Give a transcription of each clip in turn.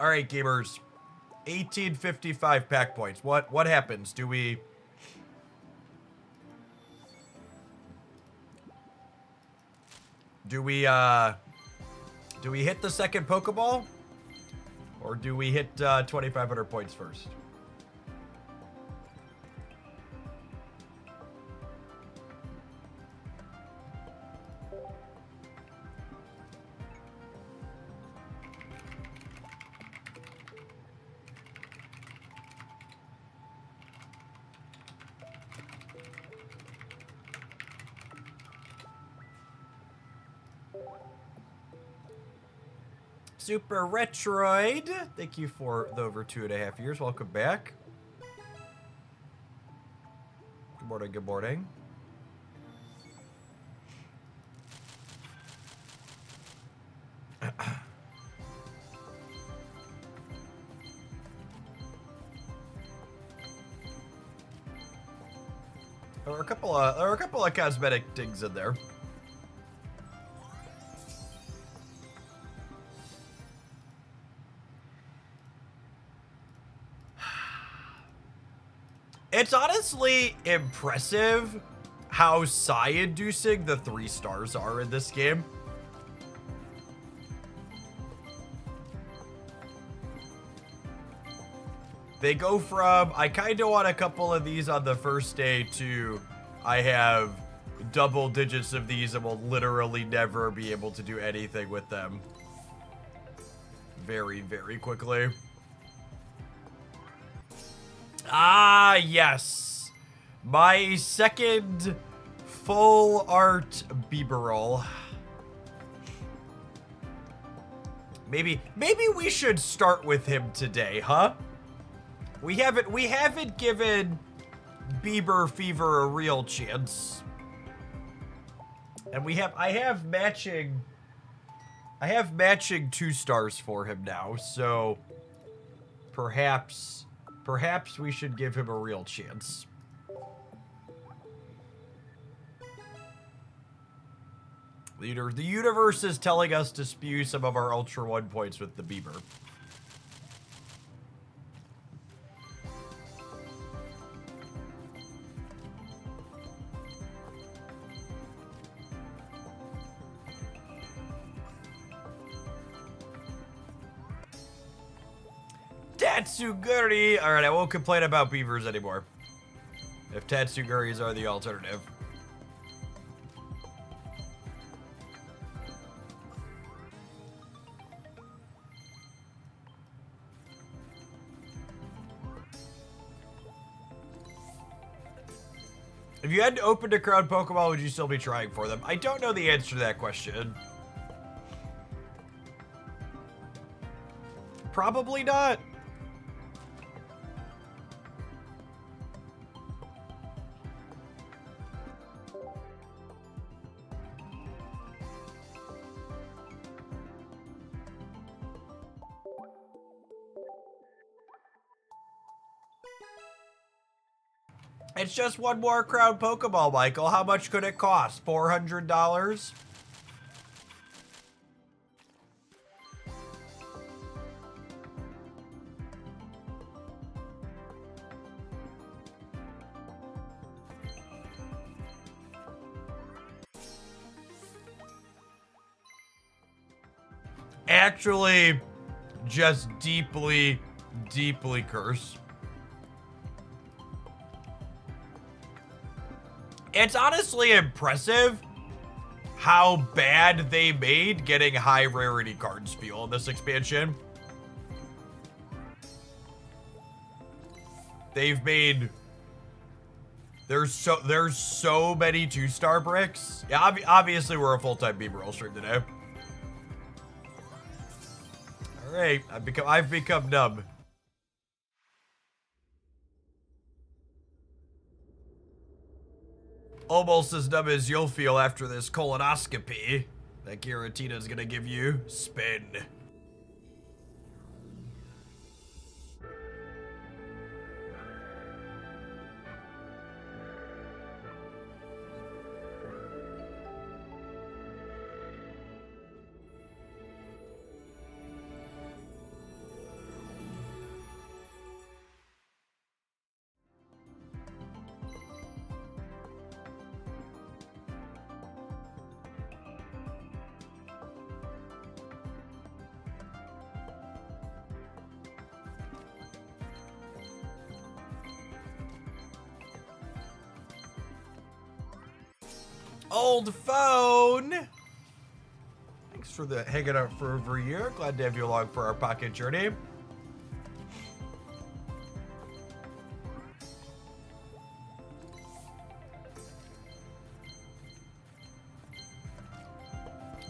All right, gamers. 1855 pack points. What happens? Do we hit the second Pokeball? Or do we hit 2,500 points first? Super Retroid, thank you for the over 2.5 years. Welcome back. Good morning, good morning. There are a couple of cosmetic things in there. It's honestly impressive how psi-inducing the 3 stars are in this game. They go from, I kind of want a couple of these on the first day, to I have double digits of these and will literally never be able to do anything with them. Very, very quickly. Ah, yes. My second full art Bieberl. Maybe we should start with him today, huh? We haven't given Bieber Fever a real chance. And I have matching 2 stars for him now, so perhaps we should give him a real chance. The universe is telling us to spew some of our Ultra 1 points with the Bieber. Tatsuguri! Alright, I won't complain about beavers anymore. If Tatsuguris are the alternative. If you had to open to crowd Pokemon, would you still be trying for them? I don't know the answer to that question. Probably not. It's just one more crowd Pokeball, Michael. How much could it cost? $400? Actually, just deeply, deeply cursed. It's honestly impressive how bad they made getting high rarity cards feel in this expansion. They've made... There's so many 2-star bricks. Yeah, obviously we're a full-time Bieber stream today. All right, I've become numb. Almost as numb as you'll feel after this colonoscopy that Giratina's gonna give you. Spin. Old phone. Thanks for hanging out for over a year. Glad to have you along for our pocket journey.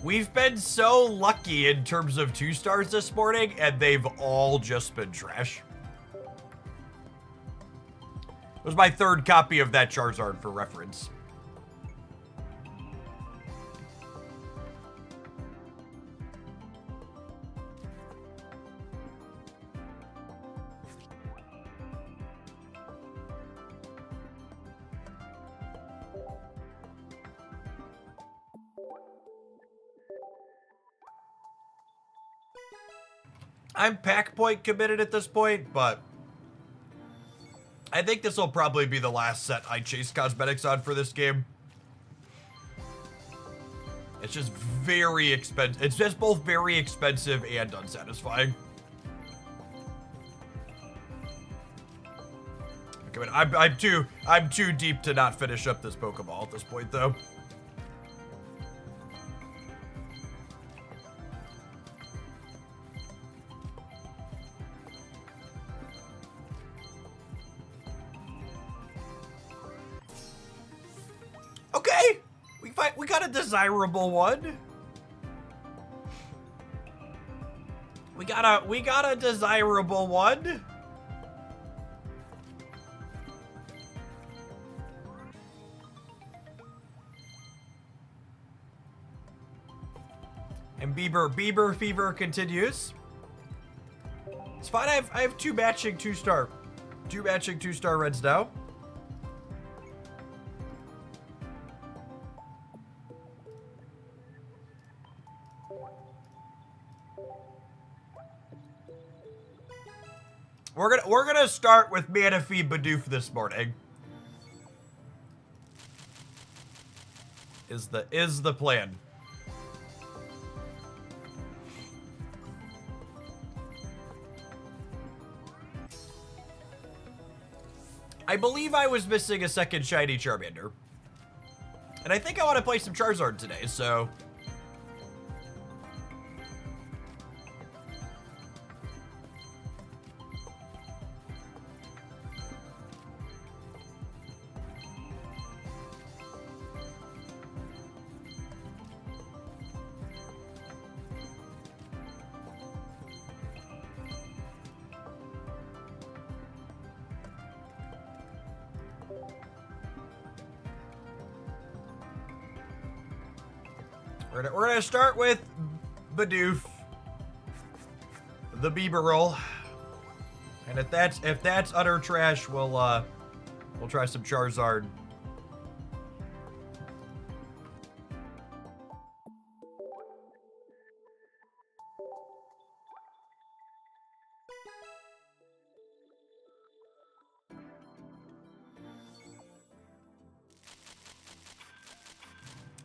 We've been so lucky in terms of 2-stars this morning, and they've all just been trash. It was my 3rd copy of that Charizard for reference. I'm pack point committed at this point, but I think this will probably be the last set I chase cosmetics on for this game. It's just very expensive. It's just both very expensive and unsatisfying. Okay, I'm too deep to not finish up this Pokeball at this point, though. Okay, we got a desirable one. We got a desirable one. And Bieber fever continues. It's fine. I have 2 matching 2-star reds now. We're gonna start with Manaphy Bidoof this morning. Is the plan. I believe I was missing a second shiny Charmander. And I think I want to play some Charizard today, so... We're gonna start with Bidoof, the Bieber roll, and if that's utter trash, we'll try some Charizard.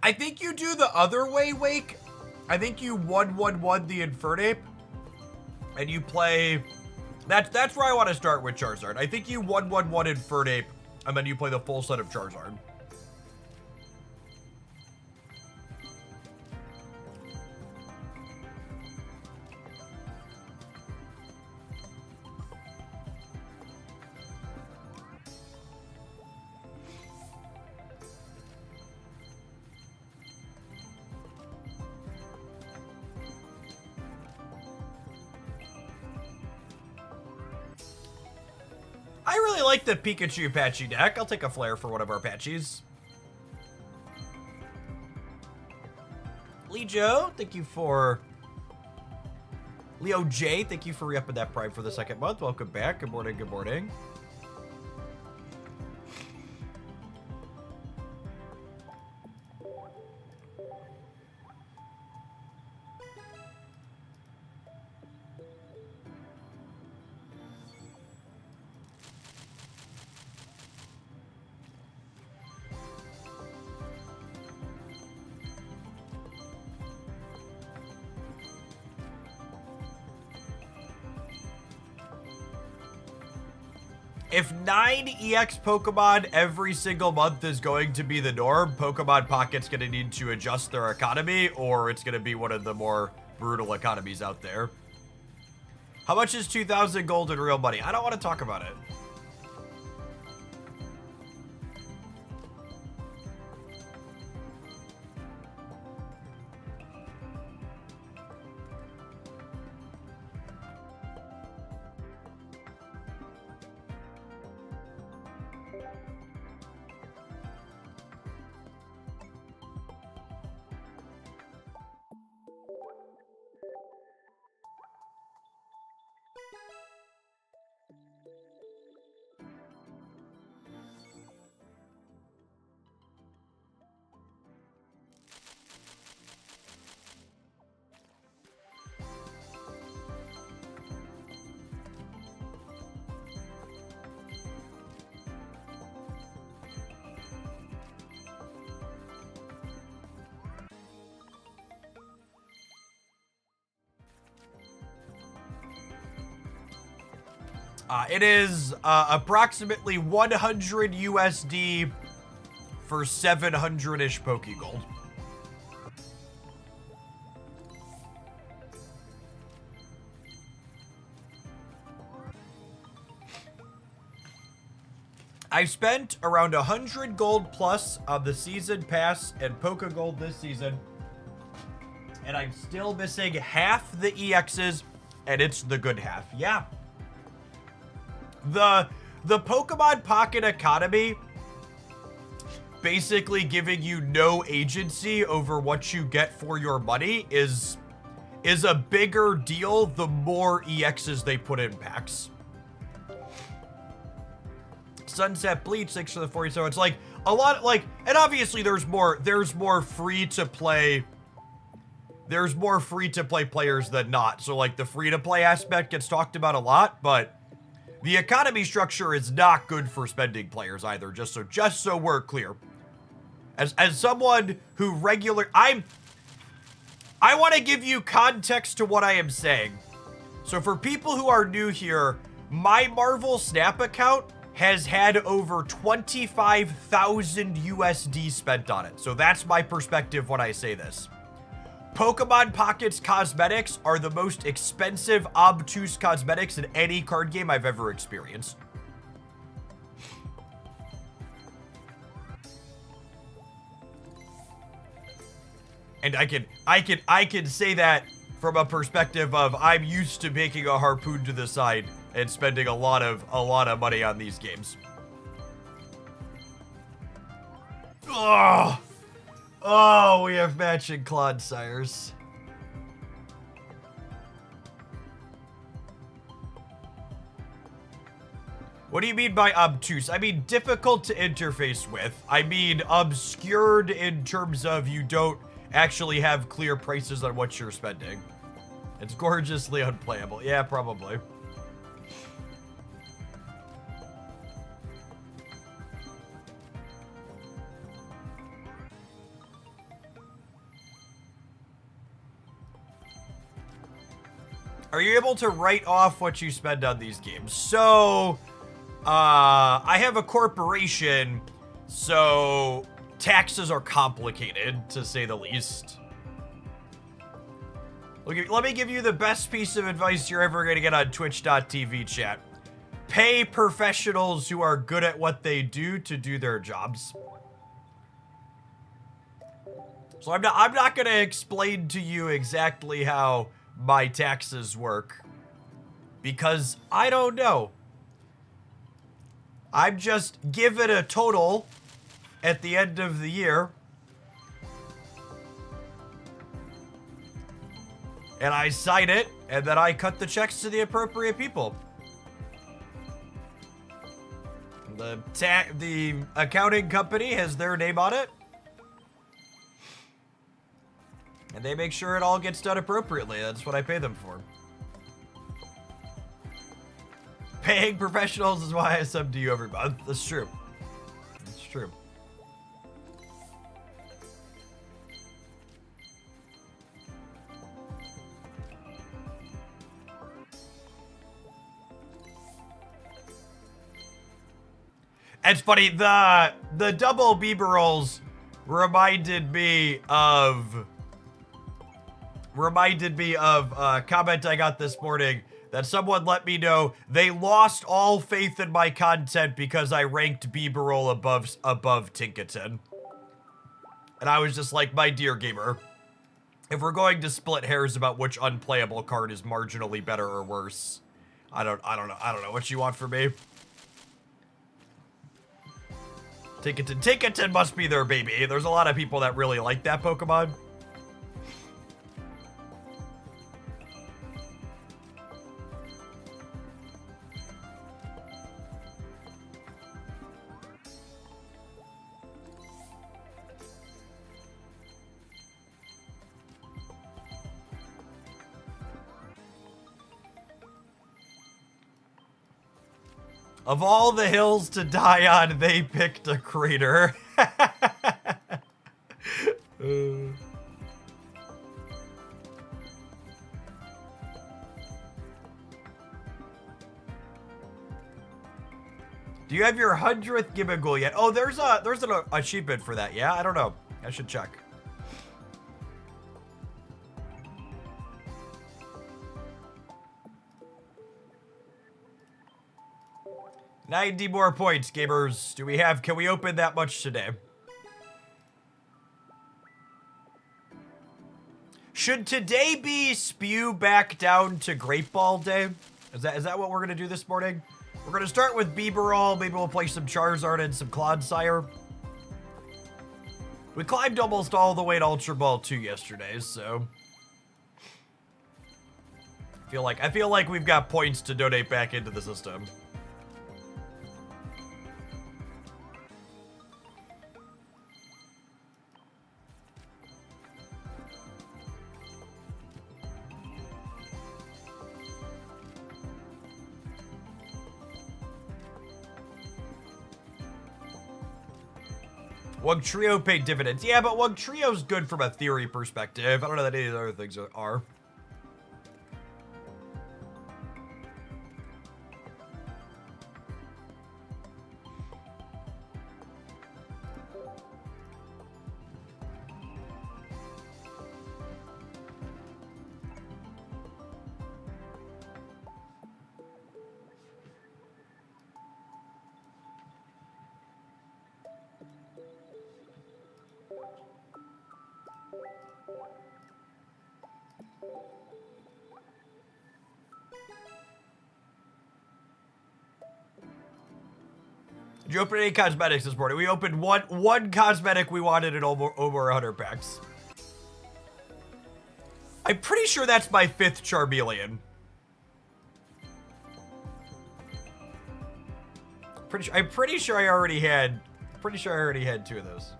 I think you do the other way, Wake. I think you 1/1/1 the Infernape, and you play... That's where I want to start with Charizard. I think you 1/1/1 Infernape, and then you play the full set of Charizard. I really like the Pikachu Apache deck. I'll take a flare for one of our Apaches. Leo, thank you for... Leo J, thank you for re-upping that Prime for the 2nd month. Welcome back. Good morning, good morning. If 9 EX Pokemon every single month is going to be the norm, Pokemon Pocket's going to need to adjust their economy, or it's going to be one of the more brutal economies out there. How much is 2,000 gold in real money? I don't want to talk about it. It is approximately 100 USD for 700-ish Pokegold. I spent around 100 gold plus on the season pass and Pokegold this season, and I'm still missing half the EXs, and it's the good half. Yeah. The Pokemon Pocket economy basically giving you no agency over what you get for your money is a bigger deal the more EXs they put in packs. Sunset Bleach, thanks for the 40. So it's like a lot, like, and obviously there's more free to play. There's more free to play players than not. So like the free to play aspect gets talked about a lot, but the economy structure is not good for spending players either, just so we're clear. As someone who I want to give you context to what I am saying. So for people who are new here, my Marvel Snap account has had over 25,000 USD spent on it. So that's my perspective when I say this. Pokemon Pocket's cosmetics are the most expensive, obtuse cosmetics in any card game I've ever experienced. And I can say that from a perspective of I'm used to making a harpoon to the side and spending a lot of money on these games. Ugh. Oh, we have matching Clodsires. What do you mean by obtuse? I mean difficult to interface with. I mean obscured in terms of you don't actually have clear prices on what you're spending. It's gorgeously unplayable. Yeah, probably. Are you able to write off what you spend on these games? So, I have a corporation, so taxes are complicated, to say the least. Let me give you the best piece of advice you're ever going to get on Twitch.tv, chat. Pay professionals who are good at what they do to do their jobs. So I'm not going to explain to you exactly how my taxes work, because I don't know. I'm just given a total at the end of the year, and I sign it, and then I cut the checks to the appropriate people. The accounting company has their name on it, and they make sure it all gets done appropriately. That's what I pay them for. Paying professionals is why I sub to you every month. That's true. That's true. It's funny, the double Bieber rolls reminded me of a comment I got this morning that someone let me know they lost all faith in my content because I ranked Bieber roll above Tinkaton. And I was just like, my dear gamer, if we're going to split hairs about which unplayable card is marginally better or worse, I don't know what you want from me. Tinkaton must be their baby. There's a lot of people that really like that Pokemon. Of all the hills to die on, they picked a crater. Do you have your 100th Gimmighoul yet? Oh, there's an achievement for that. Yeah, I don't know. I should check. $90 more points, gamers. Can we open that much today? Should today be spew back down to Great Ball Day? Is that what we're gonna do this morning? We're gonna start with Bieberall. Maybe we'll play some Charizard and some Clodsire. We climbed almost all the way to Ultra Ball 2 yesterday, so I feel like we've got points to donate back into the system. Wugtrio paid dividends. Yeah, but Wugtrio's good from a theory perspective. I don't know that any of the other things are. Did you open any cosmetics this morning? We opened one cosmetic we wanted in over 100 packs. I'm pretty sure that's my 5th Charmeleon. I'm pretty sure I already had 2 of those.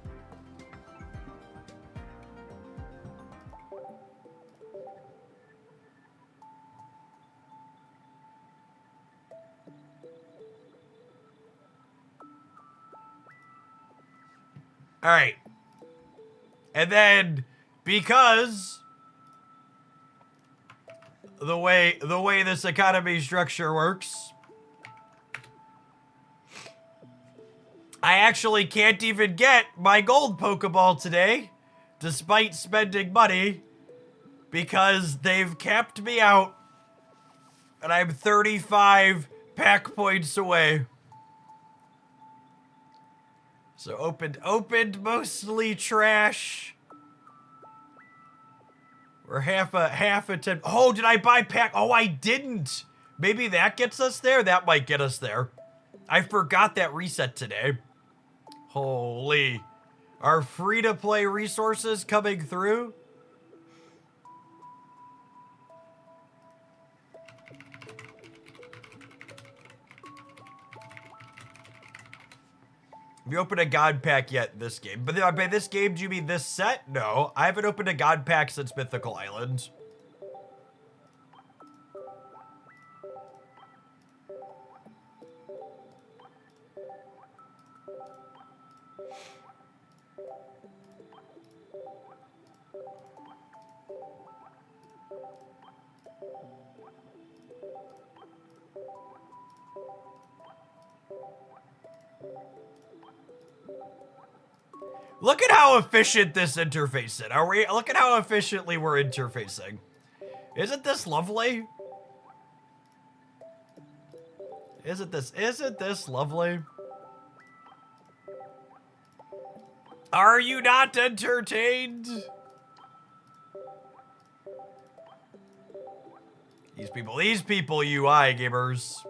All right. And then, because the way this economy structure works, I actually can't even get my gold Pokeball today, despite spending money, because they've capped me out, and I'm 35 pack points away. So opened mostly trash. We're half a 10. Oh, did I buy pack? Oh, I didn't. Maybe that gets us there. That might get us there. I forgot that reset today. Holy. Are free-to-play resources coming through? Have you opened a God Pack yet this game? But by this game, do you mean this set? No, I haven't opened a God Pack since Mythical Island. Look at how efficient this interface is. Look at how efficiently we're interfacing. Isn't this lovely? Isn't this lovely? Are you not entertained? These people UI gamers.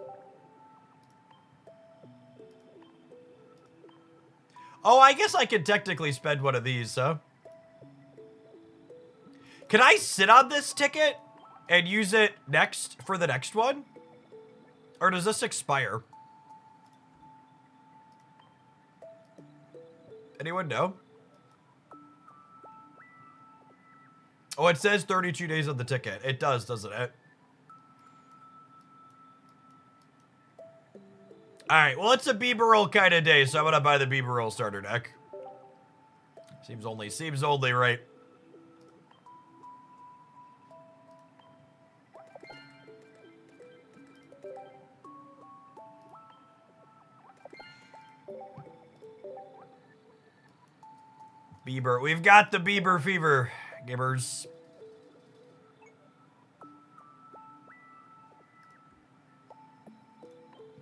Oh, I guess I could technically spend one of these, huh? Can I sit on this ticket and use it next for the next one? Or does this expire? Anyone know? Oh, it says 32 days on the ticket. It does, doesn't it? Alright, well, it's a Bieber roll kind of day, so I'm gonna buy the Bieber roll starter deck. Seems only right. Bieber, we've got the Bieber fever, gamers.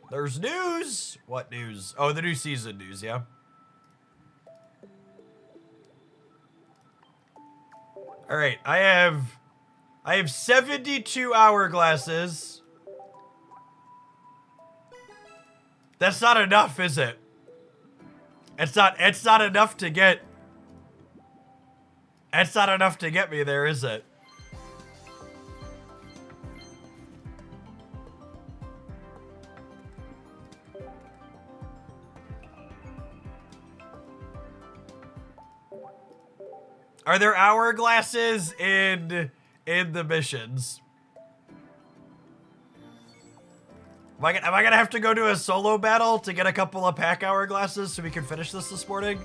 There's news. What news? Oh, the new season news, yeah. All right, I have 72 hourglasses. That's not enough, is it? It's not enough to get. It's not enough to get me there, is it? Are there hourglasses in the missions? Am I gonna have to go to a solo battle to get a couple of pack hourglasses so we can finish this morning?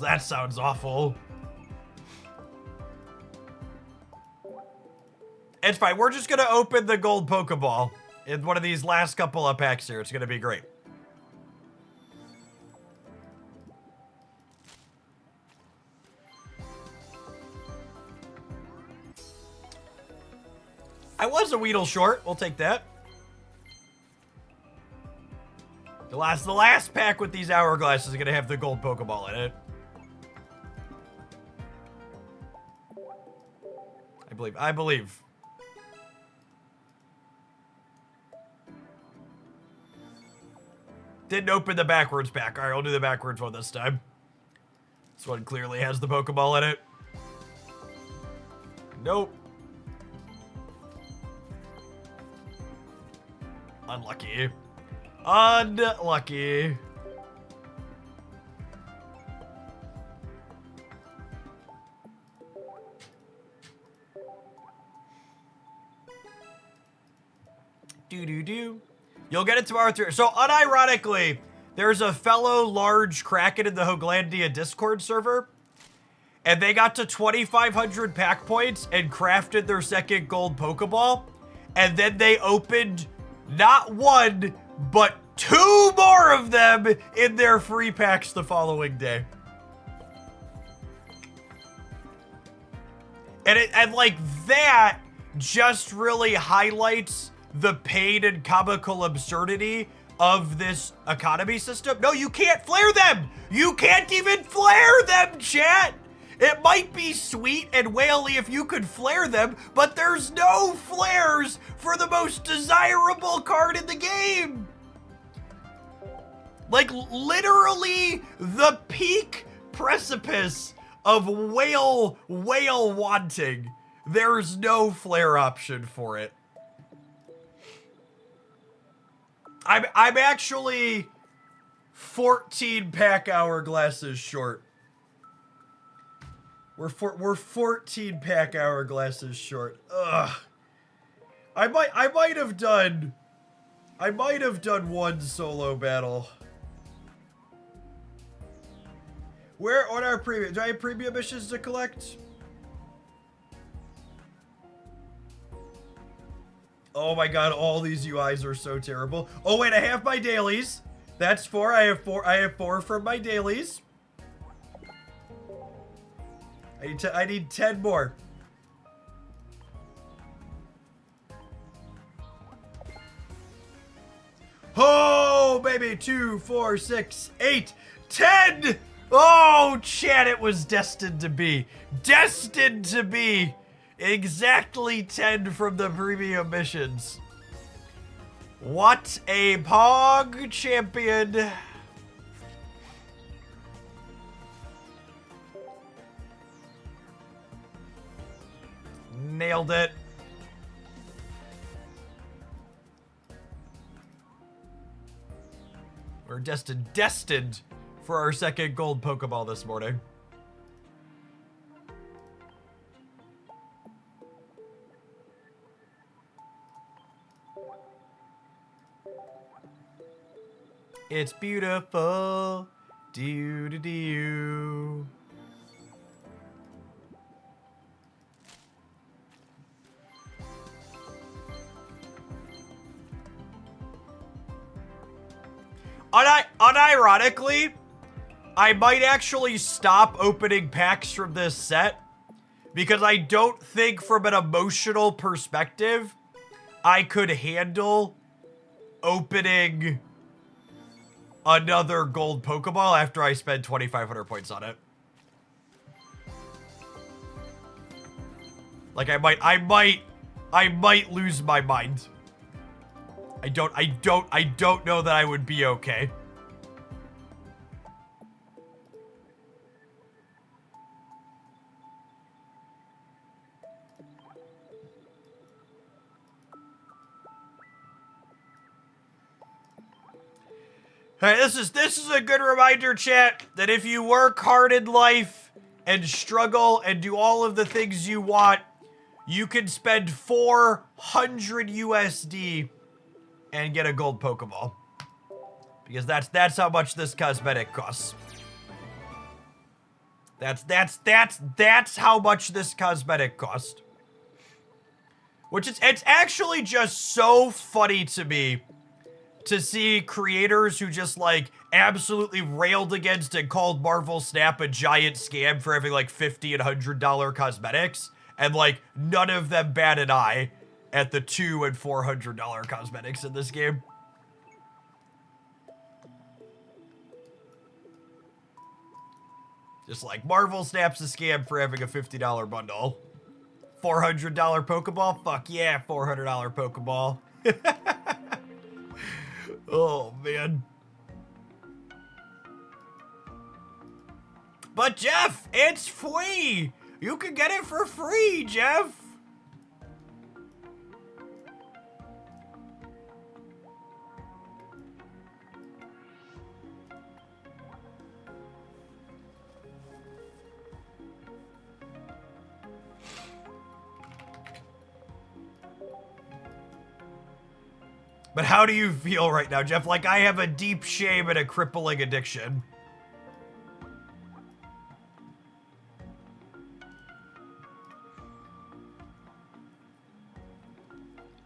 That sounds awful. It's fine. We're just gonna open the gold Pokeball in one of these last couple of packs here. It's gonna be great. I was a Weedle short. We'll take that. The last pack with these hourglasses is gonna have the gold Pokeball in it. I believe. Didn't open the backwards pack. All right, I'll do the backwards one this time. This one clearly has the Pokeball in it. Nope. Unlucky. Unlucky. Do. You'll get it tomorrow through. So unironically, there's a fellow large Kraken in the Hoglandia Discord server, and they got to 2,500 pack points and crafted their second gold Pokeball, and then they opened not one, but 2 more of them in their free packs the following day. And like that just really highlights the pain and comical absurdity of this economy system. No, you can't flare them! You can't even flare them, chat! It might be sweet and whaley if you could flare them, but there's no flares for the most desirable card in the game! Like, literally the peak precipice of whale wanting. There's no flare option for it. I'm actually 14 pack hourglasses short. We're 14 pack hourglasses short. Ugh. I might have done one solo battle. Where on our premium? Do I have premium missions to collect? Oh my god, all these UIs are so terrible. Oh wait, I have my dailies. That's 4. I have 4 from my dailies. I need 10 more. Oh, baby. 2, 4, 6, 8, 10. Oh, chat, it was destined to be. Destined to be. Exactly 10 from the premium missions. What a Pog champion. Nailed it. We're destined for our second gold Pokeball this morning. It's beautiful. Do-do-do. Unironically, I might actually stop opening packs from this set because I don't think from an emotional perspective I could handle opening another gold Pokeball after I spend 2,500 points on it. Like I might lose my mind. I don't know that I would be okay. Hey, this is a good reminder, chat, that if you work hard in life and struggle and do all of the things you want, you can spend 400 USD and get a gold Pokeball. Because that's how much this cosmetic costs. That's how much this cosmetic cost. Which it's actually just so funny to me to see creators who just like absolutely railed against and called Marvel Snap a giant scam for having like $50 and $100 cosmetics, and like none of them bat an eye at the $200 and $400 cosmetics in this game. Just like Marvel Snap's a scam for having a $50 bundle. $400 Pokeball? Fuck yeah, $400 Pokeball. Oh, man. But Jeff, it's free. You can get it for free, Jeff. But how do you feel right now, Jeff? Like I have a deep shame and a crippling addiction.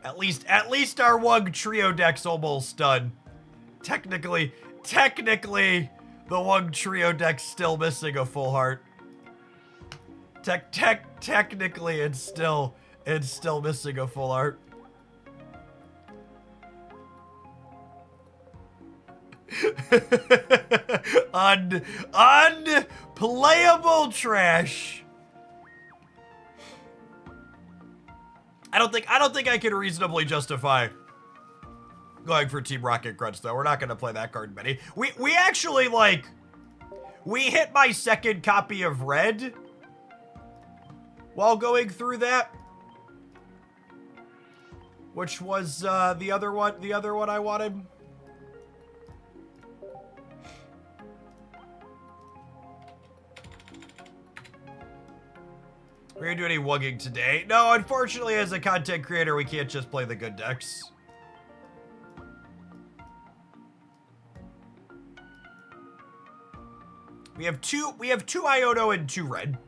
At least our Wug Trio deck's almost done. Technically, the Wug Trio deck's still missing a full heart. Technically, it's still missing a full heart. Unplayable trash. I don't think I can reasonably justify going for Team Rocket Crunch though. We're not gonna play that card many. We actually like we hit my second copy of Red while going through that, which was the other one I wanted. We're gonna do any wugging today. No, unfortunately, as a content creator, we can't just play the good decks. We have two Iono and 2 red.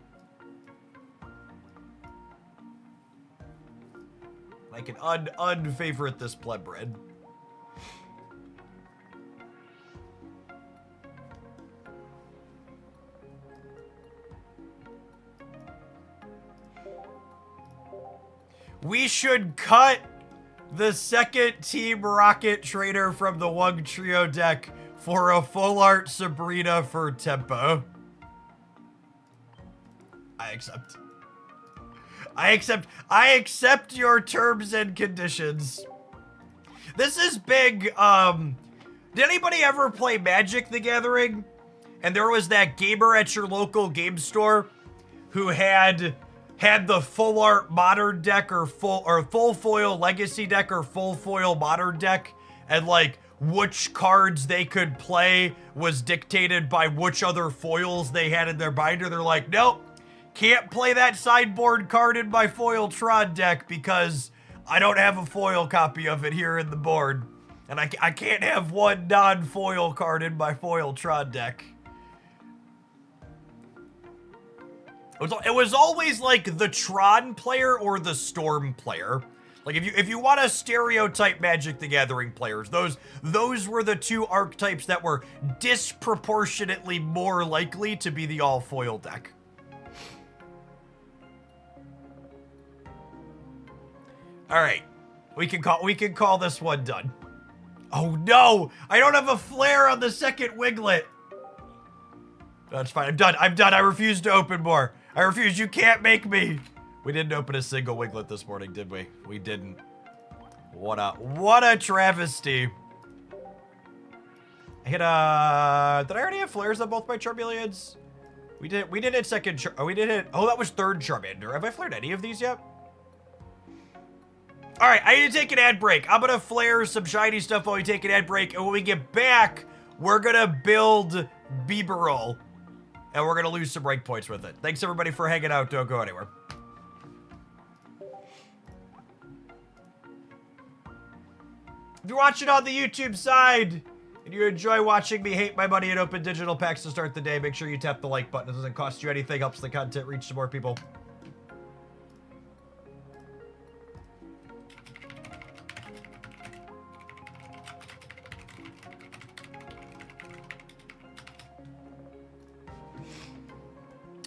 I can unfavorite this pleb red. We should cut the second Team Rocket trainer from the Wug Trio deck for a full art Sabrina for tempo. I accept. I accept your terms and conditions. This is big. Did anybody ever play Magic the Gathering? And there was that gamer at your local game store who had the full art modern deck or full foil legacy deck or full foil modern deck, and like which cards they could play was dictated by which other foils they had in their binder. They're like, nope, can't play that sideboard card in my foil Tron deck because I don't have a foil copy of it here in the board. And I can't have one non-foil card in my foil Tron deck. It was always like the Tron player or the Storm player. Like if you want to stereotype Magic the Gathering players, those were the two archetypes that were disproportionately more likely to be the all foil deck. All right, we can call this one done. Oh no, I don't have a flare on the second Wiglet. That's fine. I'm done. I refuse to open more. I refuse. You can't make me. We didn't open a single Wiglet this morning, did we? We didn't. What a travesty. I hit did I already have flares on both my Charmeleons? We did hit second oh, that was third Charmander. Have I flared any of these yet? All right, I need to take an ad break. I'm gonna flare some shiny stuff while we take an ad break, and when we get back, we're gonna build Bieberol. And we're going to lose some rank points with it. Thanks, everybody, for hanging out. Don't go anywhere. If you're watching on the YouTube side and you enjoy watching me hate my money and open digital packs to start the day, make sure you tap the like button. It doesn't cost you anything. Helps the content reach to more people.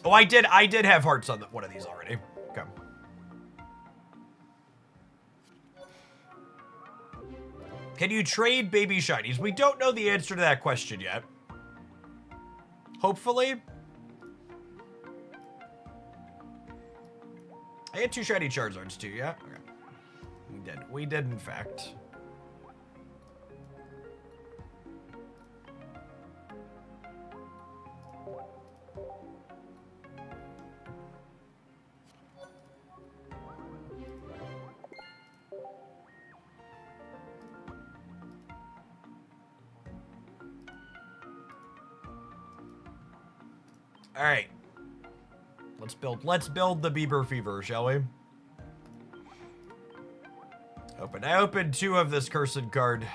Oh, I did have hearts on one of these already. Okay. Can you trade baby shinies? We don't know the answer to that question yet. Hopefully. I had 2 shiny Charizards too, yeah? Okay. We did in fact. All right. Let's build the Bieber Fever, shall we? I opened 2 of this cursed card.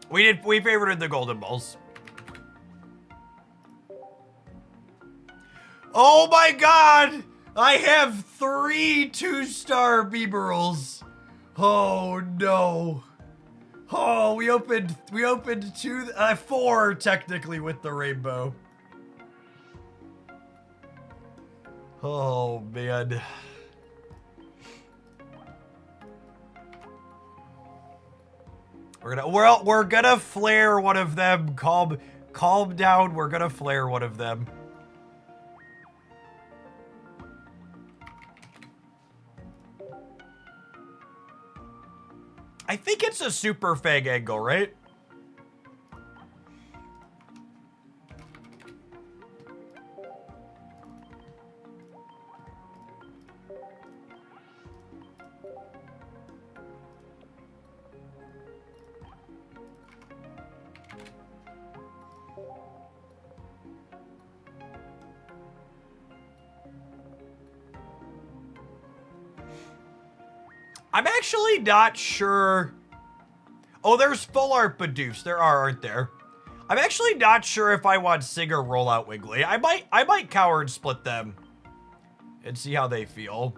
We favorited the golden balls. Oh my god! I have 3 2-star Bieberals. Oh no. Oh, we opened 4 technically with the rainbow. Oh man. We're gonna flare one of them. Calm down. We're gonna flare one of them. I think it's a super fang angle, right? I'm actually not sure. Oh, there's full art Bidoofs. There are, aren't there? I'm actually not sure if I want Sing or Rollout Wiggly. I might coward split them and see how they feel.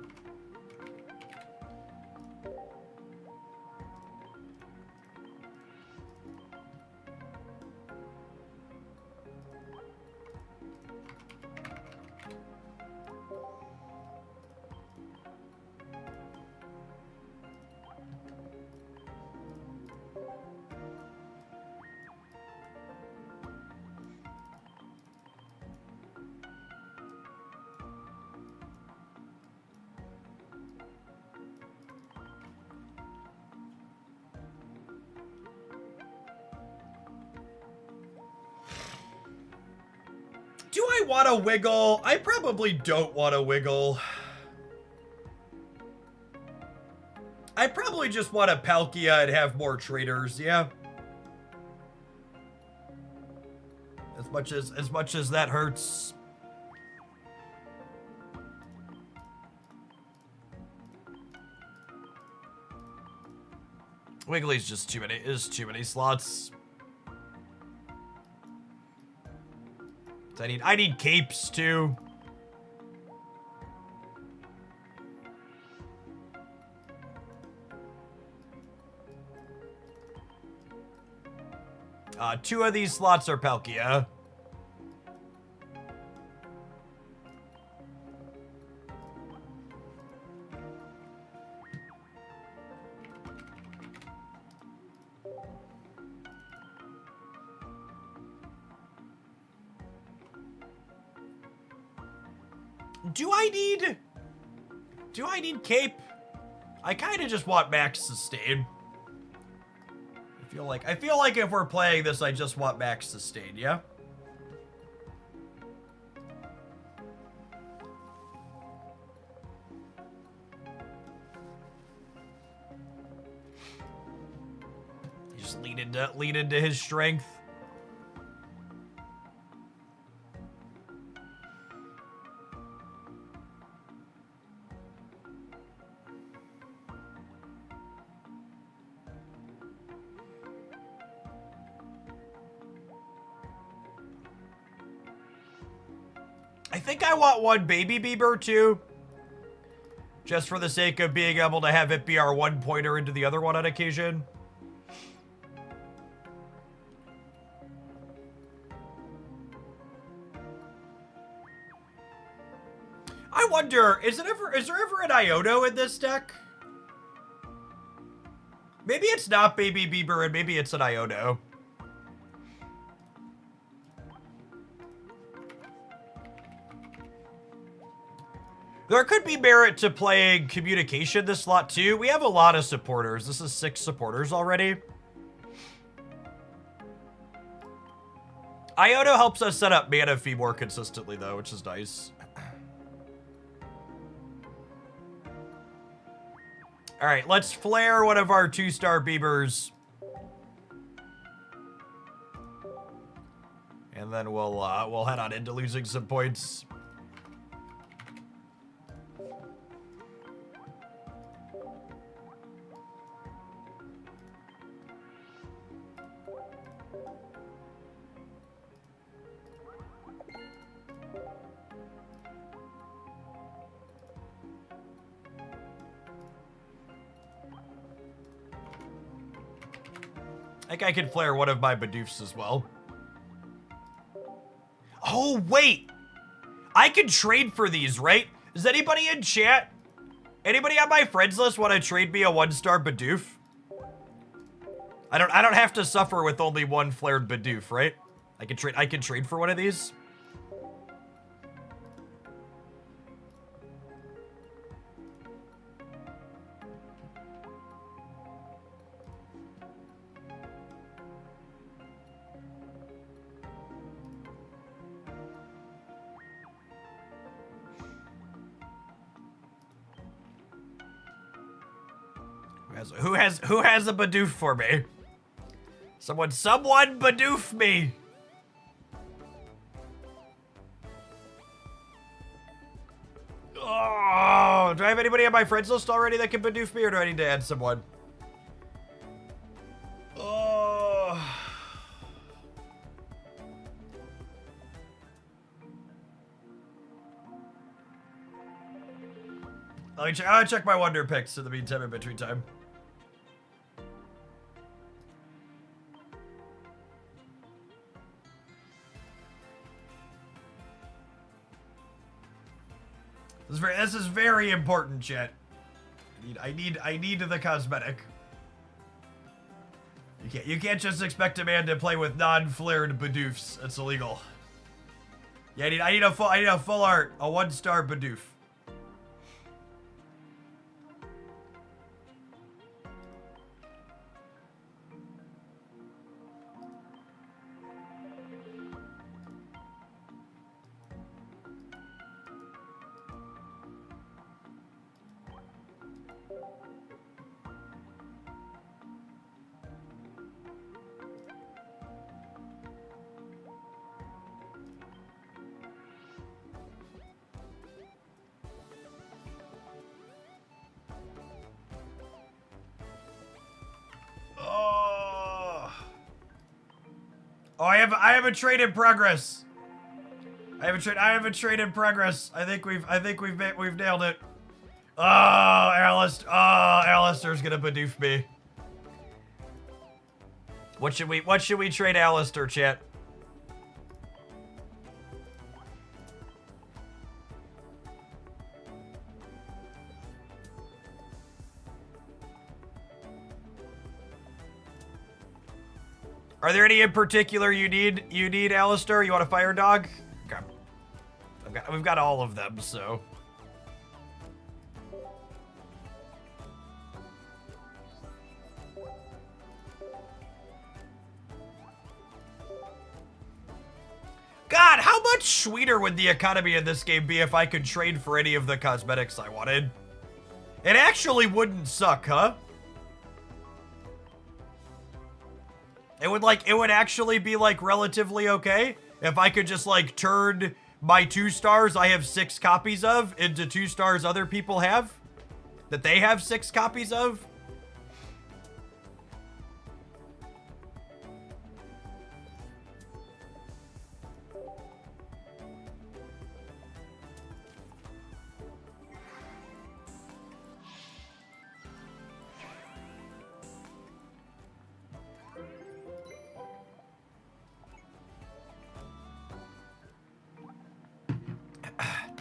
Do I want to wiggle? I probably don't want to wiggle. I probably just want to Palkia and have more traders, yeah. As much as that hurts. Wiggly's just too many slots. I need capes too. Two of these slots are Palkia. Do I need cape? I kind of just want max sustain. I feel like if we're playing this, I just want max sustain, yeah? You just lean into his strength. I think I want one Baby Bieber too. Just for the sake of being able to have it be our one pointer into the other one on occasion. I wonder, is there ever an Iono in this deck? Maybe it's not Baby Bieber and maybe it's an Iono. There could be merit to playing Communication this slot too. We have a lot of supporters. This is 6 supporters already. Iono helps us set up mana fee more consistently though, which is nice. All right, let's flare one of our 2-star Beavers. And then we'll head on into losing some points. I think I can flare one of my Bidoofs as well. Oh, wait. I can trade for these, right? Is anybody in chat? Anybody on my friends list want to trade me a 1-star Bidoof? I don't have to suffer with only one flared Bidoof, right? I can trade for one of these. Who has a Bidoof for me? Someone Bidoof me! Oh, do I have anybody on my friends list already that can Bidoof me, or do I need to add someone? Oh. I'll check my Wonder picks in the meantime, in between time. This is very important, chat. I need the cosmetic. You can't just expect a man to play with non-flared Bidoofs. It's illegal. Yeah, I need a full art, a 1-star Bidoof. Oh, I have a trade in progress. I have a trade in progress. I think we've nailed it. Oh, Alistair's gonna Bidoof me. What should we trade Alistair, chat? Are there any in particular you need, Alistair? You want a fire dog? Okay. We've got all of them, so. God, how much sweeter would the economy in this game be if I could trade for any of the cosmetics I wanted? It actually wouldn't suck, huh? It would actually be like relatively okay if I could just like turn my 2 stars I have 6 copies of into 2 stars other people have that they have 6 copies of.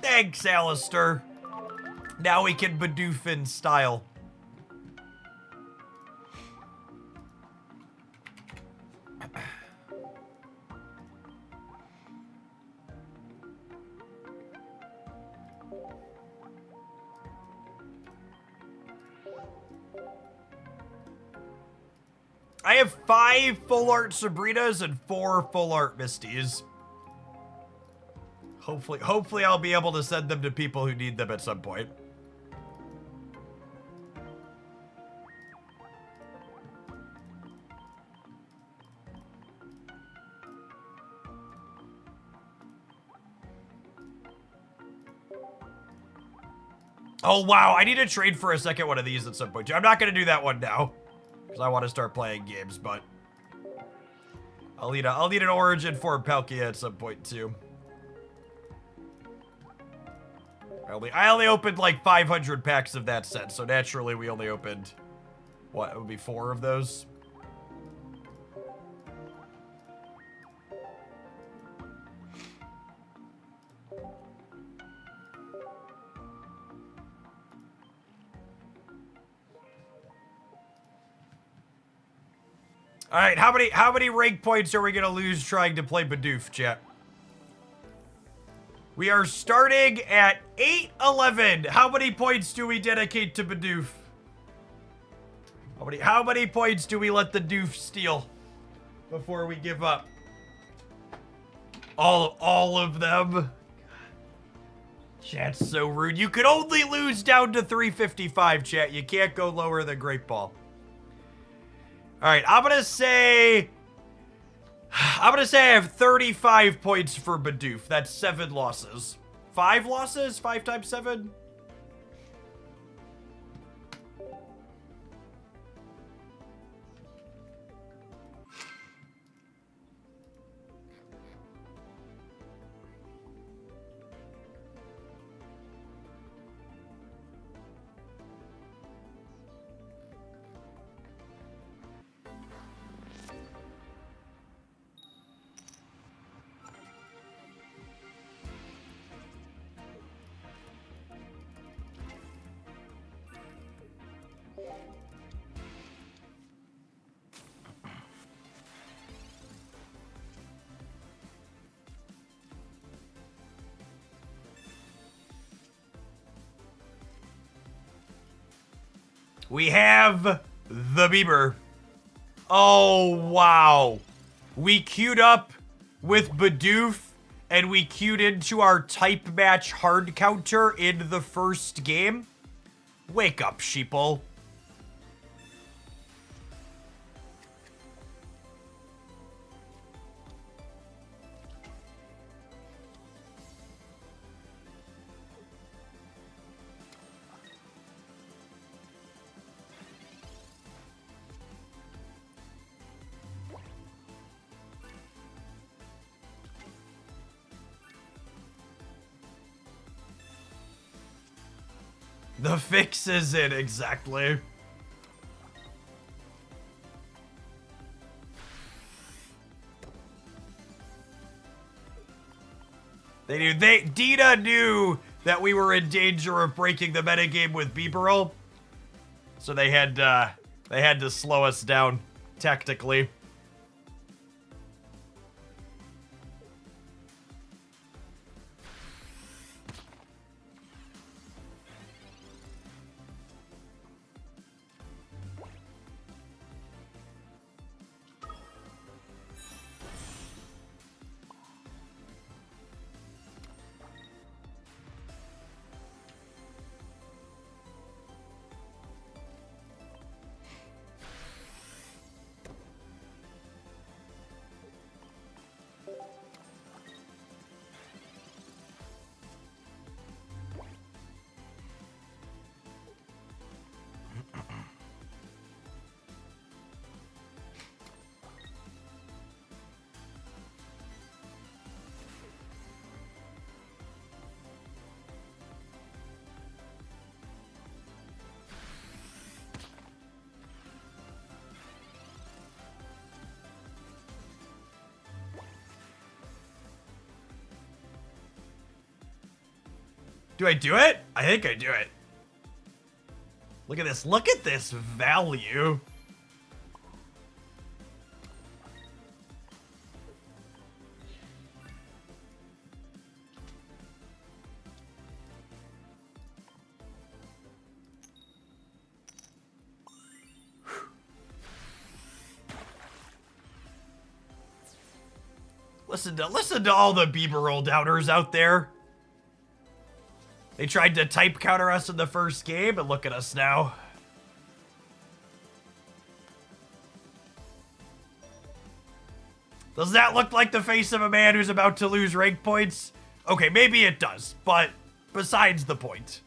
Thanks, Alistair. Now we can Bidoof in style. I have 5 full art Sabrinas and 4 full art Misties. Hopefully I'll be able to send them to people who need them at some point. Oh wow, I need to trade for a second one of these at some point too. I'm not gonna do that one now, because I want to start playing games, but I'll need an Origin form Palkia at some point too. I only opened like 500 packs of that set, so naturally we only opened, what, it would be 4 of those? All right, how many rank points are we gonna lose trying to play Bidoof, chat? We are starting at 811. How many points do we dedicate to Bidoof? How many points do we let the doof steal before we give up? All of them. Chat's so rude. You could only lose down to 355, chat. You can't go lower than Great Ball. All right, I'm gonna say I have 35 points for Bidoof. That's 7 losses. 5 losses? 5 times 7? We have the Bieber. Oh, wow. We queued up with Bidoof, and we queued into our type match hard counter in the first game. Wake up, sheeple. The fix is it, exactly. Dina knew that we were in danger of breaking the metagame with Bieberl, so they had to slow us down tactically. Do I do it? I think I do it. Look at this. Look at this value. Listen to all the Bieber roll downers out there. They tried to type counter us in the first game, and look at us now. Does that look like the face of a man who's about to lose rank points? Okay, maybe it does, but besides the point.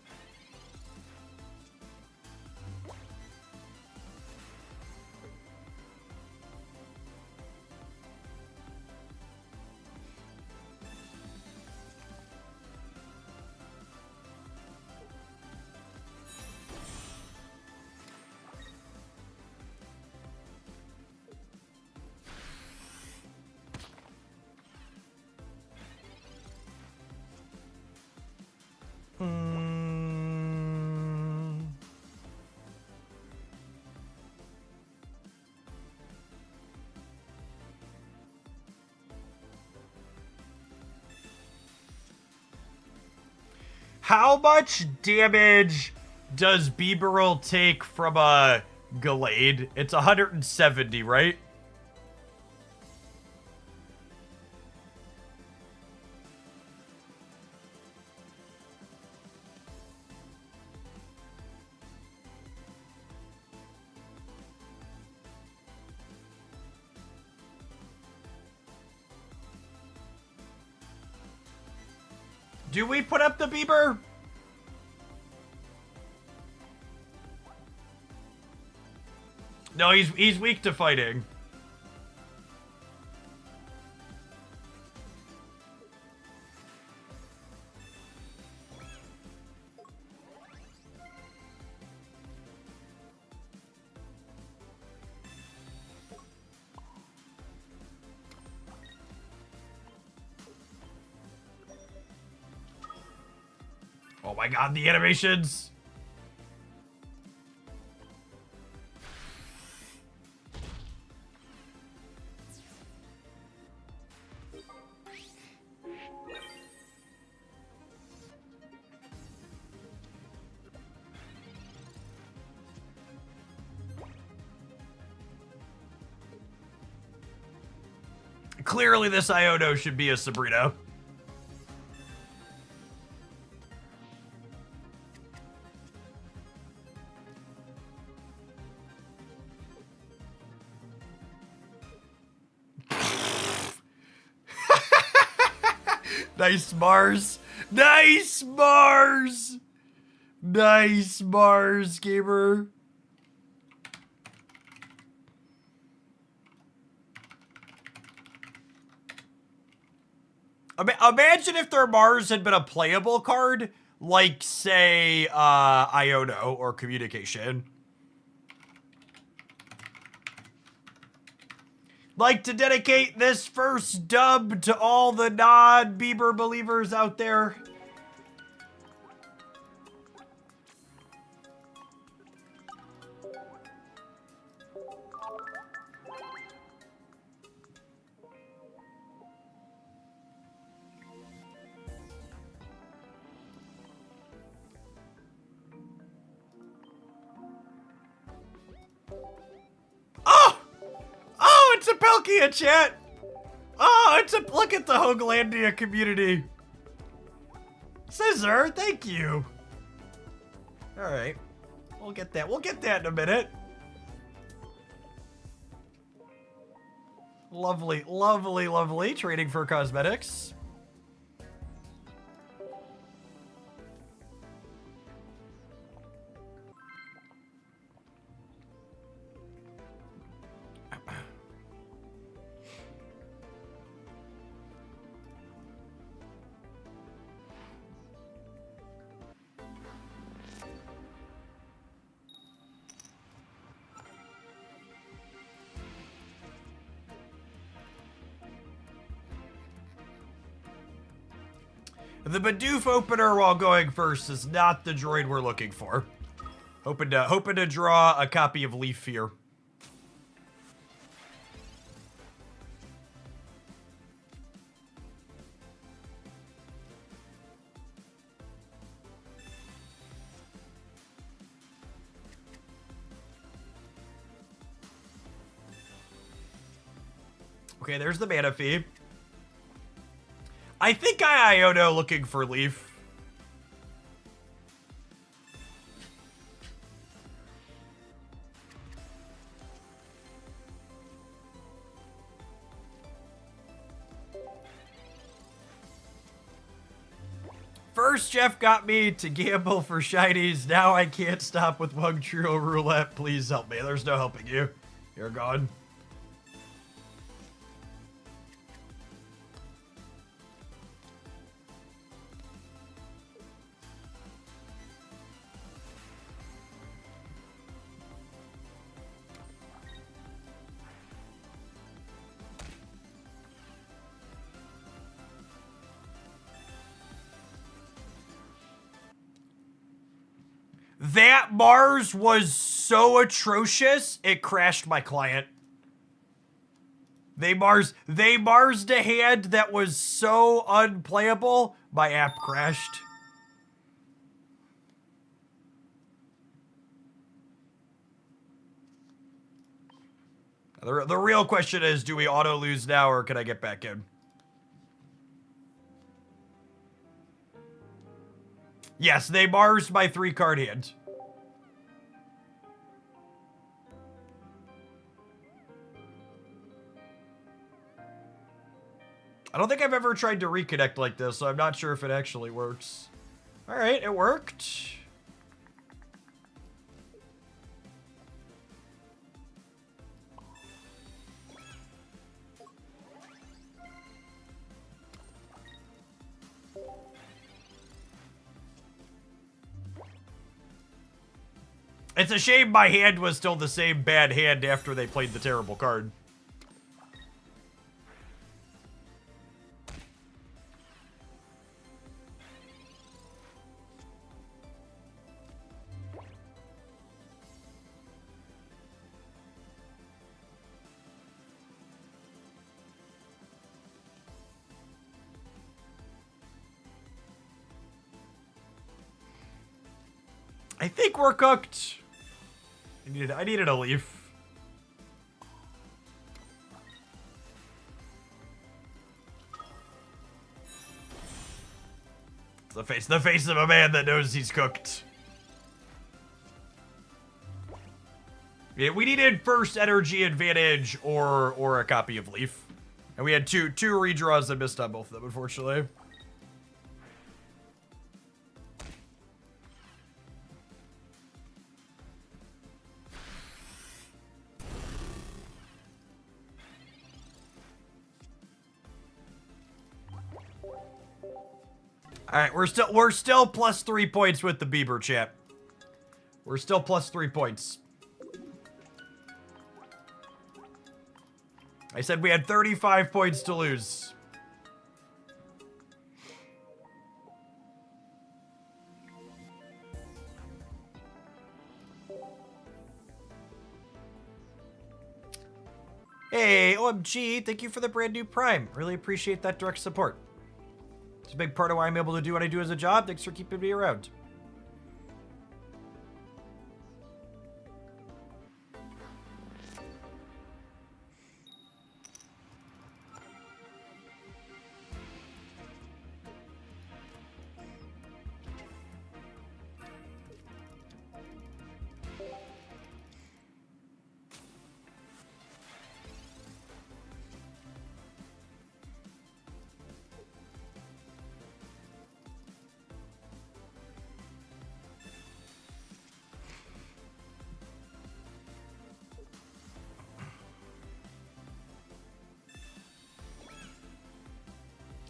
How much damage does Bieberl take from a Gallade? It's 170, right? Do we put up the Bieber? No, he's weak to fighting. Oh my god, the animations! Clearly this Iono should be a Sabrina. Nice Mars. Nice Mars. Nice Mars, gamer. Imagine if their Mars had been a playable card, like, say, Iono or Communication. Like to dedicate this first dub to all the non-Bieber believers out there. Oh, it's a Palkia, chat. Oh, it's a look at the Hoaglandia community. Scissor, thank you. All right, we'll get that. We'll get that in a minute. Lovely, lovely, lovely. Trading for cosmetics. The Bidoof opener while going first is not the droid we're looking for. Hoping to draw a copy of Leaf Fear. Okay, there's the Manaphy. I think I Iono looking for Leaf. First, Jeff got me to gamble for shinies. Now I can't stop with Wug Trio Roulette. Please help me. There's no helping you. You're gone. That Mars was so atrocious, it crashed my client. They Marsed a hand that was so unplayable, my app crashed. The real question is, do we auto lose now or can I get back in? Yes, they Marsed my 3-card hand. I don't think I've ever tried to reconnect like this, so I'm not sure if it actually works. All right, it worked. It's a shame my hand was still the same bad hand after they played the terrible card. I think we're cooked. I needed a Leaf. It's the face of a man that knows he's cooked. Yeah, we needed first energy advantage or a copy of Leaf. And we had two redraws that missed on both of them, unfortunately. All right, we're still plus 3 points with the Bieber chat. We're still plus 3 points. I said we had 35 points to lose. Hey, OMG, thank you for the brand new Prime. Really appreciate that direct support. It's a big part of why I'm able to do what I do as a job. Thanks for keeping me around.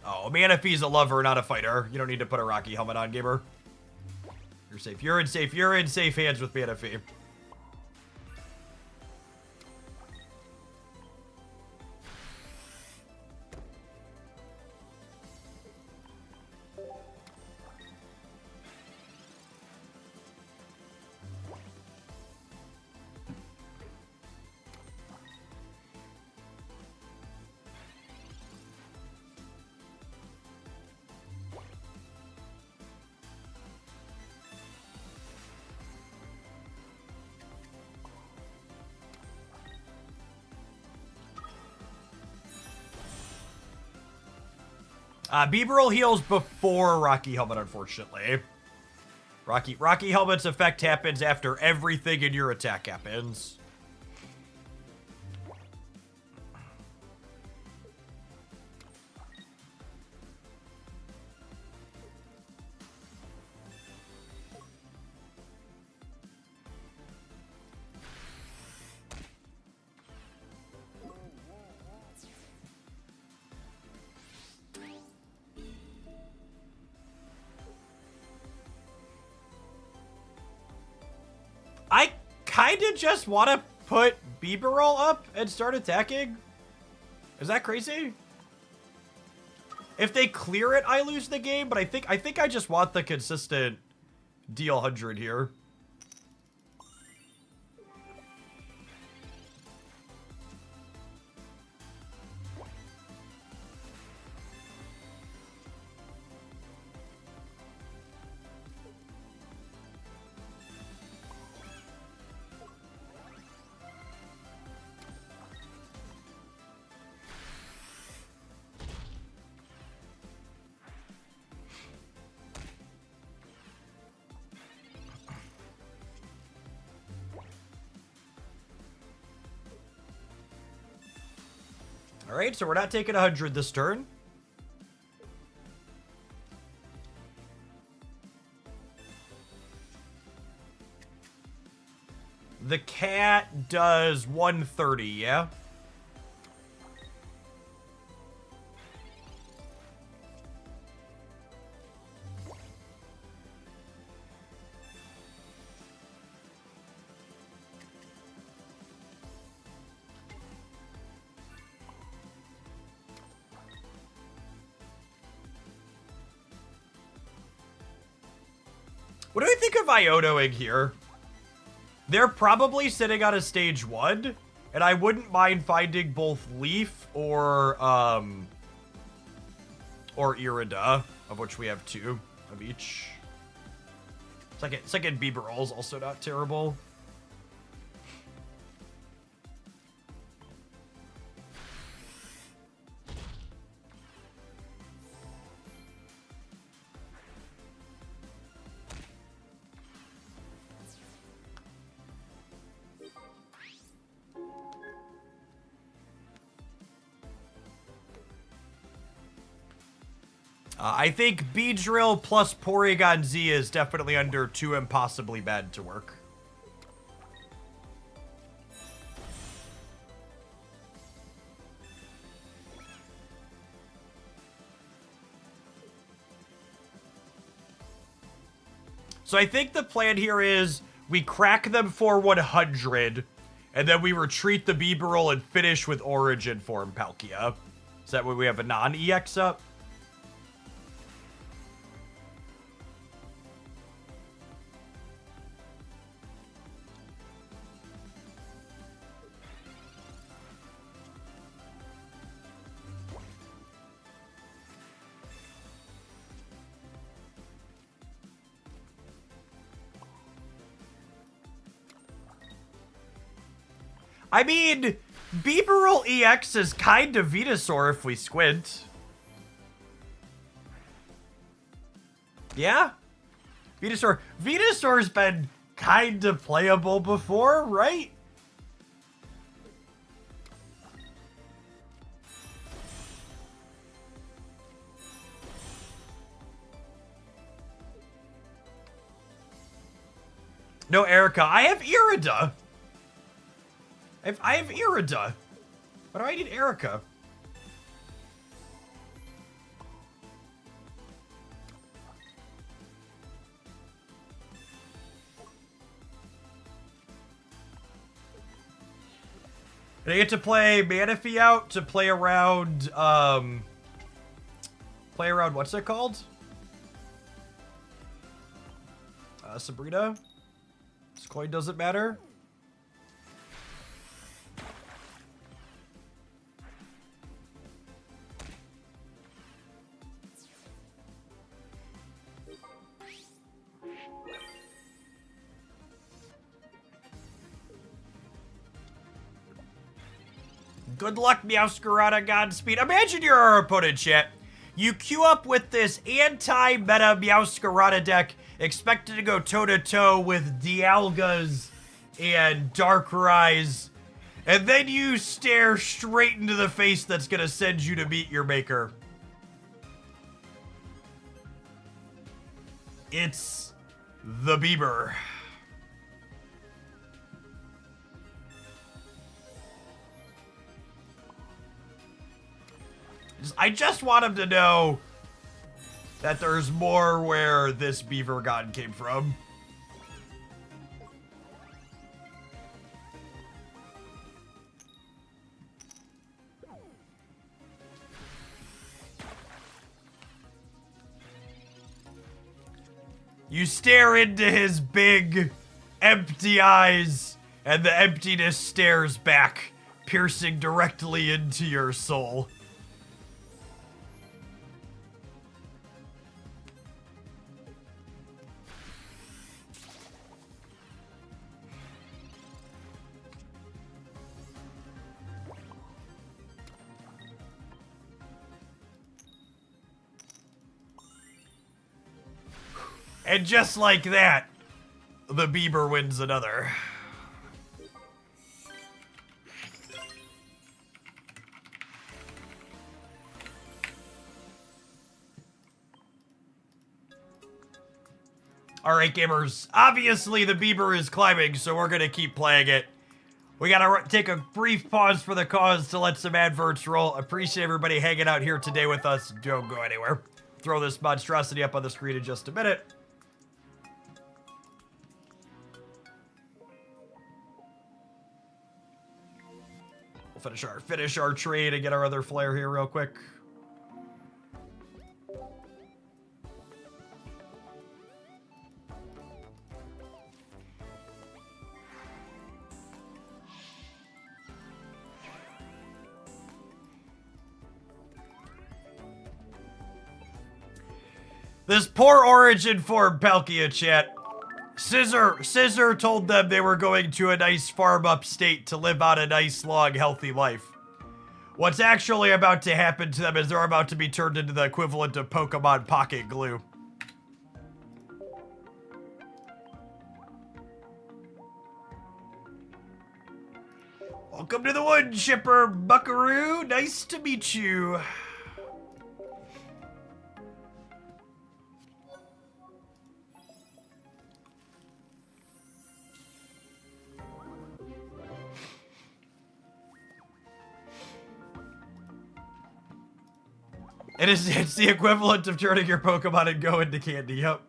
Oh, Manaphy's a lover, not a fighter. You don't need to put a Rocky helmet on, gamer. You're safe. You're in safe hands with Manaphy. Bieberl heals before Rocky Helmet, unfortunately. Rocky Helmet's effect happens after everything in your attack happens. I kinda just want to put Bieberl up and start attacking. Is that crazy? If they clear it, I lose the game, but I think I just want the consistent deal 100 here. All right, so we're not taking 100 this turn. The cat does 130, yeah? What do I think of Ionoing here? They're probably sitting on a stage 1, and I wouldn't mind finding both Leaf or Irida, of which we have 2 of each. Second Bieberl's also not terrible. I think Beedrill plus Porygon Z is definitely under too impossibly bad to work. So I think the plan here is we crack them for 100, and then we retreat the Bibarel and finish with Origin form Palkia. Is that when we have a non-EX up? I mean, Bibarel EX is kind of Venusaur if we squint. Yeah? Venusaur's been kind of playable before, right? No, Erica, I have Irida. I have Irida. Why do I need Erica? And I get to play Manaphy out to play around, what's it called? Sabrina? This coin doesn't matter. Good luck, Meowscarada, Godspeed. Imagine you're our opponent, chat. You queue up with this anti-meta Meowscarada deck, expected to go toe-to-toe with Dialgas and Darkrai's, and then you stare straight into the face that's gonna send you to meet your maker. It's the Bieber. I just want him to know that there's more where this beaver god came from. You stare into his big, empty eyes, and the emptiness stares back, piercing directly into your soul. And just like that, the Bieber wins another. Alright, gamers. Obviously, the Bieber is climbing, so we're gonna keep playing it. We gotta take a brief pause for the cause to let some adverts roll. Appreciate everybody hanging out here today with us. Don't go anywhere. Throw this monstrosity up on the screen in just a minute. We'll finish our trade and get our other flare here real quick. This poor Origin form Palkia, chat. Scissor told them they were going to a nice farm upstate to live out a nice, long, healthy life. What's actually about to happen to them is they're about to be turned into the equivalent of Pokemon Pocket Glue. Welcome to the wood chipper, buckaroo. Nice to meet you. It's the equivalent of turning your Pokemon and Go into candy, yep.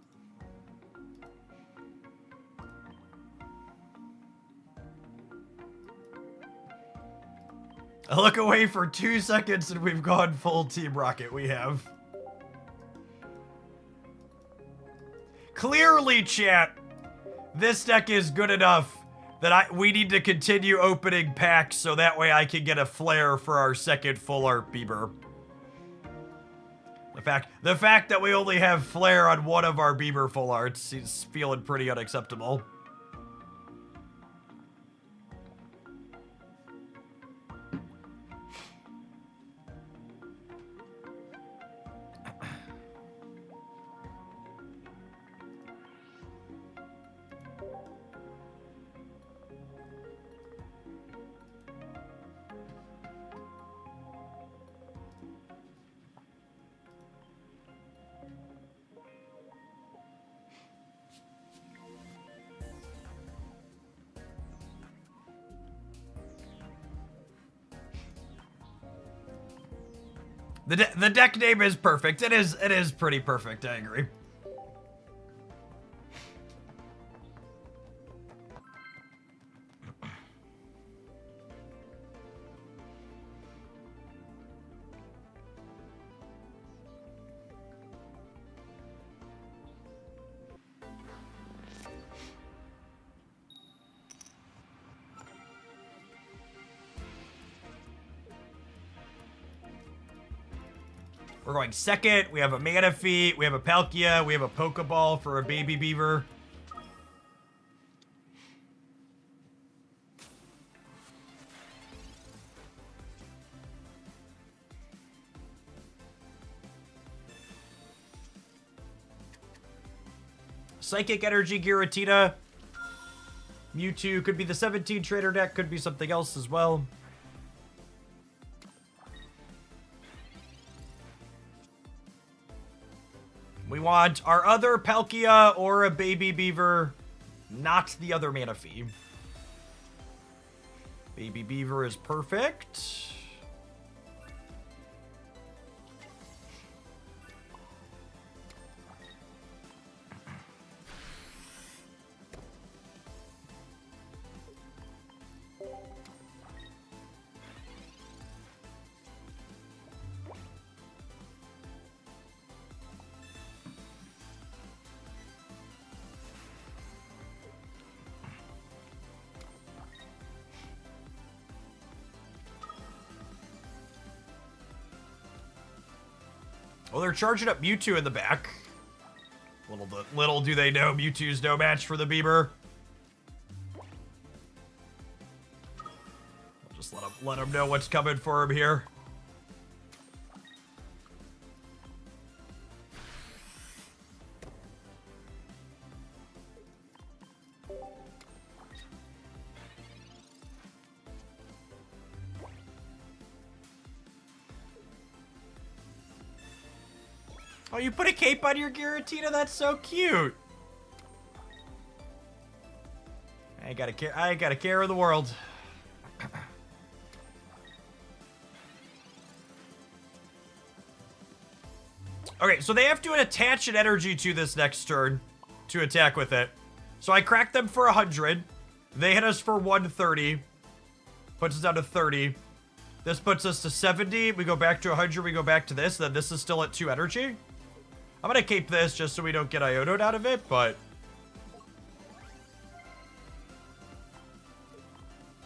I look away for 2 seconds and we've gone full Team Rocket. We have. Clearly, chat, this deck is good enough that we need to continue opening packs so that way I can get a flare for our second full art Bieber. The fact that we only have flare on one of our Bieber full arts is feeling pretty unacceptable. The deck name is perfect. It is pretty perfect, I agree. We're going second. We have a Manaphy. We have a Palkia. We have a Pokeball for a Baby Beaver. Psychic Energy Giratina. Mewtwo could be the 17 trader deck. Could be something else as well. We want our other Palkia or a Baby Beaver, not the other Manaphy. Baby Beaver is perfect. Oh, they're charging up Mewtwo in the back. Little do they know, Mewtwo's no match for the Bieber. I'll just let him know what's coming for him here. Oh, you put a cape on your Giratina? That's so cute. I ain't got a care in the world. Okay, so they have to attach an energy to this next turn to attack with it. So I cracked them for 100. They hit us for 130. Puts us down to 30. This puts us to 70. We go back to 100. We go back to this. Then this is still at 2 energy. I'm gonna keep this just so we don't get Iono'd out of it, but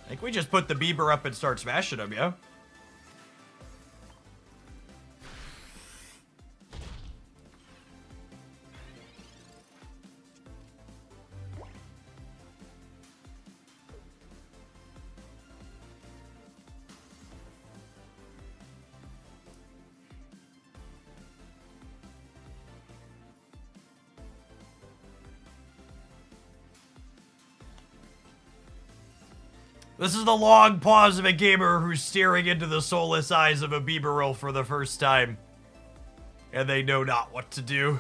I think we just put the Bieber up and start smashing him, yeah? This is the long pause of a gamer who's staring into the soulless eyes of a Bieberil for the first time. And they know not what to do.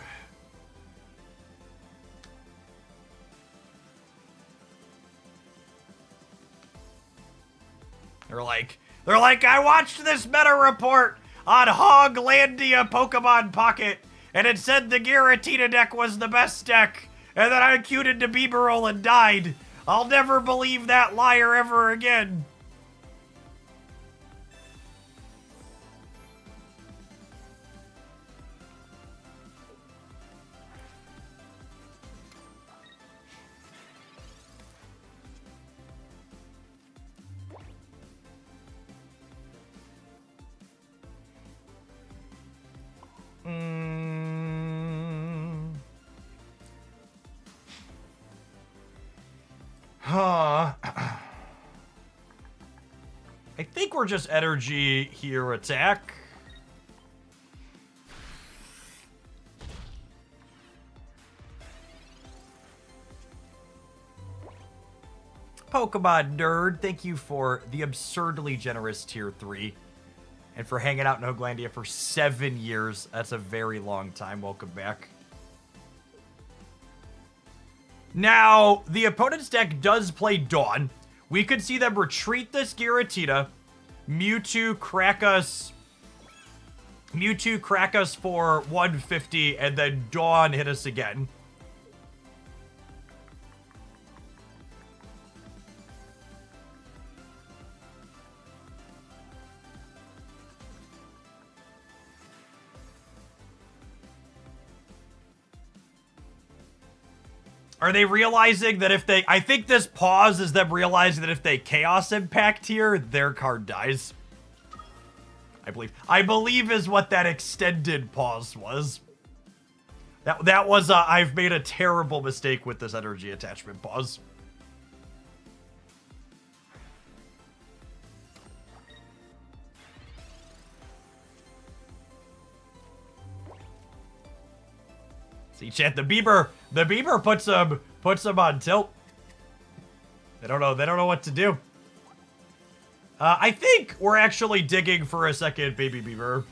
They're like, I watched this meta report. on Hoglandia Pokemon Pocket, and it said the Giratina deck was the best deck, and then I queued into Bieberol and died. I'll never believe that liar ever again. I think we're just energy here attack. Pokemon Nerd, thank you for the absurdly generous tier 3. And for hanging out in Hoglandia for 7 years. That's a very long time. Welcome back. Now, the opponent's deck does play Dawn. We could see them retreat this Giratina, Mewtwo crack us for 150, and then Dawn hit us again. Are they realizing that if they... I think this pause is them realizing that if they Chaos Impact here, their card dies. I believe is what that extended pause was. That was I've made a terrible mistake with this energy attachment pause. See, chat, the Bieber puts them on tilt. They don't know what to do. I think we're actually digging for a second Baby Beaver.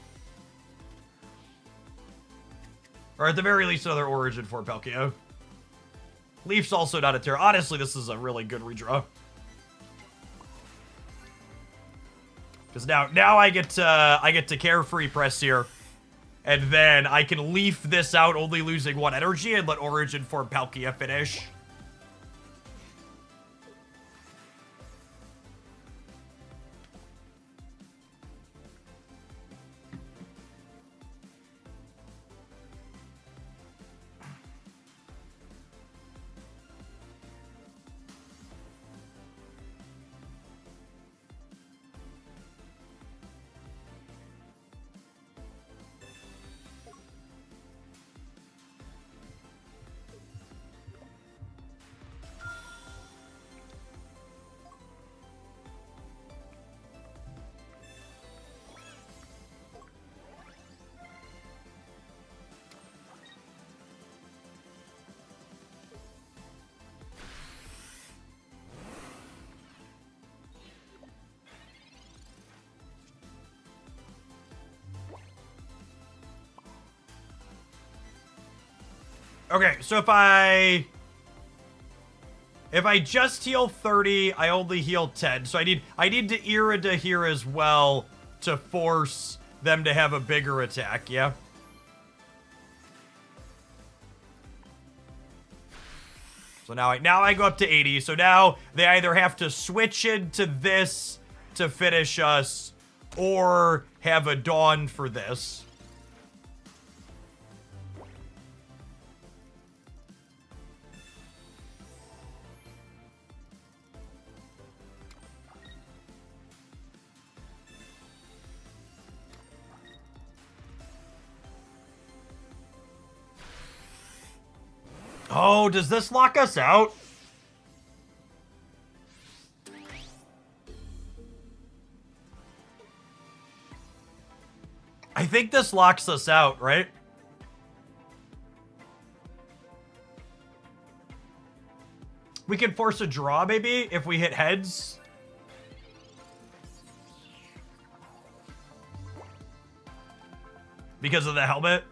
Or at the very least another Origin for Palkia. Leaf's also not a terror. Honestly, this is a really good redraw. Because now I get to Carefree Press here. And then I can Leaf this out, only losing 1 energy, and let Origin form Palkia finish. Okay, so if I just heal 30, I only heal 10. So I need to Irida here as well to force them to have a bigger attack, yeah? So now I go up to 80. So now they either have to switch into this to finish us or have a Dawn for this. Oh, does this lock us out? I think this locks us out, right? We can force a draw, maybe, if we hit heads. Because of the helmet.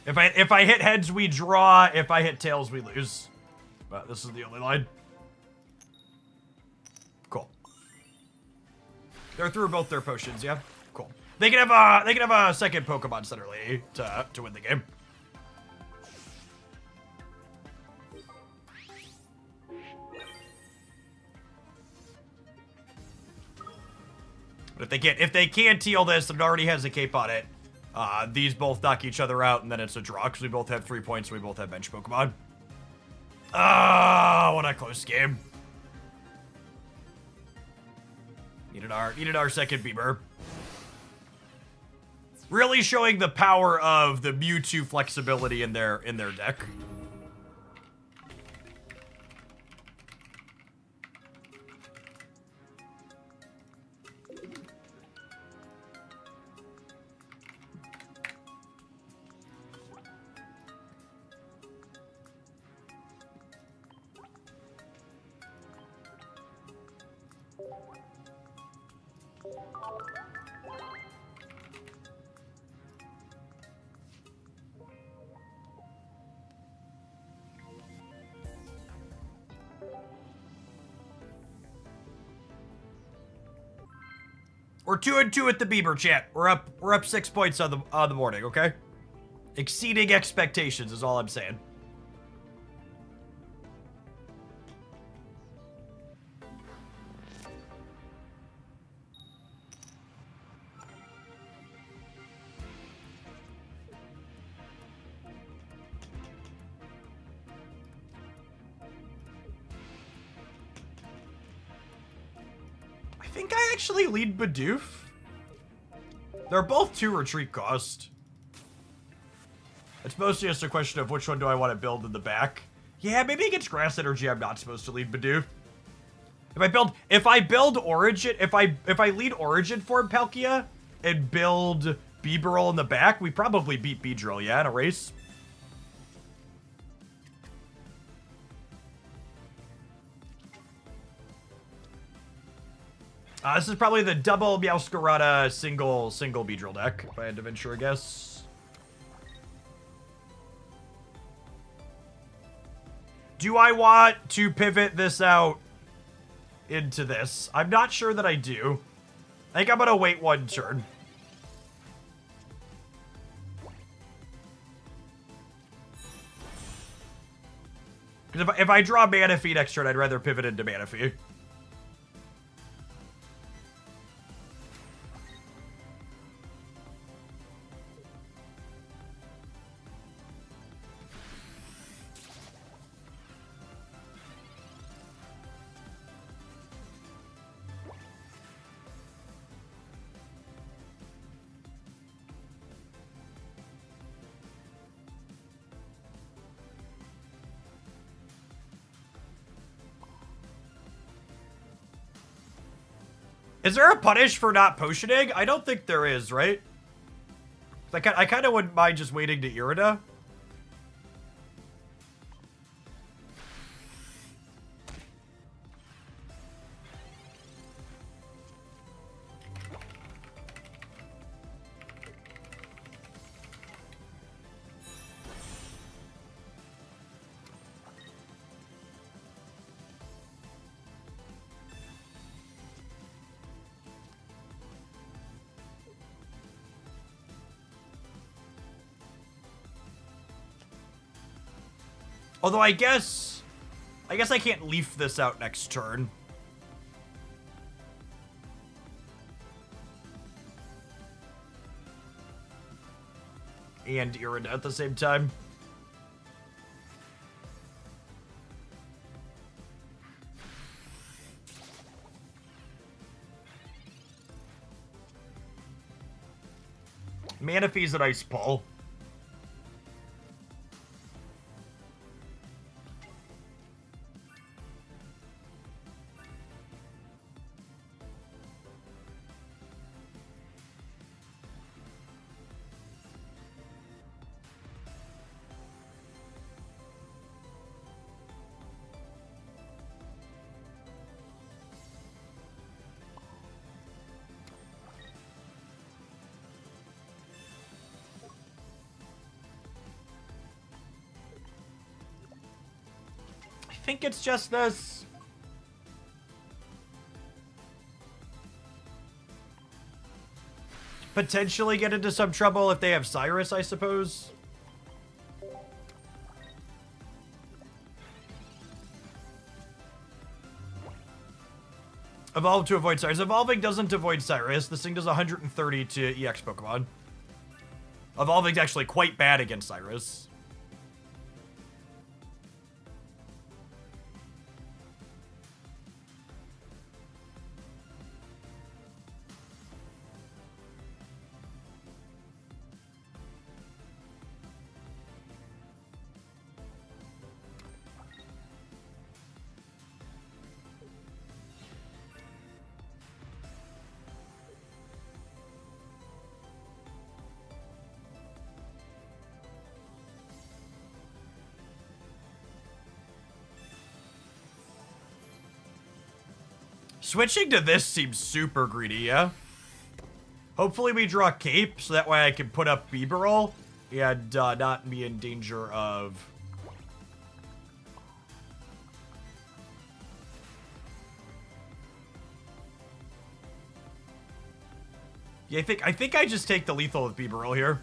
If I hit heads, we draw. If I hit tails, we lose. But this is the only line. Cool. They're through both their potions, yeah? Cool. They can have a second Pokemon Center Lady to win the game. But if they can't heal this and it already has a cape on it, these both knock each other out, and then it's a draw because we both have 3 points. And we both have bench Pokemon. Ah, what a close game. Needed our second Beamer. Really showing the power of the Mewtwo flexibility in their deck. We're 2-2 at the Bieber, chat. We're up 6 points on the morning, okay? Exceeding expectations is all I'm saying. I think I actually lead Bidoof. They're both 2 retreat cost. It's mostly just a question of which one do I want to build in the back. Yeah, maybe against Grass Energy, I'm not supposed to lead Bidoof. If I build Origin, if I lead Origin for Palkia and build Beedrill in the back, we probably beat Beedrill, yeah, in a race. This is probably the double Meowscarada single Beedrill deck, if I had to venture a guess. Do I want to pivot this out into this? I'm not sure that I do. I think I'm gonna wait 1 turn. Because if I draw Manaphy next turn, I'd rather pivot into Manaphy. Is there a punish for not potioning? I don't think there is, right? I kind of wouldn't mind just waiting to Irida. Although I guess I can't leaf this out next turn. And Irida at the same time. Manaphy's an Ice Pull. think it's just this. Potentially get into some trouble if they have Cyrus, I suppose. Evolve to avoid Cyrus. Evolving doesn't avoid Cyrus. This thing does 130 to EX Pokemon. Evolving's actually quite bad against Cyrus. Switching to this seems super greedy, yeah? Hopefully we draw Cape, so that way I can put up Bibarel and not be in danger of... Yeah, I think I just take the lethal with Bibarel here.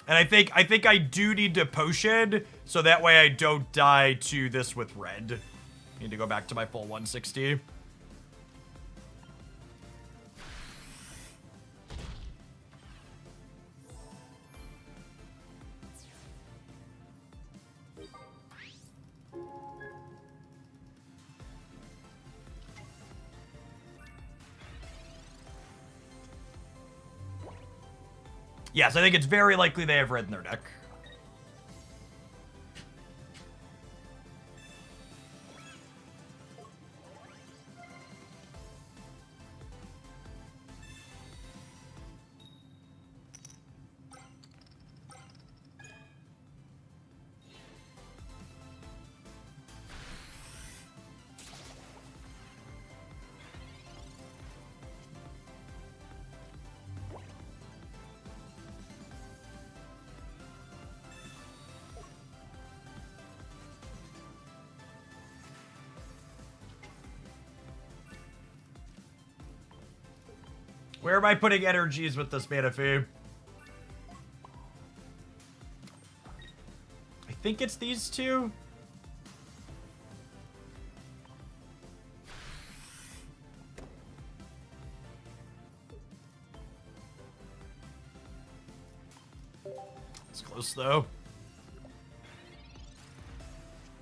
And I think I do need to potion, so that way I don't die to this with red. Need to go back to my full 160. Yes, I think it's very likely they have red in their deck. Where am I putting energies with this Manaphy? I think it's these two. It's close, though.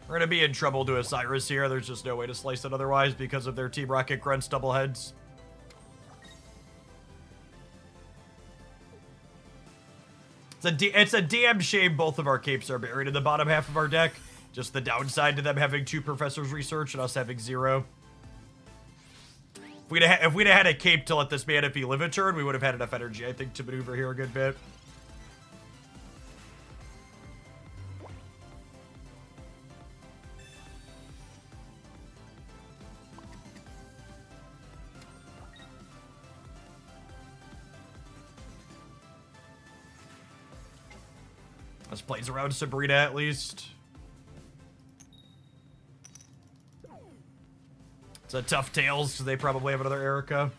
We're gonna be in trouble to a Cyrus here. There's just no way to slice it otherwise because of their Team Rocket Grunts double heads. It's a damn shame both of our capes are buried in the bottom half of our deck. Just the downside to them having 2 Professor's Research and us having 0. If we'd have had a cape to let this Manaphy live a turn, we would have had enough energy, I think, to maneuver here a good bit. This plays around Sabrina, at least. It's a tough Tails, because they probably have another Erica.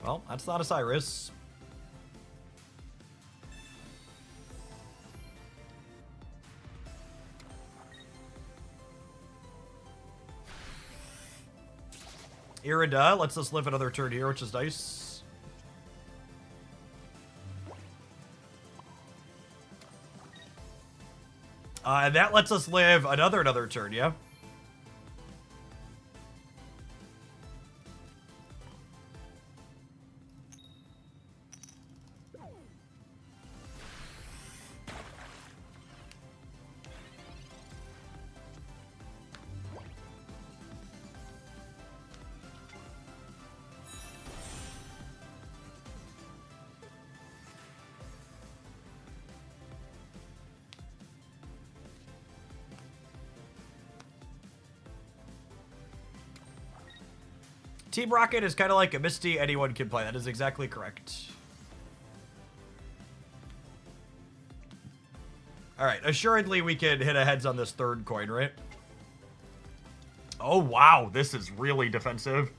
Well, that's not a Cyrus. Irida lets us live another turn here, which is nice. And that lets us live another turn, yeah? Team Rocket is kind of like a Misty anyone can play. That is exactly correct. All right, assuredly we can hit a heads on this third coin, right? Oh, wow, this is really defensive.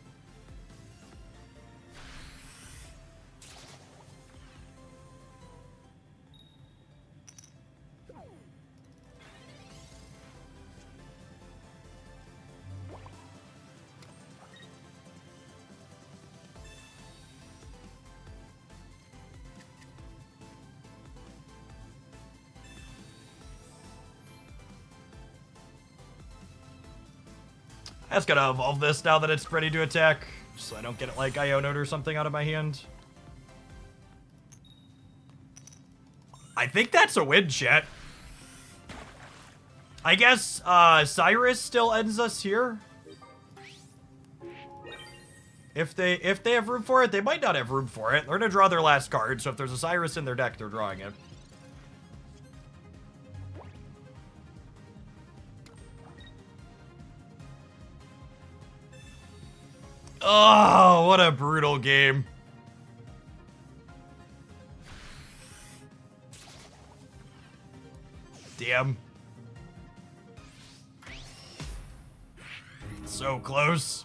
I just gotta evolve this now that it's ready to attack, so I don't get it like Iono'd or something out of my hand. I think that's a win, chat. I guess Cyrus still ends us here. If they have room for it, they might not have room for it. They're gonna draw their last card, so if there's a Cyrus in their deck, they're drawing it. Oh, what a brutal game. Damn. So close.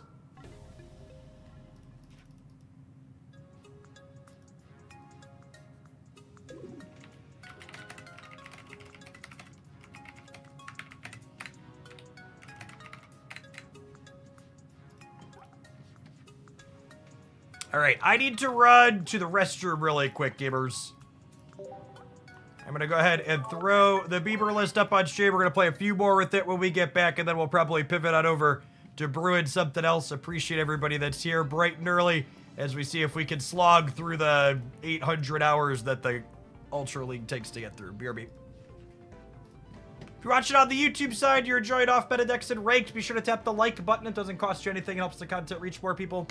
All right, I need to run to the restroom really quick, gamers. I'm going to go ahead and throw the Bieber list up on stream. We're going to play a few more with it when we get back, and then we'll probably pivot on over to brewing something else. Appreciate everybody that's here bright and early as we see if we can slog through the 800 hours that the Ultra League takes to get through. BRB. If you're watching on the YouTube side, you're enjoying Off Benedicts and Raked, be sure to tap the like button. It doesn't cost you anything. It helps the content reach more people.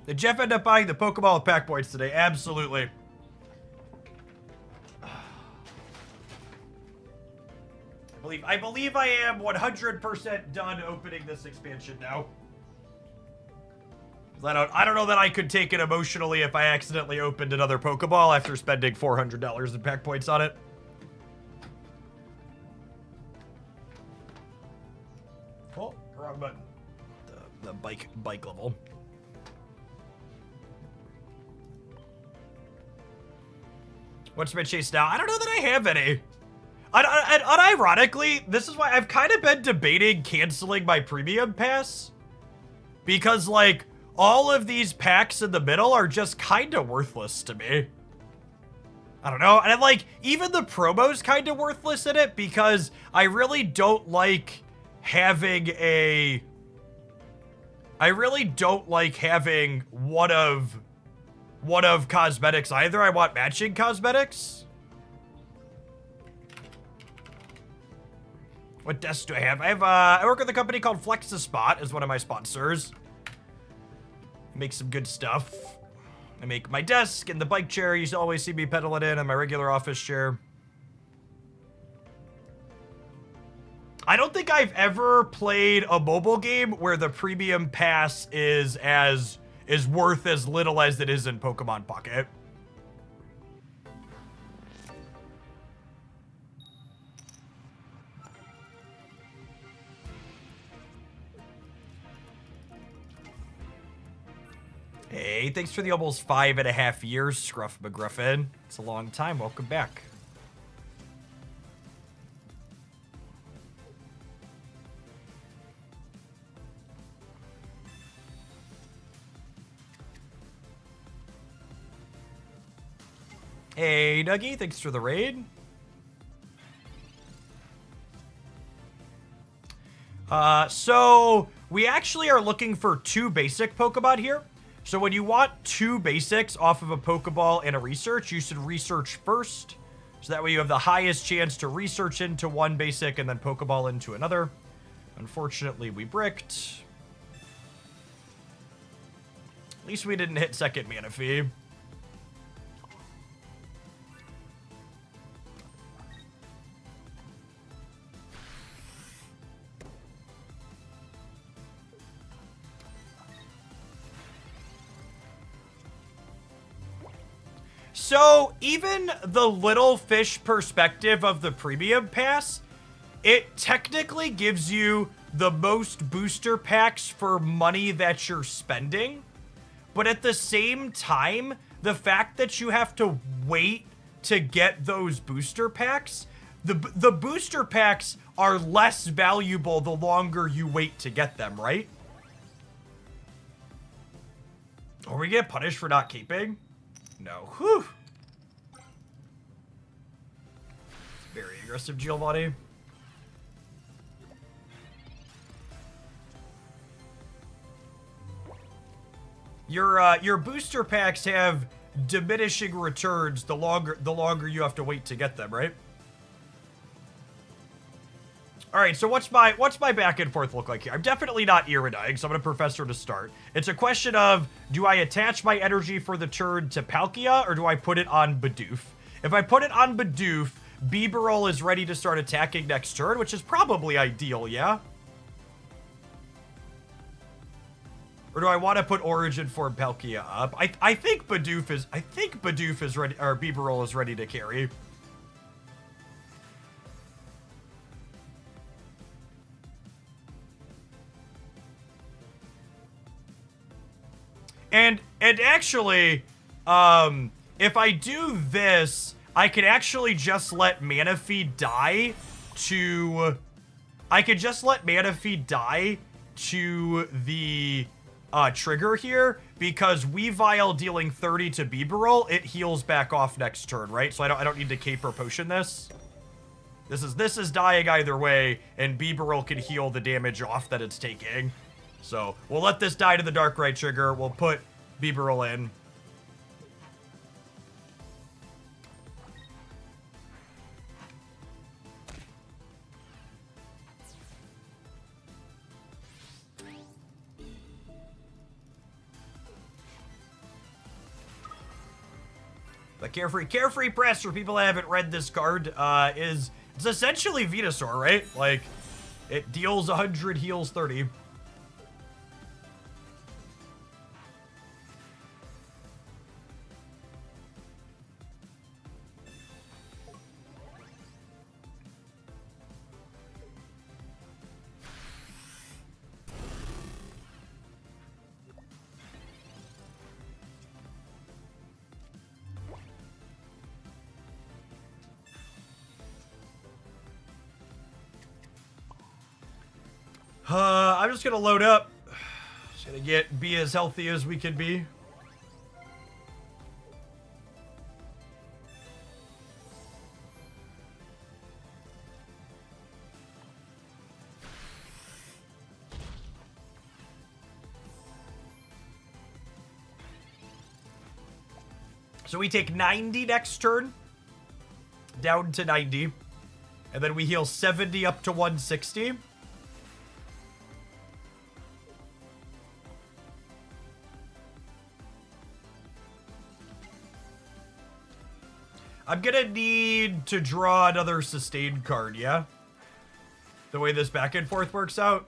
Did Jeff end up buying the Pokeball with pack points today? Absolutely. I believe I am 100% done opening this expansion now. I don't know that I could take it emotionally if I accidentally opened another Pokeball after spending $400 in pack points on it. Oh, wrong button. The bike level. What's my chase now? I don't know that I have any. Unironically, this is why I've kind of been debating canceling my premium pass. Because, like, all of these packs in the middle are just kind of worthless to me. I don't know. And, like, even the promo's kind of worthless in it because I really don't like having a... I really don't like having one of cosmetics either. I want matching cosmetics. What desk do I have? I work with a company called Flex-a-Spot as one of my sponsors. Make some good stuff. I make my desk and the bike chair you always see me pedal it in, and my regular office chair. I don't think I've ever played a mobile game where the premium pass is worth as little as it is in Pokemon Pocket. Hey, thanks for the almost 5.5 years, Scruff McGruffin. It's a long time. Welcome back. Hey, Dougie, thanks for the raid. So we actually are looking for 2 basic Pokemon here. So when you want 2 basics off of a Pokeball and a research, you should research first. So that way you have the highest chance to research into 1 basic and then Pokeball into another. Unfortunately, we bricked. At least we didn't hit second Manaphy. So, even the little fish perspective of the premium pass, it technically gives you the most booster packs for money that you're spending. But at the same time, the fact that you have to wait to get those booster packs, the booster packs are less valuable the longer you wait to get them, right? Or we get punished for not keeping? No. Whew. Very aggressive, Giovanni. Your booster packs have diminishing returns the longer you have to wait to get them, right? All right, so what's my back and forth look like here? I'm definitely not Iridying, so I'm gonna Professor to start. It's a question of, do I attach my energy for the turn to Palkia, or do I put it on Bidoof? If I put it on Bidoof, Bibarel is ready to start attacking next turn, which is probably ideal, yeah? Or do I want to put Origin Form Palkia up? I think Bidoof is ready, or Bibarel is ready to carry. And actually, if I do this, I could actually just let Manaphy die to... I could just let Manaphy die to the trigger here, because Weavile dealing 30 to Bibarel, it heals back off next turn, right? So I don't need to cape or potion this. This is dying either way, and Bibarel can heal the damage off that it's taking. So we'll let this die to the Darkrai trigger. We'll put Bibarel in. The Carefree Press, for people that haven't read this card, it's essentially Venusaur, right? Like, it deals 100, heals 30. I'm just gonna load up. Just gonna be as healthy as we can be. So we take 90 next turn. Down to 90. And then we heal 70 up to 160. I'm gonna need to draw another sustained card, yeah? The way this back and forth works out.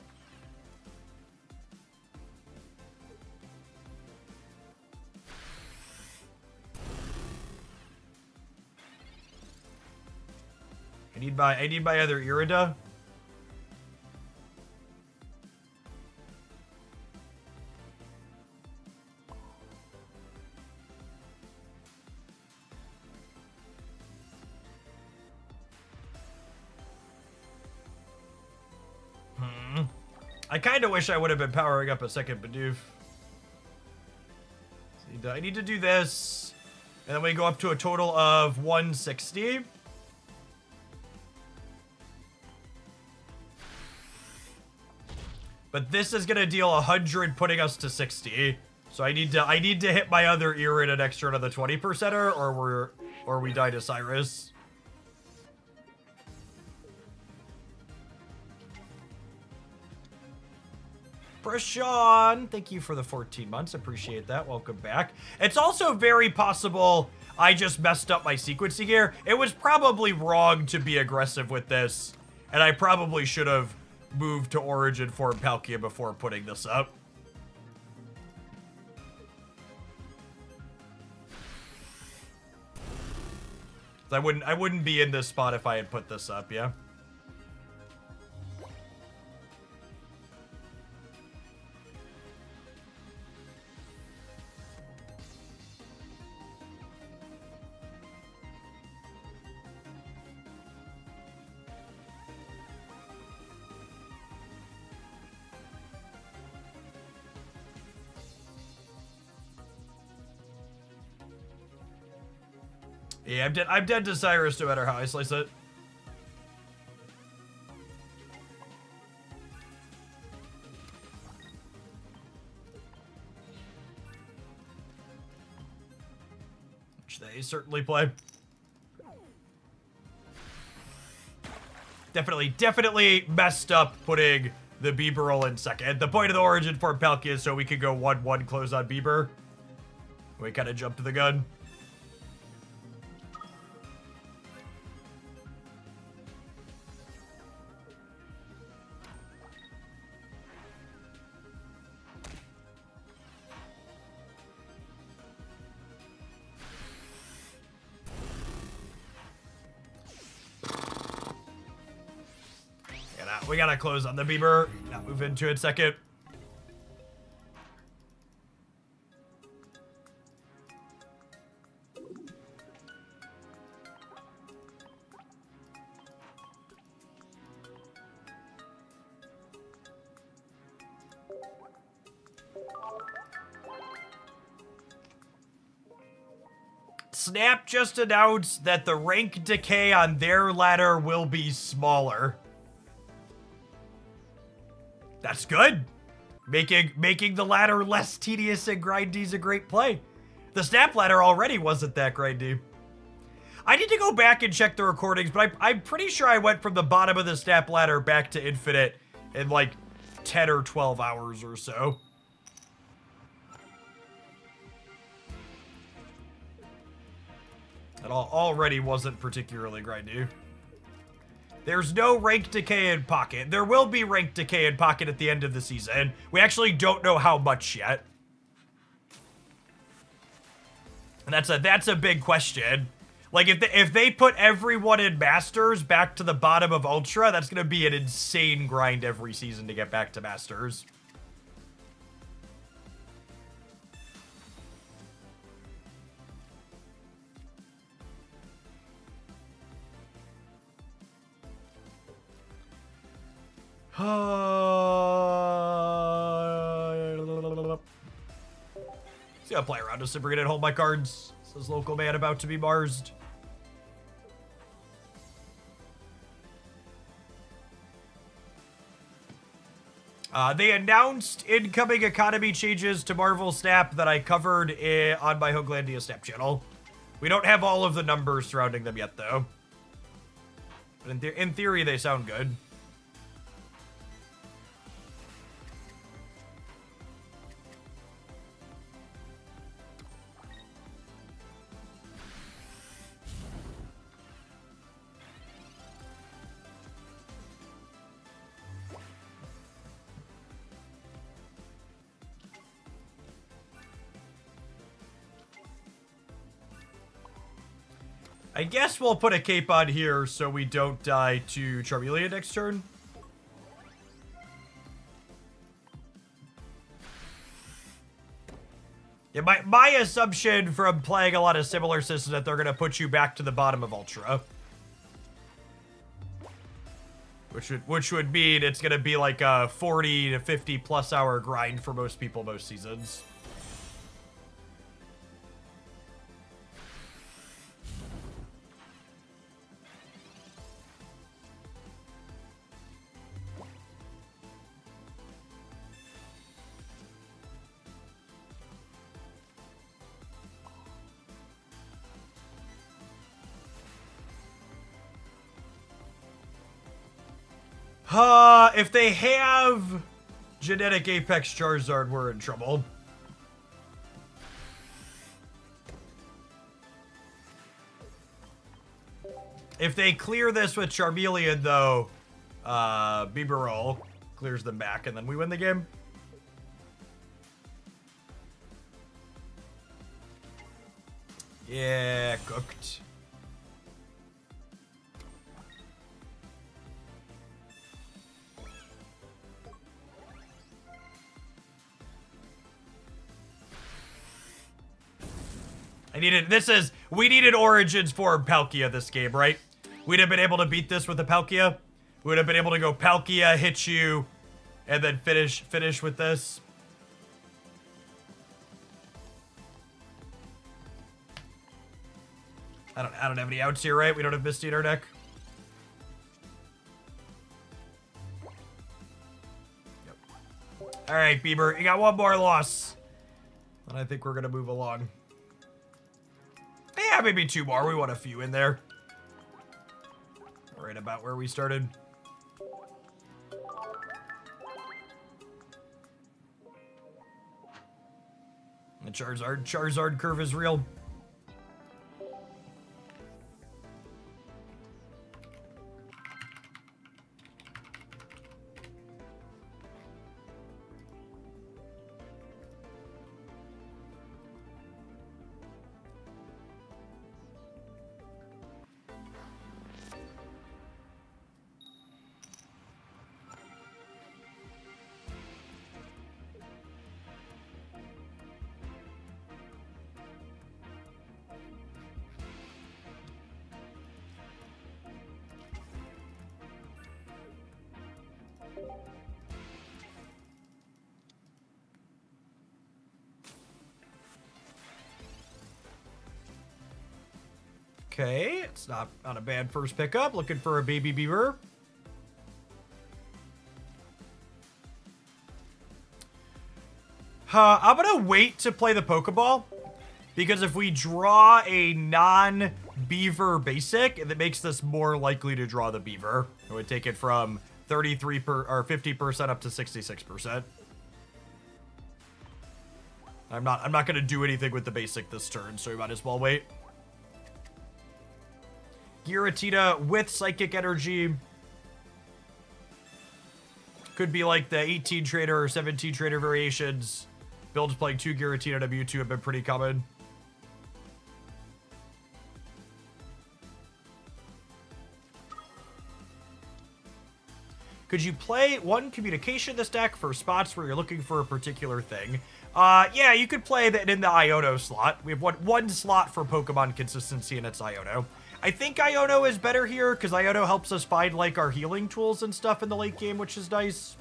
I need my other Irida. I kind of wish I would have been powering up a second Bidoof. I need to do this. And then we go up to a total of 160. But this is gonna deal 100, putting us to 60. So I need to hit my other Irid an extra to the 20%er, or we die to Cyrus. Prashawn, thank you for the 14 months. Appreciate that. Welcome back. It's also very possible I just messed up my sequencing here. It was probably wrong to be aggressive with this, and I probably should have moved to Origin form Palkia before putting this up. I wouldn't be in this spot if I had put this up, yeah? Yeah, I'm dead to Cyrus no matter how I slice it. Which they certainly play. Definitely messed up putting the Bieber roll in second. The point of the Origin form Palkia is so we could go 1-1 close on Bieber. We kind of jumped the gun. We gotta close on the Bieber. Now move into it second. Snap just announced that the rank decay on their ladder will be smaller. That's good. Making the ladder less tedious and grindy is a great play. The Snap ladder already wasn't that grindy. I need to go back and check the recordings, but I'm pretty sure I went from the bottom of the Snap ladder back to Infinite in like 10 or 12 hours or so. That already wasn't particularly grindy. There's no rank decay in Pocket. There will be rank decay in Pocket at the end of the season. We actually don't know how much yet. And that's a big question. Like, if they put everyone in Masters back to the bottom of Ultra, that's going to be an insane grind every season to get back to Masters. See, I'll play around with Sabrina and hold my cards. Says local man about to be Marsed. They announced incoming economy changes to Marvel Snap that I covered on my Hooglandia Snap channel. We don't have all of the numbers surrounding them yet, though. But in theory, they sound good. I guess we'll put a cape on here so we don't die to Charmeleon next turn. Yeah, my assumption from playing a lot of similar systems that they're going to put you back to the bottom of Ultra. Which would mean it's going to be like a 40 to 50 plus hour grind for most people most seasons. If they have Genetic Apex Charizard, we're in trouble. If they clear this with Charmeleon, though, Bibarel clears them back, and then we win the game. Yeah, cooked. We needed Origins for Palkia this game, right? We'd have been able to beat this with a Palkia. We would have been able to go Palkia, hit you, and then finish with this. I don't have any outs here, right? We don't have Misty in our deck. Yep. All right, Bieber, you got one more loss. And I think we're gonna move along. Yeah, maybe two more. We want a few in there. Right about where we started. The Charizard curve is real. Okay, it's not a bad first pickup. Looking for a baby beaver. I'm gonna wait to play the Pokeball, because if we draw a non-beaver basic, it makes this more likely to draw the beaver. It would take it from 50% up to 66%. I'm not gonna do anything with the basic this turn, so we might as well wait. Giratina with Psychic Energy. Could be like the 18 trader or 17 trader variations. Builds playing 2 Giratina to Mewtwo have been pretty common. Could you play one communication this deck for spots where you're looking for a particular thing? Yeah, you could play that in the Iono slot. We have one slot for Pokemon consistency, and it's Iono. I think Iono is better here, because Iono helps us find, like, our healing tools and stuff in the late game, which is nice.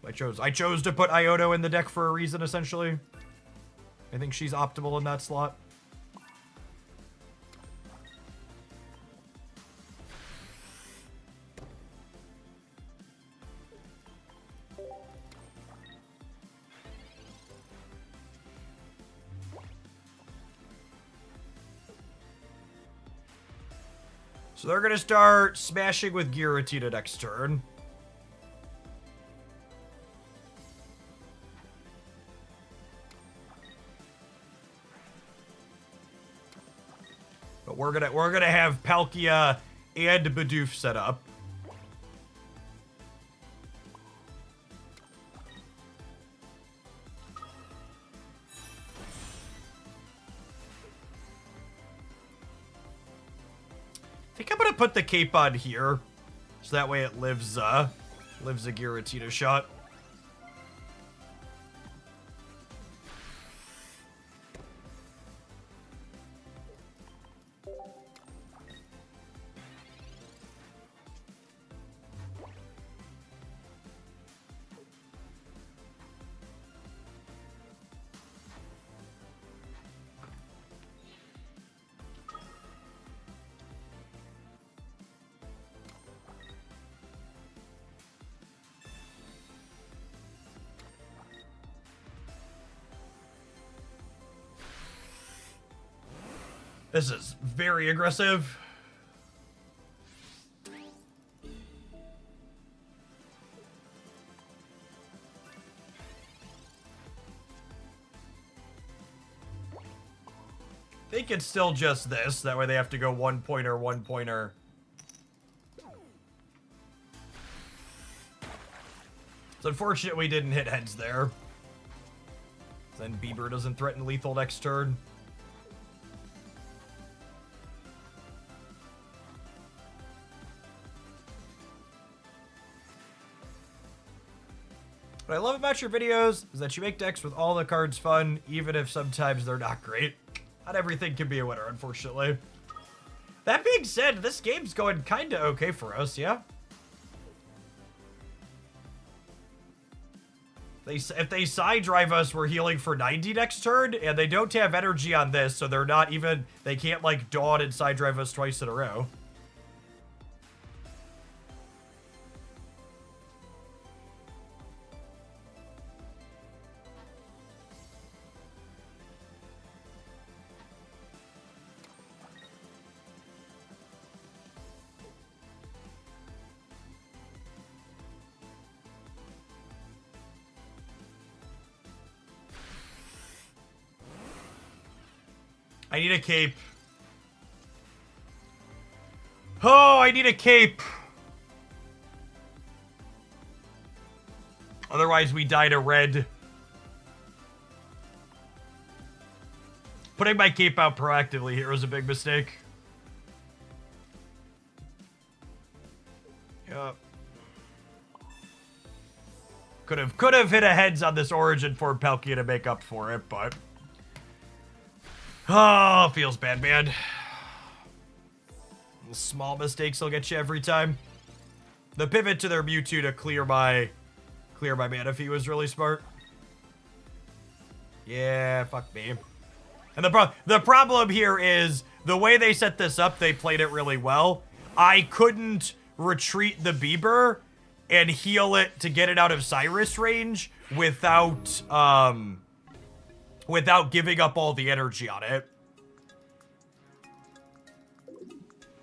I chose to put Iono in the deck for a reason, essentially. I think she's optimal in that slot. So they're going to start smashing with Giratina next turn. But we're gonna have Palkia and Bidoof set up. I think I'm gonna put the cape on here, so that way it lives a Giratina shot. This is very aggressive. I think it's still just this. That way they have to go 1-pointer, 1-pointer. It's unfortunate we didn't hit heads there. Then Bieber doesn't threaten lethal next turn. What I love about your videos is that you make decks with all the cards fun, even if sometimes they're not great. Not everything can be a winner, unfortunately. That being said, this game's going kinda okay for us, yeah? If they side drive us, we're healing for 90 next turn, and they don't have energy on this, so they're not even, they can't like Dawn and side drive us twice in a row. I need a cape. Oh, I need a cape. Otherwise, we die to red. Putting my cape out proactively here was a big mistake. Yep. Could have hit a heads on this origin for Palkia to make up for it, but... Oh, feels bad, man. Small mistakes will get you every time. The pivot to their Mewtwo to clear my Manaphy was really smart. Yeah, fuck me. And the problem here is the way they set this up, they played it really well. I couldn't retreat the Bieber and heal it to get it out of Cyrus range without giving up all the energy on it.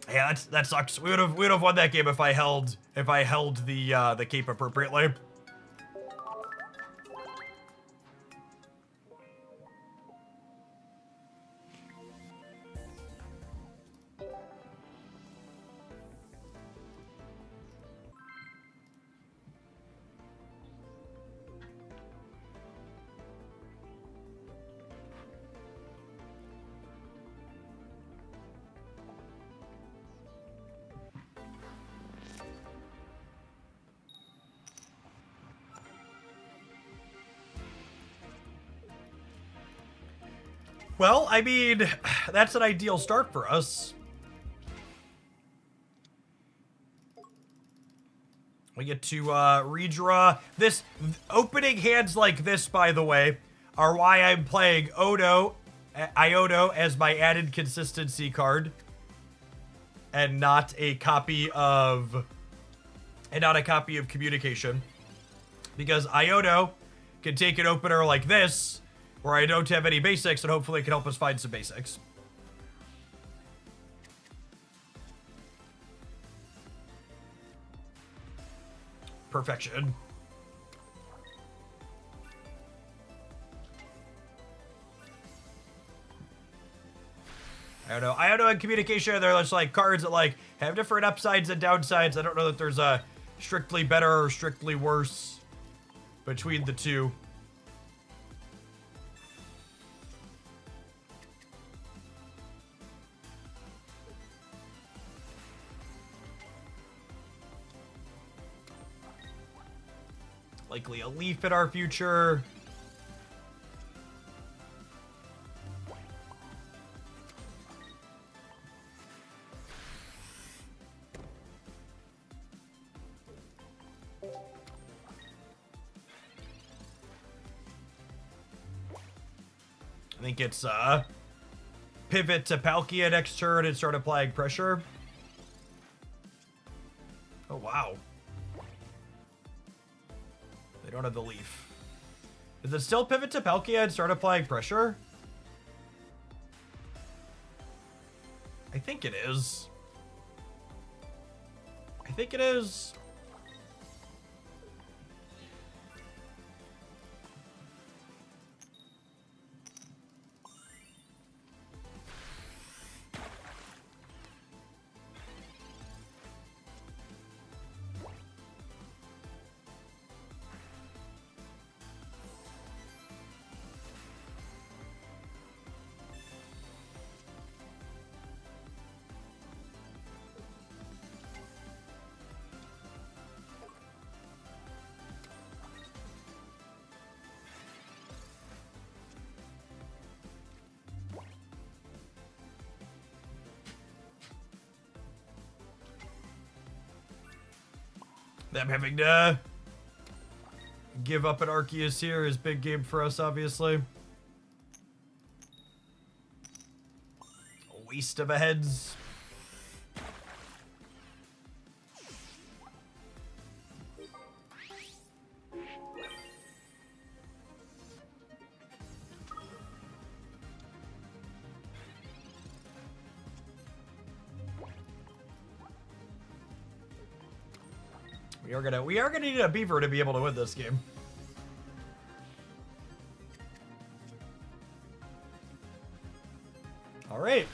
Yeah, that sucks. We would have won that game if I held the cape appropriately. Well, I mean, that's an ideal start for us. We get to redraw. This opening hands like this, by the way, are why I'm playing Iodo as my added consistency card, and not a copy of Communication, because Iodo can take an opener like this, where I don't have any basics, and hopefully it can help us find some basics. perfection. I don't know in communication, there are just like cards that like have different upsides and downsides. I don't know that there's a strictly better or strictly worse between the two. Likely a leaf in our future. I think it's pivot to Palkia next turn and start applying pressure. Oh wow. They don't have the leaf. Does it still pivot to Palkia and start applying pressure? I think it is. I think it is. Them having to give up an Arceus here is big game for us, obviously. A waste of a heads. We are gonna need a beaver to be able to win this game. All right.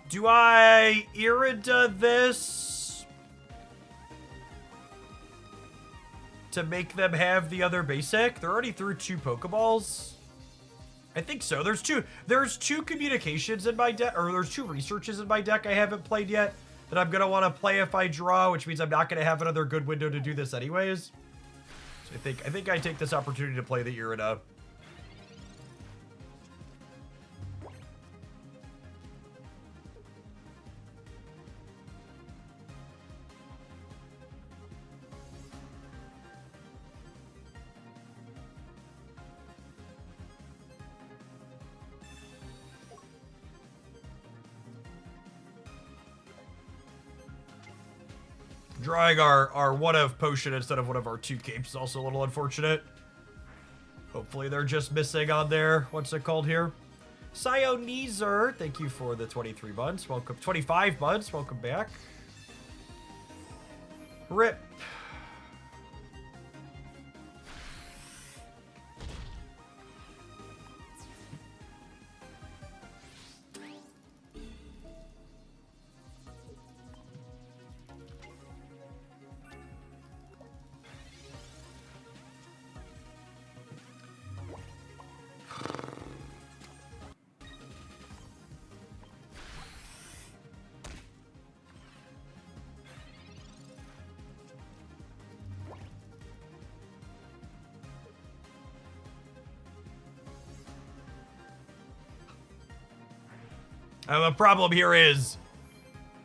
Do I Irida this to make them have the other basic? They're already through 2 Pokeballs. I think so. There's two communications in my deck, or there's 2 researches in my deck I haven't played yet that I'm gonna want to play if I draw, which means I'm not gonna have another good window to do this anyways. So I think I take this opportunity to play the Irida. Drawing our one-of potion instead of one of our 2 capes is also a little unfortunate. Hopefully they're just missing on their, what's it called here? Sionizer, thank you for the 23 months. Welcome, 25 months, welcome back. Rip. The problem here is,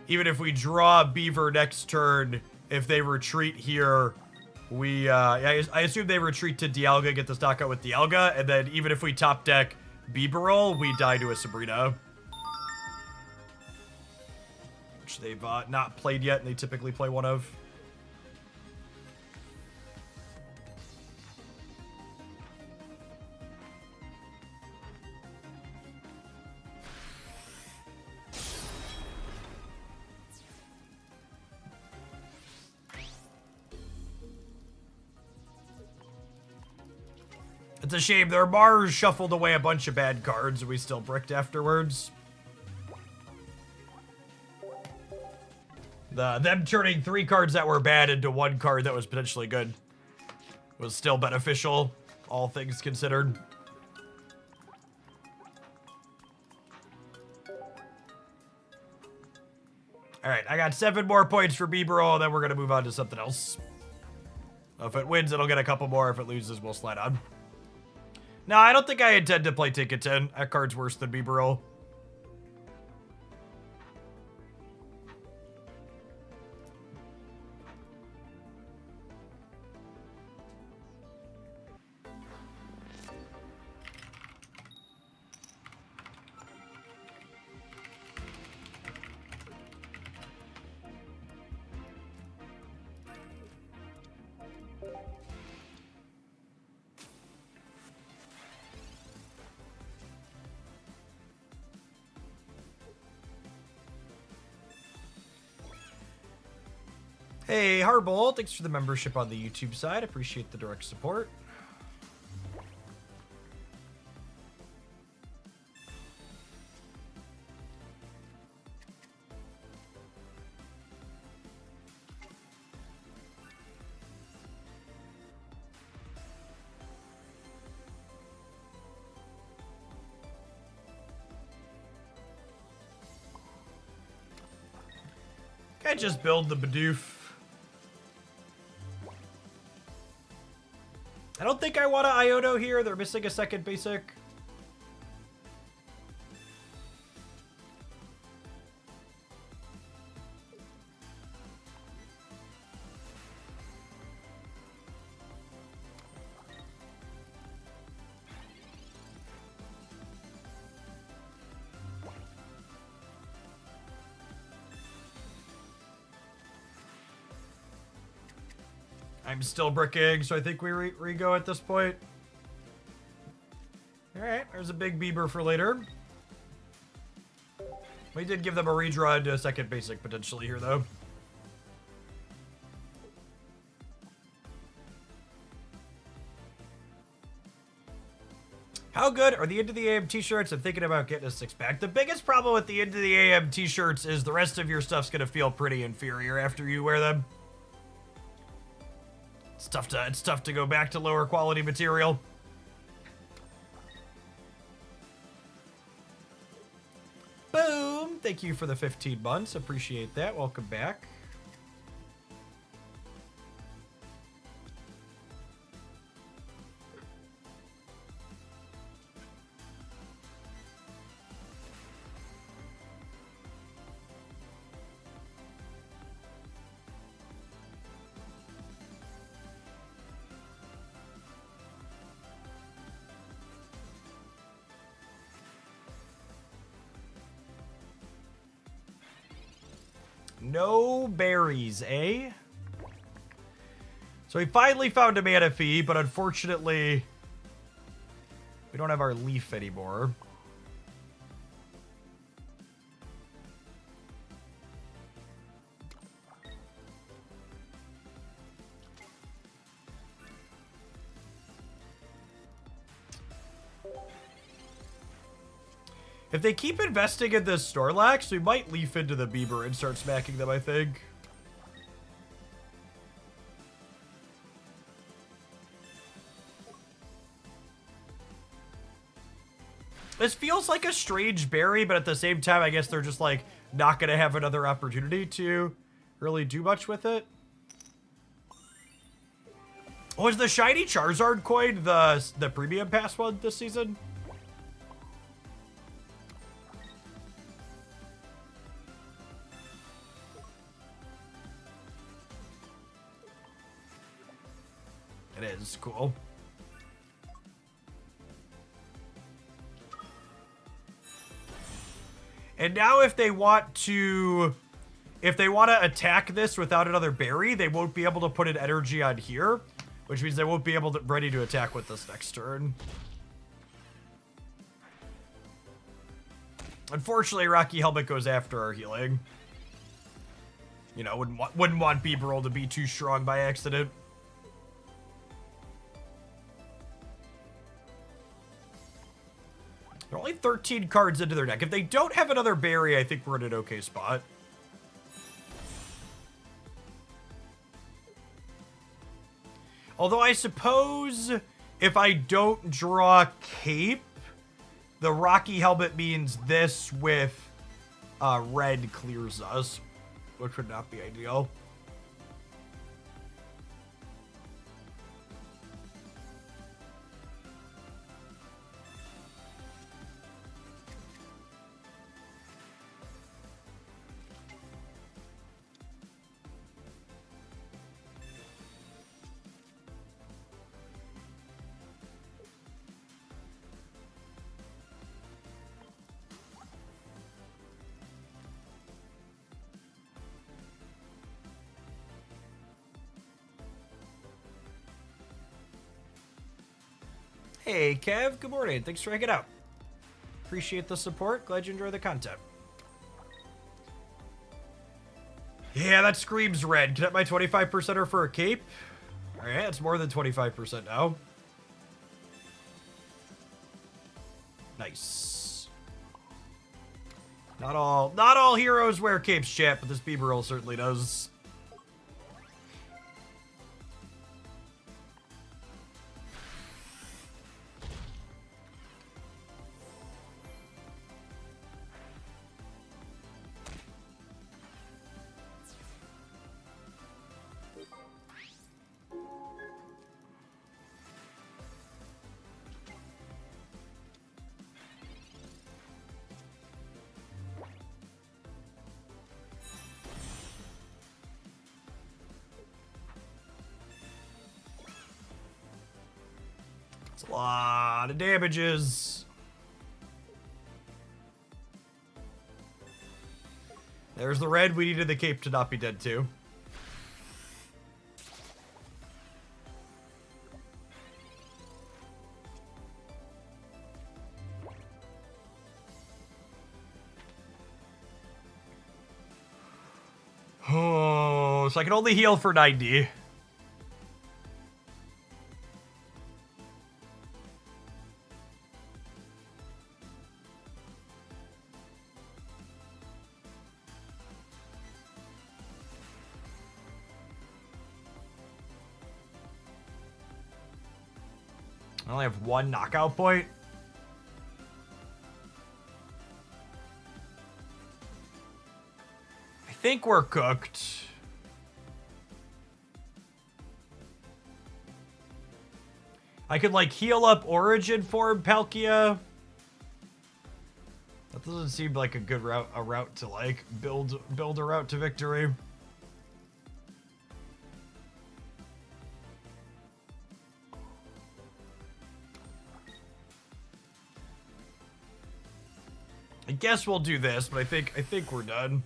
even if we draw Beaver next turn, if they retreat here, we, I assume they retreat to Dialga, get this knockout with Dialga, and then even if we top deck Bibarel, we die to a Sabrina. which they've not played yet, and they typically play one of. It's a shame. Their Mars shuffled away a bunch of bad cards, and we still bricked afterwards. Them turning 3 cards that were bad into 1 card that was potentially good was still beneficial, all things considered. Alright, I got 7 more points for Bibero, and then we're going to move on to something else. If it wins, it'll get a couple more. If it loses, we'll slide on. No, I don't think I intend to play Ticket 10. That card's worse than Bibero. Hey, Harbolt, thanks for the membership on the YouTube side. Appreciate the direct support. Can't just build the Bidoof. I don't think I want to Iono here. They're missing a second basic. I'm still bricking, so I think we re-go at this point. Alright, there's a big Bieber for later. We did give them a redraw into a second basic potentially here, though. How good are the Into the AM t-shirts? I'm thinking about getting a 6-pack. The biggest problem with the Into the AM t-shirts is the rest of your stuff's gonna feel pretty inferior after you wear them. It's tough to go back to lower quality material. Boom! Thank you for the 15 months. Appreciate that. Welcome back. No berries, eh? So we finally found a Manaphy, but unfortunately, we don't have our leaf anymore. If they keep investing in this Snorlax, we might leaf into the Bieber and start smacking them, I think. This feels like a strange berry, but at the same time, I guess they're just, like, not going to have another opportunity to really do much with it. Was the shiny Charizard coin the premium pass one this season? It is cool. And now if they want to if they want to attack this without another berry, they won't be able to put an energy on here, which means they won't be able to ready to attack with this next turn. Unfortunately, Rocky Helmet goes after our healing. You know, wouldn't want Bibarel to be too strong by accident. They're only 13 cards into their deck. If they don't have another berry, I think we're in an okay spot. Although I suppose if I don't draw Cape, the Rocky Helmet means this with red clears us, which would not be ideal. Hey, Kev. Good morning. Thanks for hanging out. Appreciate the support. Glad you enjoy the content. Yeah, that screams red. Can I get my 25%er for a cape? All right, it's more than 25% now. Nice. Not all heroes wear capes, chat, but this Bibarel certainly does. A lot of damages. There's the red. We needed the cape to not be dead too. Oh, so I can only heal for 90. I only have one knockout point. I think we're cooked. I could like heal up Origin form Palkia. That doesn't seem like a good route to like build a route to victory. I guess we'll do this, but I think we're done.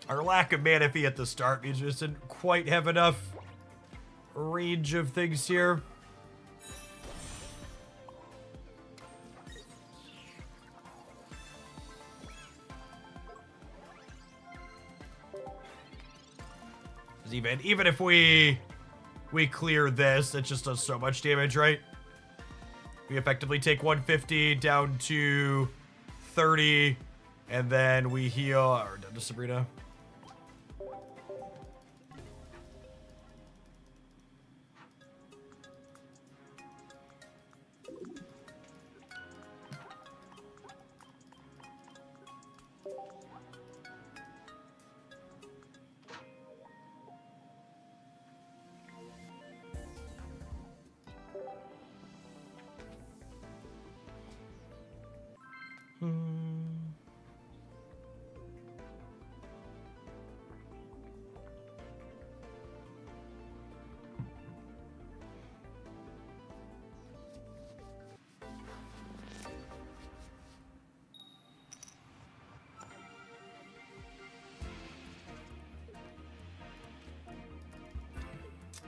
Our lack of Manaphy at the start means we just didn't quite have enough range of things here. Even if we clear this, it just does so much damage, right? We effectively take 150 down to 30, and then we heal. Or down to Sabrina.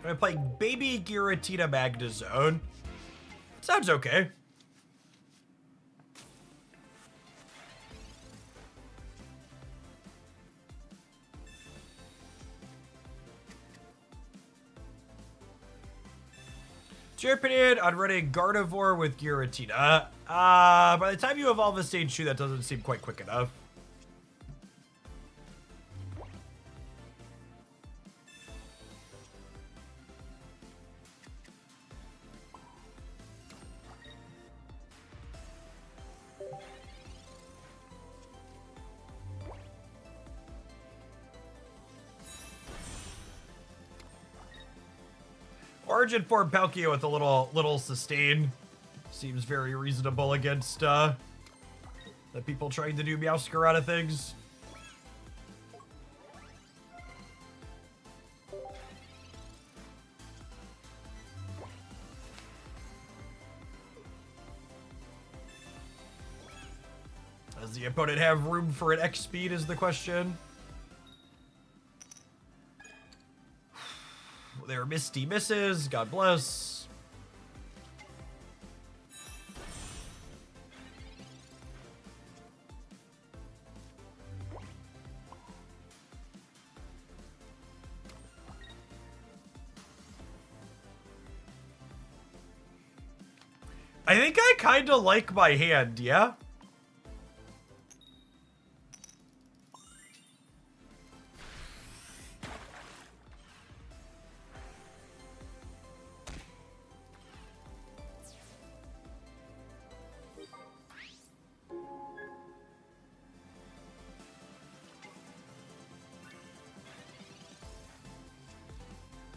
I'm gonna play Baby Giratina Magnezone. Sounds okay. What's your opinion on running Gardevoir with Giratina? By the time you evolve a stage 2, that doesn't seem quite quick enough. Origin form Palkia with a little sustain seems very reasonable against the people trying to do Meowscarada things. Does the opponent have room for an X speed is the question. There are Misty misses, God bless. I think I kind of like my hand, yeah?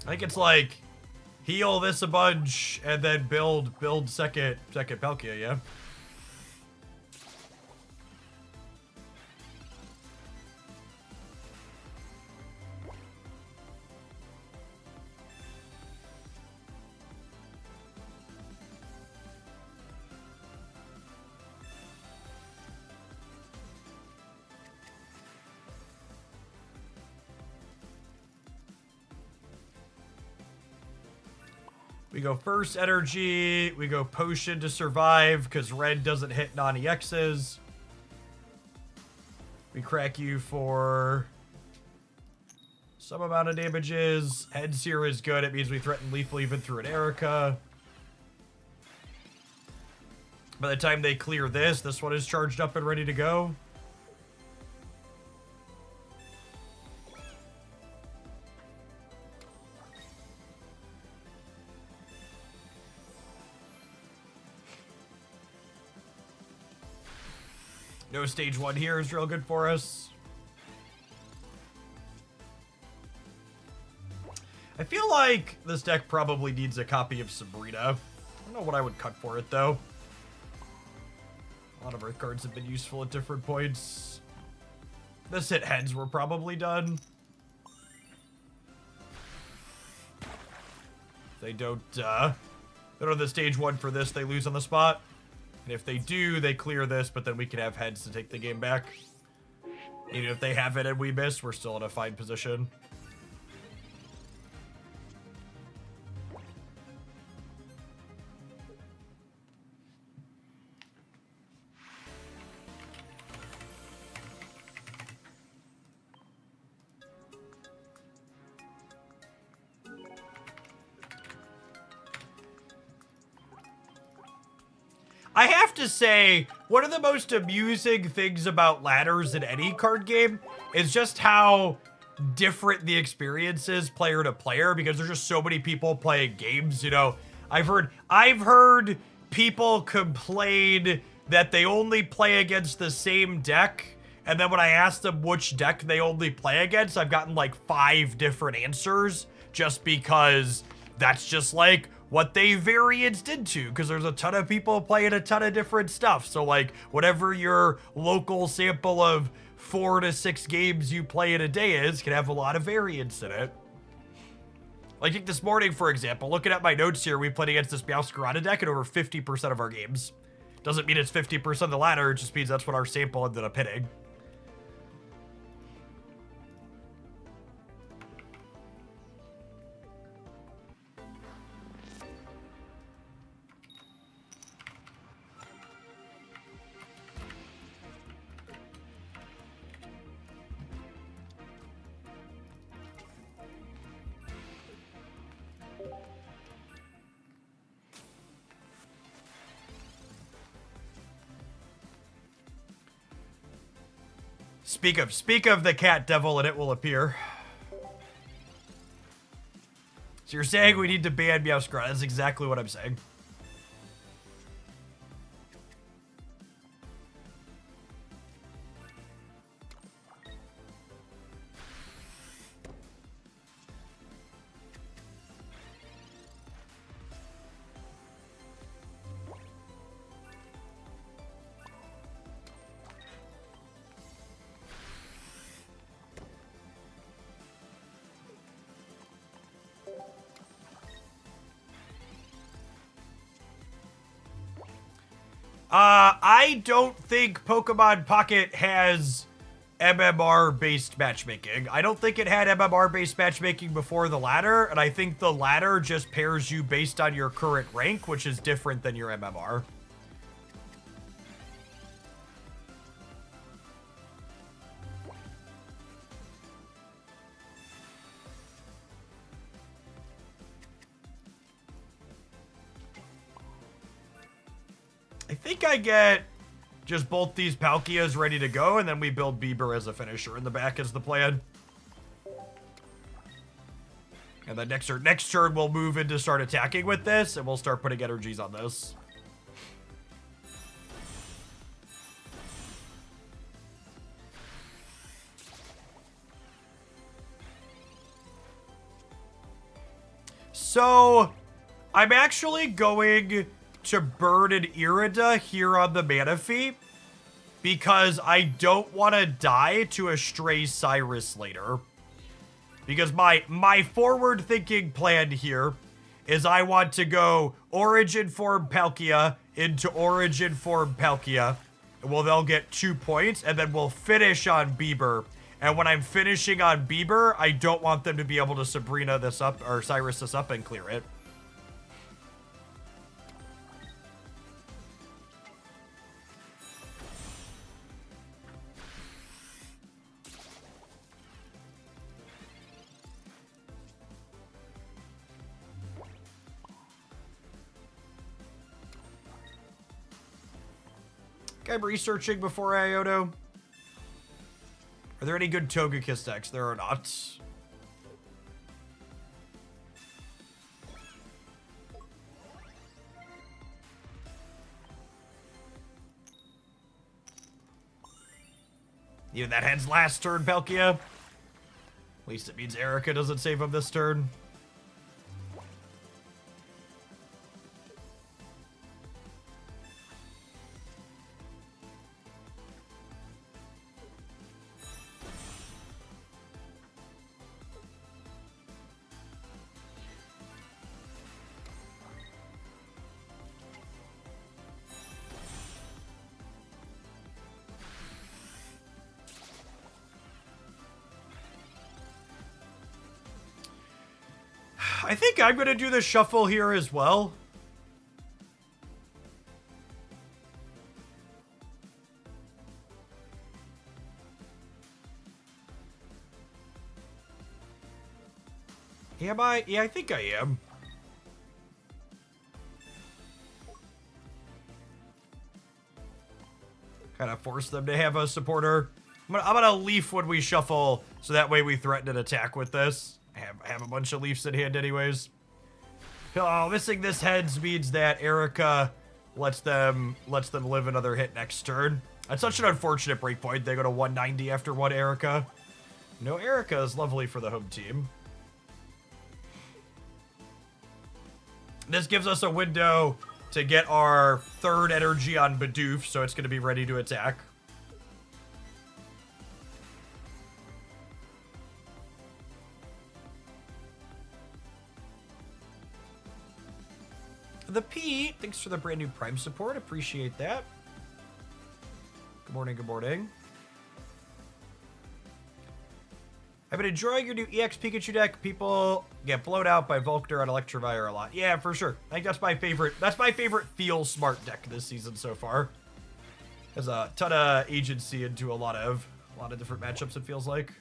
I think it's like heal this a bunch and then build second Palkia, yeah. We go first energy, we go potion to survive because red doesn't hit non-EXs. We crack you for some amount of damages. Heads here is good, it means we threaten lethal even through an Erica. By the time they clear this one is charged up and ready to go. No stage 1 here is real good for us. I feel like this deck probably needs a copy of Sabrina. I don't know what I would cut for it, though. A lot of Earth cards have been useful at different points. This hit heads, we're probably done. They don't have the stage 1 for this, they lose on the spot. And if they do, they clear this, but then we can have heads to take the game back. Even if they have it and we miss, we're still in a fine position. I have to say, one of the most amusing things about ladders in any card game is just how different the experience is player to player, because there's just so many people playing games, you know. I've heard people complain that they only play against the same deck, and then when I ask them which deck they only play against, I've gotten like 5 different answers, just because that's just like what they varianced into, because there's a ton of people playing a ton of different stuff. So like whatever your local sample of 4 to 6 games you play in a day is, can have a lot of variance in it. Like this morning, for example, looking at my notes here, we played against this Meowscarada deck in over 50% of our games. Doesn't mean it's 50% of the ladder, it just means that's what our sample ended up hitting. Speak of the cat devil and it will appear. So you're saying we need to ban Meowscarada. That's exactly what I'm saying. I don't think Pokemon Pocket has MMR-based matchmaking. I don't think it had MMR-based matchmaking before the ladder, and I think the ladder just pairs you based on your current rank, which is different than your MMR. I think I get just both these Palkias ready to go, and then we build Bieber as a finisher in the back as the plan. And then next turn we'll move in to start attacking with this, and we'll start putting energies on this. So, I'm actually going to burn an Irida here on the Manaphy because I don't want to die to a Stray Cyrus later. Because my forward-thinking plan here is I want to go Origin Form Palkia into Origin Form Palkia. Well, they'll get 2 points, and then we'll finish on Bieber. And when I'm finishing on Bieber, I don't want them to be able to Sabrina this up, or Cyrus this up and clear it. I'm researching before Iodo. Are there any good Togekiss decks? There are not. Even that heads last turn, Palkia. At least it means Erica doesn't save him this turn. I think I'm going to do the shuffle here as well. Am I? Yeah, I think I am. Kind of force them to have a supporter. I'm gonna leaf when we shuffle, so that way we threaten an attack with this. Have a bunch of leafs in hand anyways. Oh, missing this heads means that Erica lets them live another hit next turn. That's such an unfortunate breakpoint. They go to 190 after one Erica. No, Erica is lovely for the home team. This gives us a window to get our third energy on Bidoof, so it's going to be ready to attack. The P, thanks for the brand new Prime support. Appreciate that. Good morning, good morning. I've been enjoying your new EX Pikachu deck. People get blown out by Volkner and Electivire a lot. Yeah, for sure. I think that's my favorite. That's my favorite feel smart deck this season so far. Has a ton of agency into a lot of different matchups, it feels like.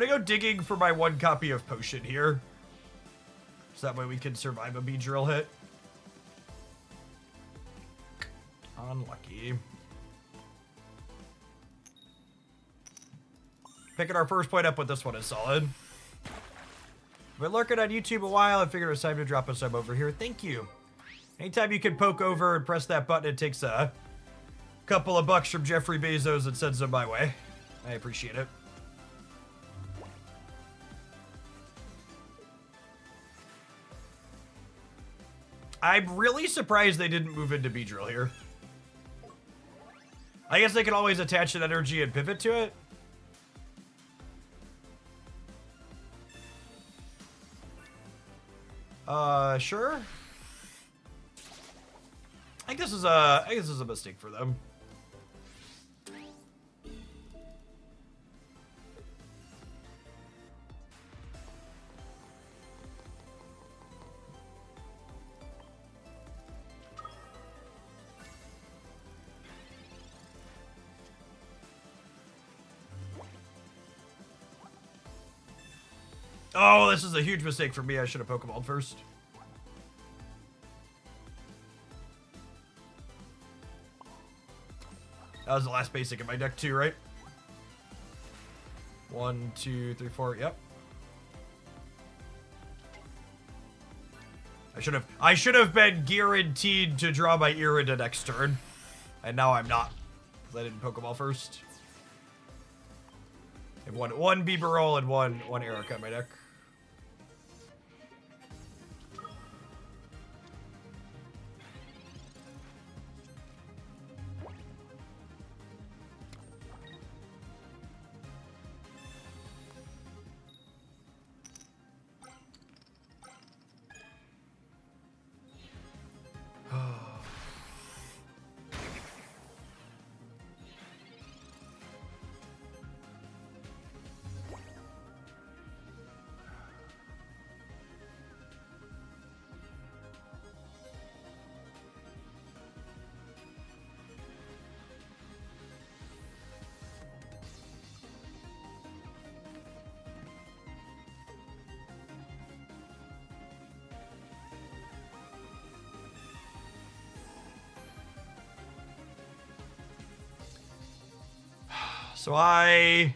gonna go digging for my 1 copy of potion here. So that way we can survive a Beedrill hit. Unlucky. Picking our first point up with this one is solid. Been lurking on YouTube a while. I figured it was time to drop a sub over here. Thank you. Anytime you can poke over and press that button, it takes a couple of bucks from Jeffrey Bezos and sends them my way. I appreciate it. I'm really surprised they didn't move into Beedrill here. I guess they can always attach an energy and pivot to it. Sure. I guess this is a mistake for them. Oh, this is a huge mistake for me. I should have Pokeballed first. That was the last basic in my deck too, right? 1, 2, 3, 4. Yep. I should have been guaranteed to draw my Irida next turn, and now I'm not because I didn't Pokeball first. I have one Bibarel and one Erica in my deck. So I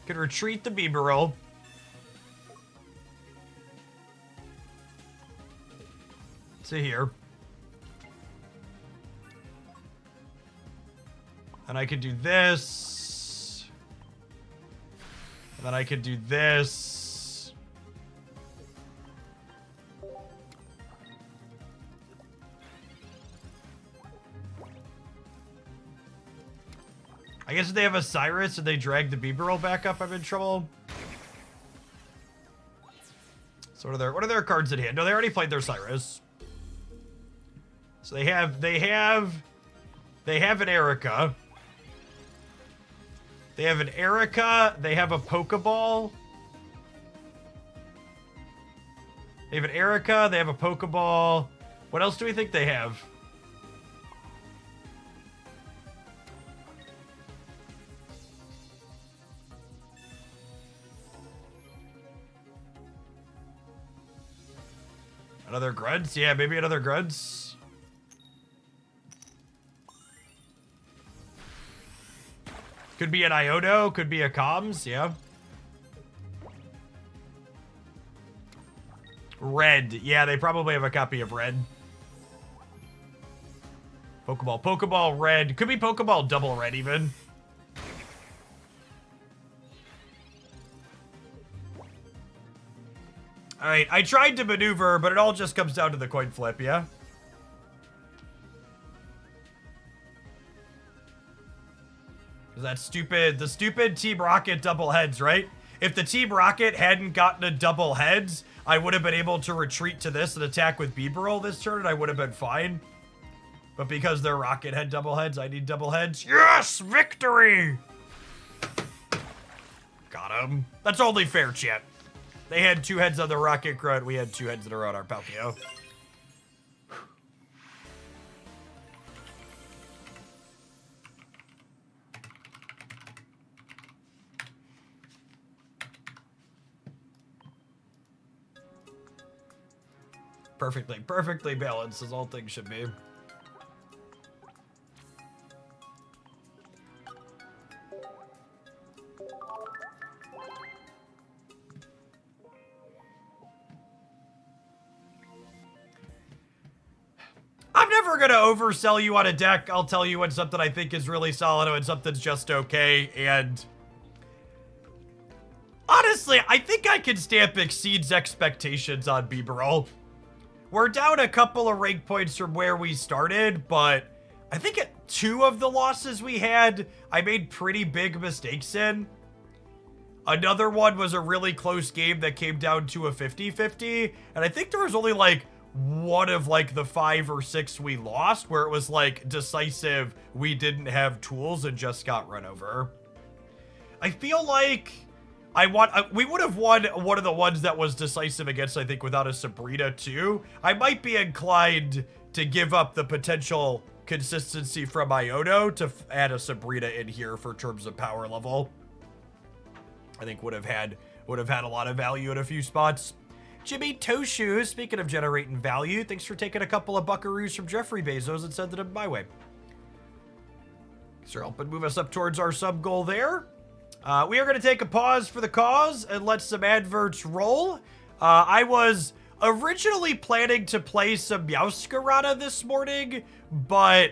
could retreat the Bibarel. To here. And I could do this. And then I could do this. I guess if they have a Cyrus and they drag the Bibarel back up, I'm in trouble. So what are their cards in hand? No, they already played their Cyrus. So they have an Erica. They have an Erica, they have a Pokeball. They have an Erica, they have a Pokeball. What else do we think they have? Another Gruds? Yeah, maybe another Gruds. Could be an Iodo, could be a Comms, yeah. Red. Yeah, they probably have a copy of Red. Pokeball Red. Could be Pokeball Double Red, even. Alright, I tried to maneuver, but it all just comes down to the coin flip, yeah? That the stupid Team Rocket double heads, right? If the Team Rocket hadn't gotten a double heads, I would have been able to retreat to this and attack with Bibarel this turn, and I would have been fine. But because their Rocket had double heads, I need double heads. Yes! Victory! Got him. That's only fair, chat. They had 2 heads on the Rocket Grunt. We had 2 heads that are on our Palkia. Perfectly balanced as all things should be. I'm never gonna oversell you on a deck. I'll tell you when something I think is really solid and when something's just okay, and honestly, I think I can stamp exceeds expectations on Bibarel. We're down a couple of rank points from where we started, but I think at 2 of the losses we had, I made pretty big mistakes in. Another one was a really close game that came down to a 50-50, and I think there was only like one of like the 5 or 6 we lost where it was like decisive, we didn't have tools and just got run over. I feel like we would have won one of the ones that was decisive against, I think, without a Sabrina too. I might be inclined to give up the potential consistency from Iono to add a Sabrina in here for terms of power level. I think would have had a lot of value in a few spots. Jimmy Toshu, speaking of generating value, thanks for taking a couple of buckaroos from Jeffrey Bezos and sending them my way. Thanks for helping move us up towards our sub goal there. We are going to take a pause for the cause and let some adverts roll. I was originally planning to play some Meowscarada this morning, but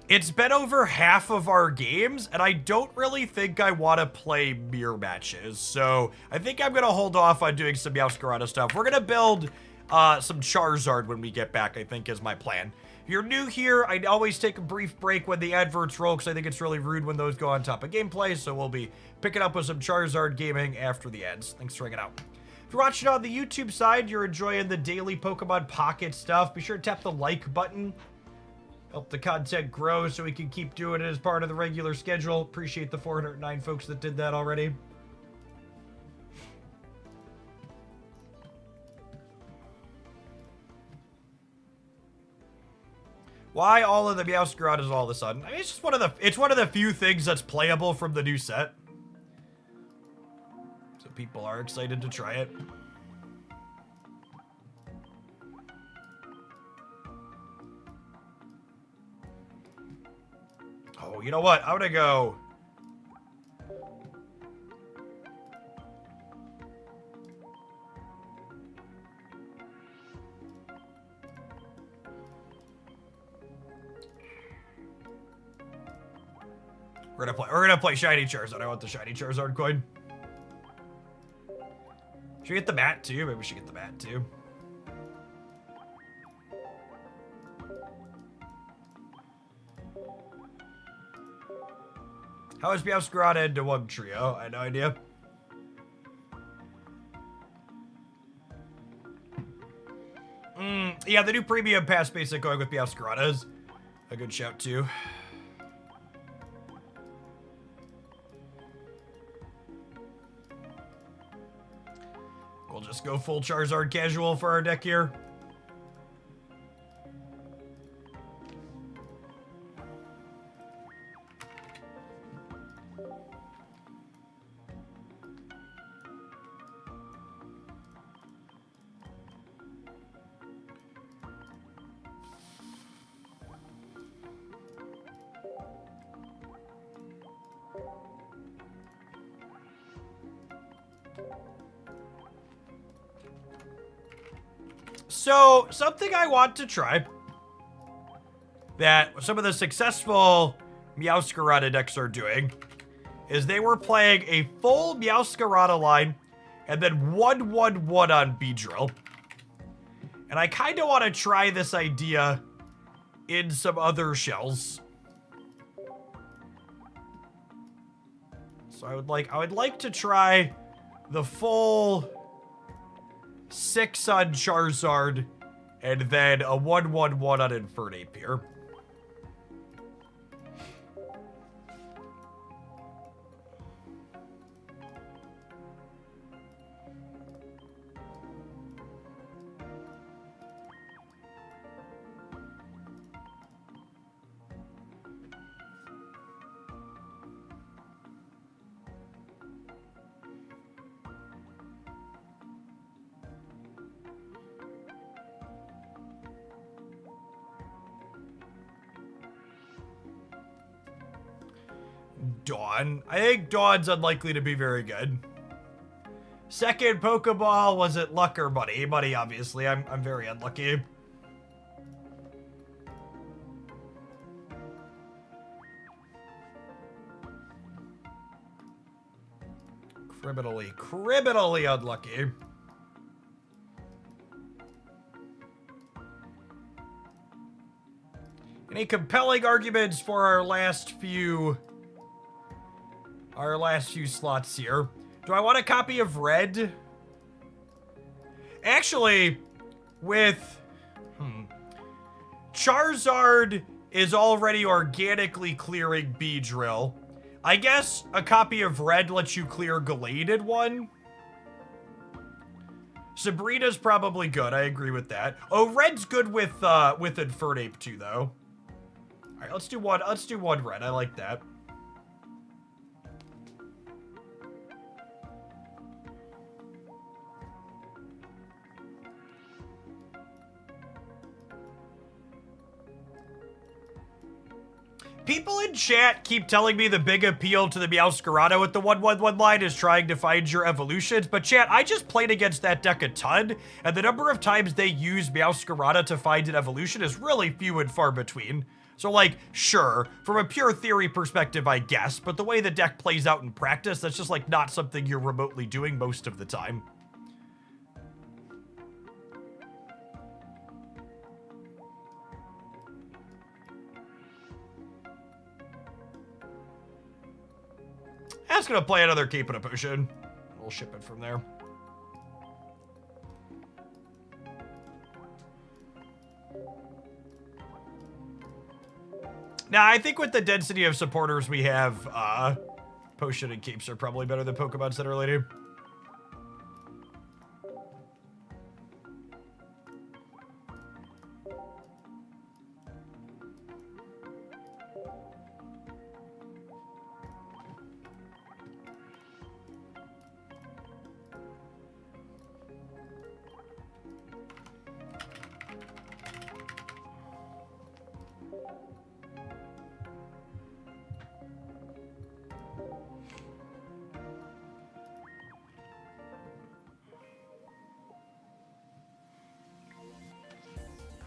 it's been over half of our games, and I don't really think I want to play mirror matches. So I think I'm going to hold off on doing some Meowscarada stuff. We're going to build some Charizard when we get back, I think is my plan. If you're new here, I always take a brief break when the adverts roll because I think it's really rude when those go on top of gameplay. So we'll be picking up with some Charizard gaming after the ads. Thanks for hanging out. If you're watching on the YouTube side, you're enjoying the daily Pokemon Pocket stuff, be sure to tap the like button. Help the content grow so we can keep doing it as part of the regular schedule. Appreciate the 409 folks that did that already. Why all of the Meowscaradas all of a sudden? I mean, it's just one of the few things that's playable from the new set. So people are excited to try it. Oh, you know what? I'm gonna go. We're gonna play Shiny Charizard. I want the Shiny Charizard coin. Should we get the mat too? Maybe we should get the mat too. How is Meowscarada into one trio? I had no idea. Yeah, the new premium pass basic going with Meowscarada is a good shout too. We'll just go full Charizard casual for our deck here. So, something I want to try that some of the successful Meowscarada decks are doing is they were playing a full Meowscarada line and then 1/1/1 on Beedrill. And I kind of want to try this idea in some other shells. So I would like to try the full 6 on Charizard, and then a 1/1/1 on Infernape here. Dawn. I think Dawn's unlikely to be very good. Second Pokeball, was it luck or money? Money, obviously. I'm very unlucky. Criminally unlucky. Any compelling arguments for our last few slots here? Do I want a copy of Red? Actually, with Charizard is already organically clearing Beedrill. I guess a copy of Red lets you clear Gallade one. Sabrina's probably good. I agree with that. Oh, Red's good with Infernape too, though. All right, let's do one Red. I like that. People in chat keep telling me the big appeal to the Meowscarada with the 1/1/1 line is trying to find your evolutions, but chat, I just played against that deck a ton, and the number of times they use Meowscarada to find an evolution is really few and far between. So, like, sure, from a pure theory perspective, I guess, but the way the deck plays out in practice, that's just, like, not something you're remotely doing most of the time. I was gonna play another Cape and a Potion. We'll ship it from there. Now, I think with the density of supporters we have, Potion and Capes are probably better than Pokemon Center Lady.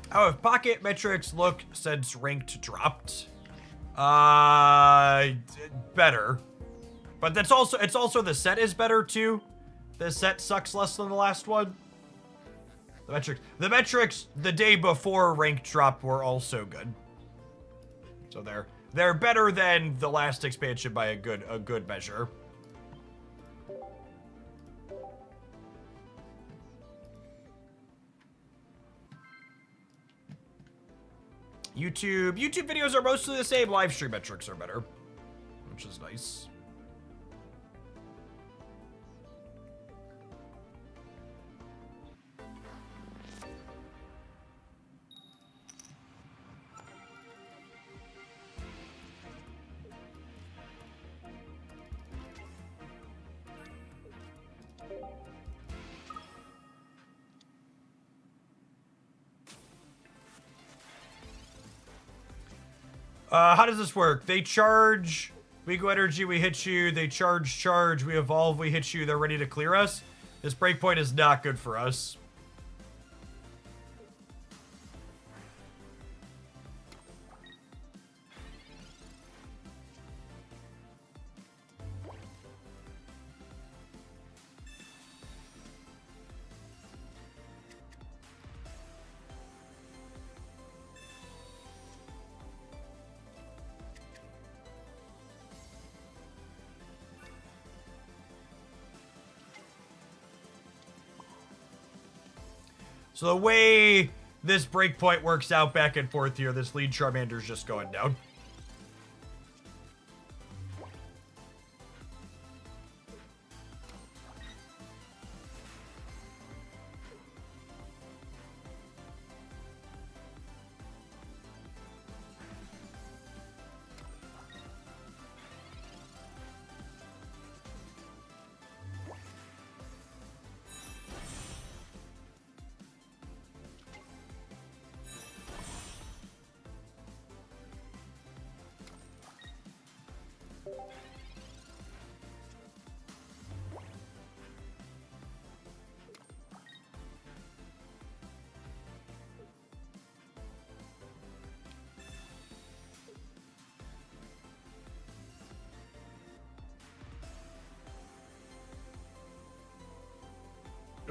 How have pocket metrics looked since ranked dropped? Better. But it's also the set is better too. The set sucks less than the last one. The metrics the day before ranked drop were also good. So they're better than the last expansion by a good measure. YouTube videos are mostly the same. Live stream metrics are better, which is nice. How does this work? They charge, we go energy, we hit you, they charge, we evolve, we hit you, they're ready to clear us. This breakpoint is not good for us. So the way this breakpoint works out back and forth here, this lead Charmander's just going down.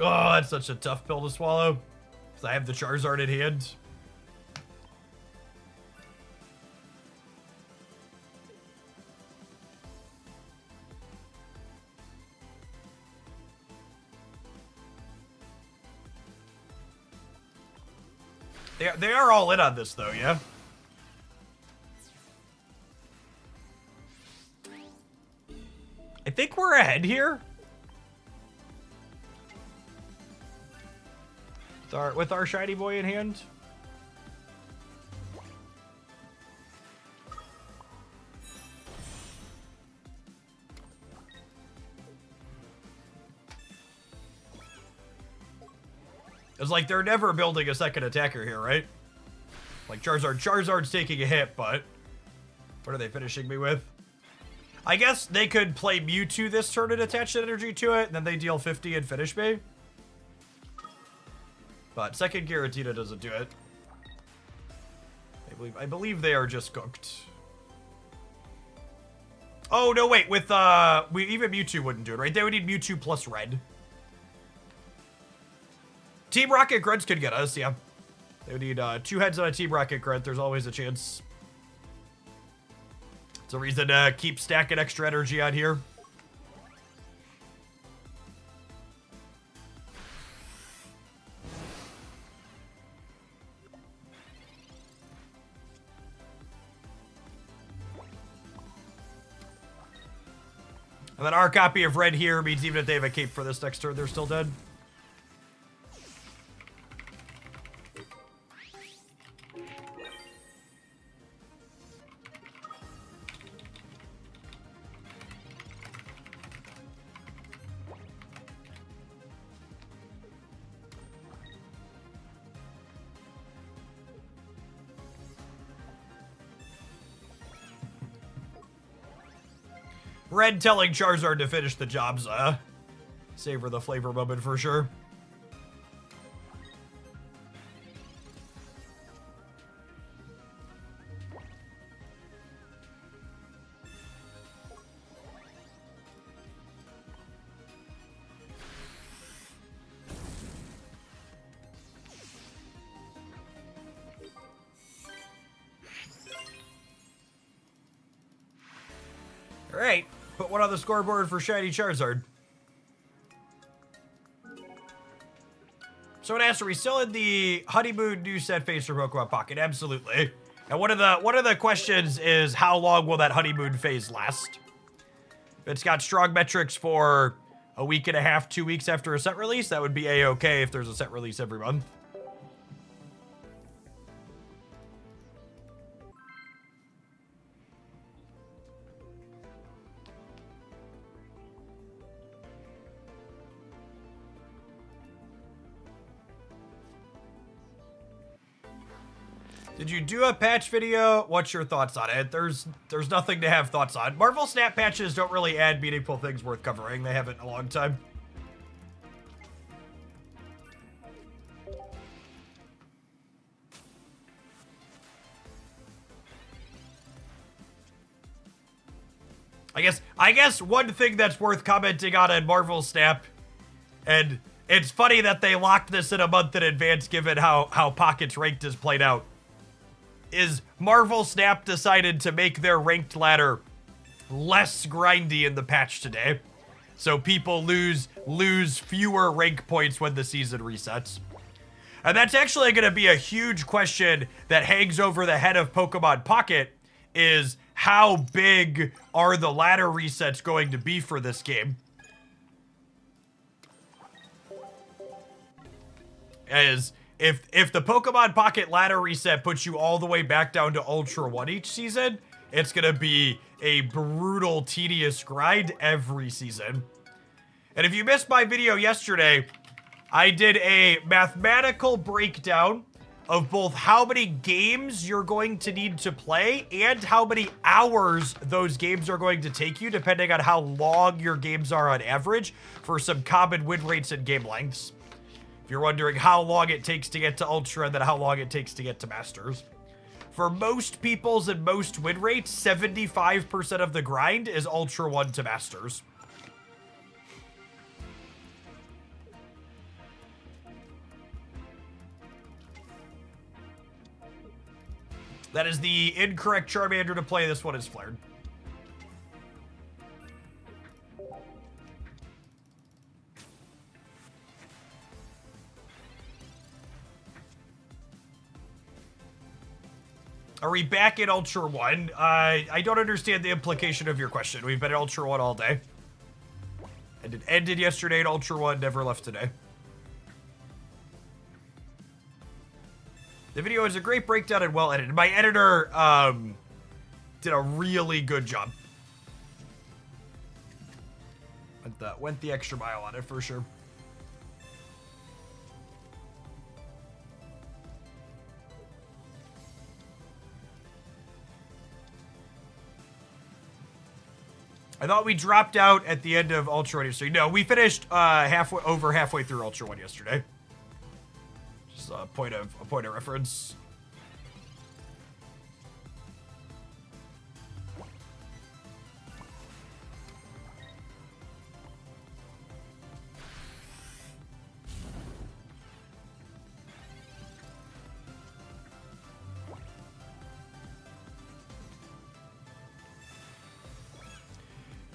Oh, that's such a tough pill to swallow. Because I have the Charizard in hand. They are all in on this, though, yeah? I think we're ahead here. With our shiny boy in hand. It's like they're never building a second attacker here, right? Like Charizard's taking a hit, but what are they finishing me with? I guess they could play Mewtwo this turn and attach energy to it, and then they deal 50 and finish me. But second Giratina doesn't do it. I believe they are just cooked. Oh, no, wait. With, even Mewtwo wouldn't do it, right? They would need Mewtwo plus red. Team Rocket Grunts could get us, yeah. They would need 2 heads on a Team Rocket Grunt. There's always a chance. It's a reason to keep stacking extra energy on here. And then our copy of red here means even if they have a cape for this next turn, they're still dead. Red telling Charizard to finish the job's savor the flavor moment for sure. All right. Put one on the scoreboard for shiny Charizard. So it asks, are we still in the honeymoon new set phase for Pokemon Pocket? Absolutely. And one of the questions is how long will that honeymoon phase last? It's got strong metrics for a week and a half, 2 weeks after a set release. That would be a-okay if there's a set release every month. Did you do a patch video? What's your thoughts on it? There's nothing to have thoughts on. Marvel Snap patches don't really add meaningful things worth covering. They haven't in a long time. I guess one thing that's worth commenting on in Marvel Snap, and it's funny that they locked this in a month in advance given how Pocket's ranked is played out, is Marvel Snap decided to make their ranked ladder less grindy in the patch today. So people lose fewer rank points when the season resets. And that's actually going to be a huge question that hangs over the head of Pokemon Pocket, is how big are the ladder resets going to be for this game? As if the Pokemon Pocket ladder reset puts you all the way back down to Ultra 1 each season, it's going to be a brutal, tedious grind every season. And if you missed my video yesterday, I did a mathematical breakdown of both how many games you're going to need to play and how many hours those games are going to take you, depending on how long your games are on average, for some common win rates and game lengths. You're wondering how long it takes to get to Ultra and then how long it takes to get to Masters. For most people's and most win rates, 75% of the grind is Ultra 1 to Masters. That is the incorrect Charmander to play. This one is flared. Are we back in Ultra 1? I don't understand the implication of your question. We've been in Ultra 1 all day. And it ended yesterday in Ultra 1, never left today. The video is a great breakdown and well edited. My editor did a really good job. Went the extra mile on it for sure. I thought we dropped out at the end of Ultra 1 yesterday. No, we finished halfway through Ultra 1 yesterday. Just a point of reference.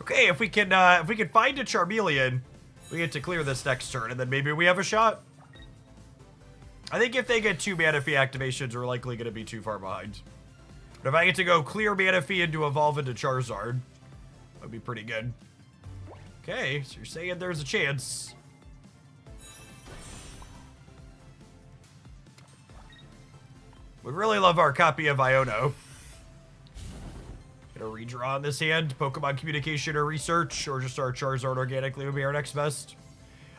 Okay, if we can find a Charmeleon, we get to clear this next turn, and then maybe we have a shot. I think if they get 2 Manaphy activations, we're likely going to be too far behind. But if I get to go clear Manaphy and to evolve into Charizard, that'd be pretty good. Okay, so you're saying there's a chance. We really love our copy of Iono. Gonna redraw on this hand, Pokemon Communication or Research, or just our Charizard organically would be our next best.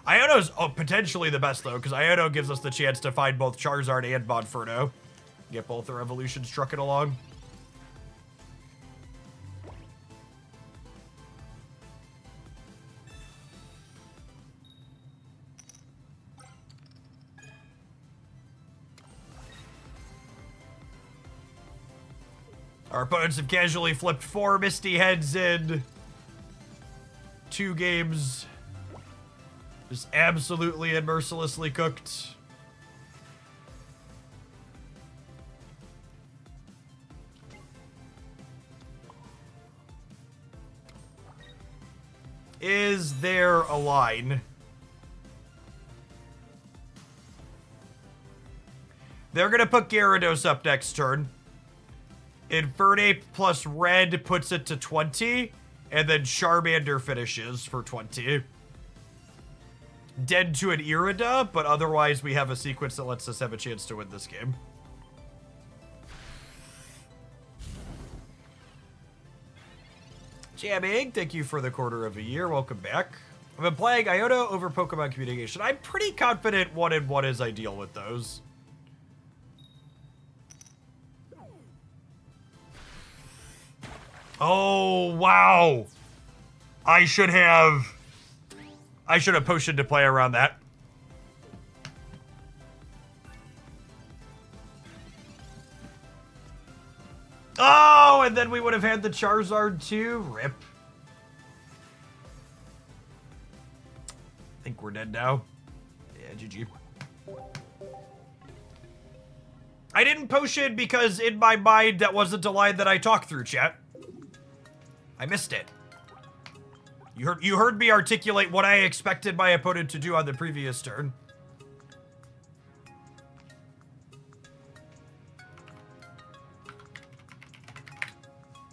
Iono's potentially the best, though, because Iono gives us the chance to find both Charizard and Monferno. Get both their evolutions trucking along. Our opponents have casually flipped 4 Misty Heads in 2 games. Just absolutely and mercilessly cooked. Is there a line? They're gonna put Gyarados up next turn. Infernape plus red puts it to 20, and then Charmander finishes for 20. Dead to an Irida, but otherwise we have a sequence that lets us have a chance to win this game. Jamming, thank you for the quarter of a year. Welcome back. I've been playing Iono over Pokemon Communication. I'm pretty confident 1-in-1 is ideal with those. Oh, wow. I should have potioned to play around that. Oh, and then we would have had the Charizard too. Rip. I think we're dead now. Yeah, GG. I didn't potion because in my mind that wasn't a line that I talked through, chat. I missed it. You heard me articulate what I expected my opponent to do on the previous turn.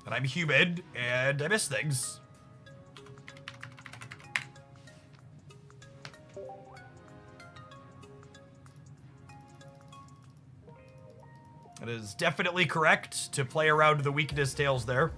And I'm human, and I miss things. It is definitely correct to play around the weakness tails there.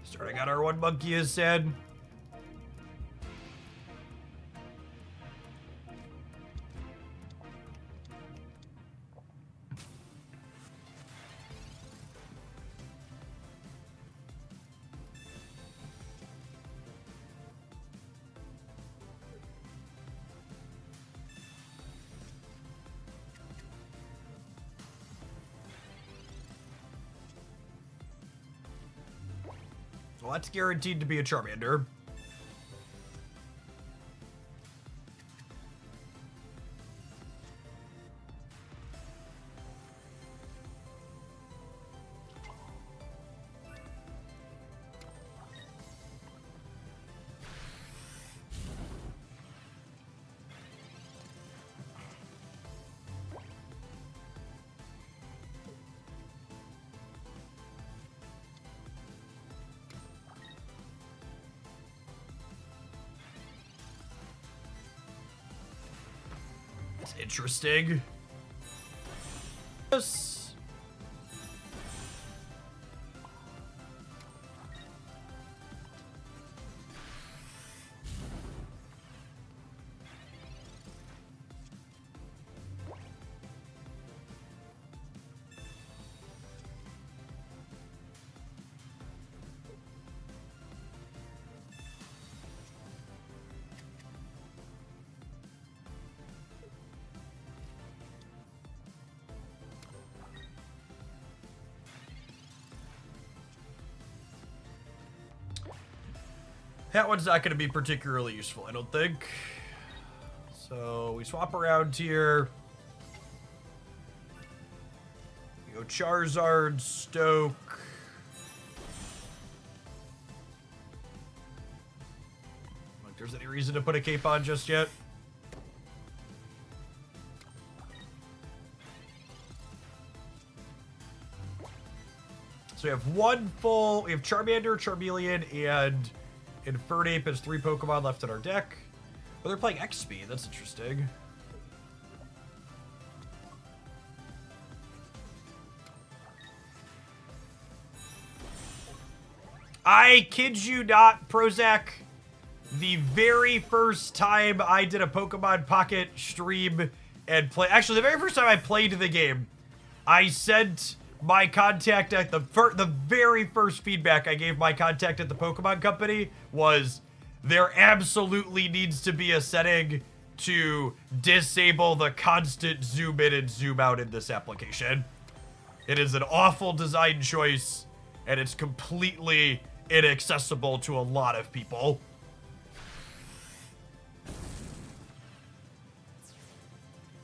Starting out our one monkey is sad. Well, that's guaranteed to be a Charmander. Interesting. Yes. That one's not going to be particularly useful, I don't think. So we swap around here. We go Charizard, Stoke. Like there's any reason to put a cape on just yet. So we have one full, we have Charmander, Charmeleon, and Infernape has 3 Pokemon left in our deck. Oh, they're playing X-Speed. That's interesting. I kid you not, Prozac. The very first time I did a Pokemon Pocket stream and play... Actually, the very first time I played the game, I sent my contact at the very first feedback I gave my contact at the Pokemon Company was there absolutely needs to be a setting to disable the constant zoom in and zoom out in this application. It is an awful design choice, and it's completely inaccessible to a lot of people.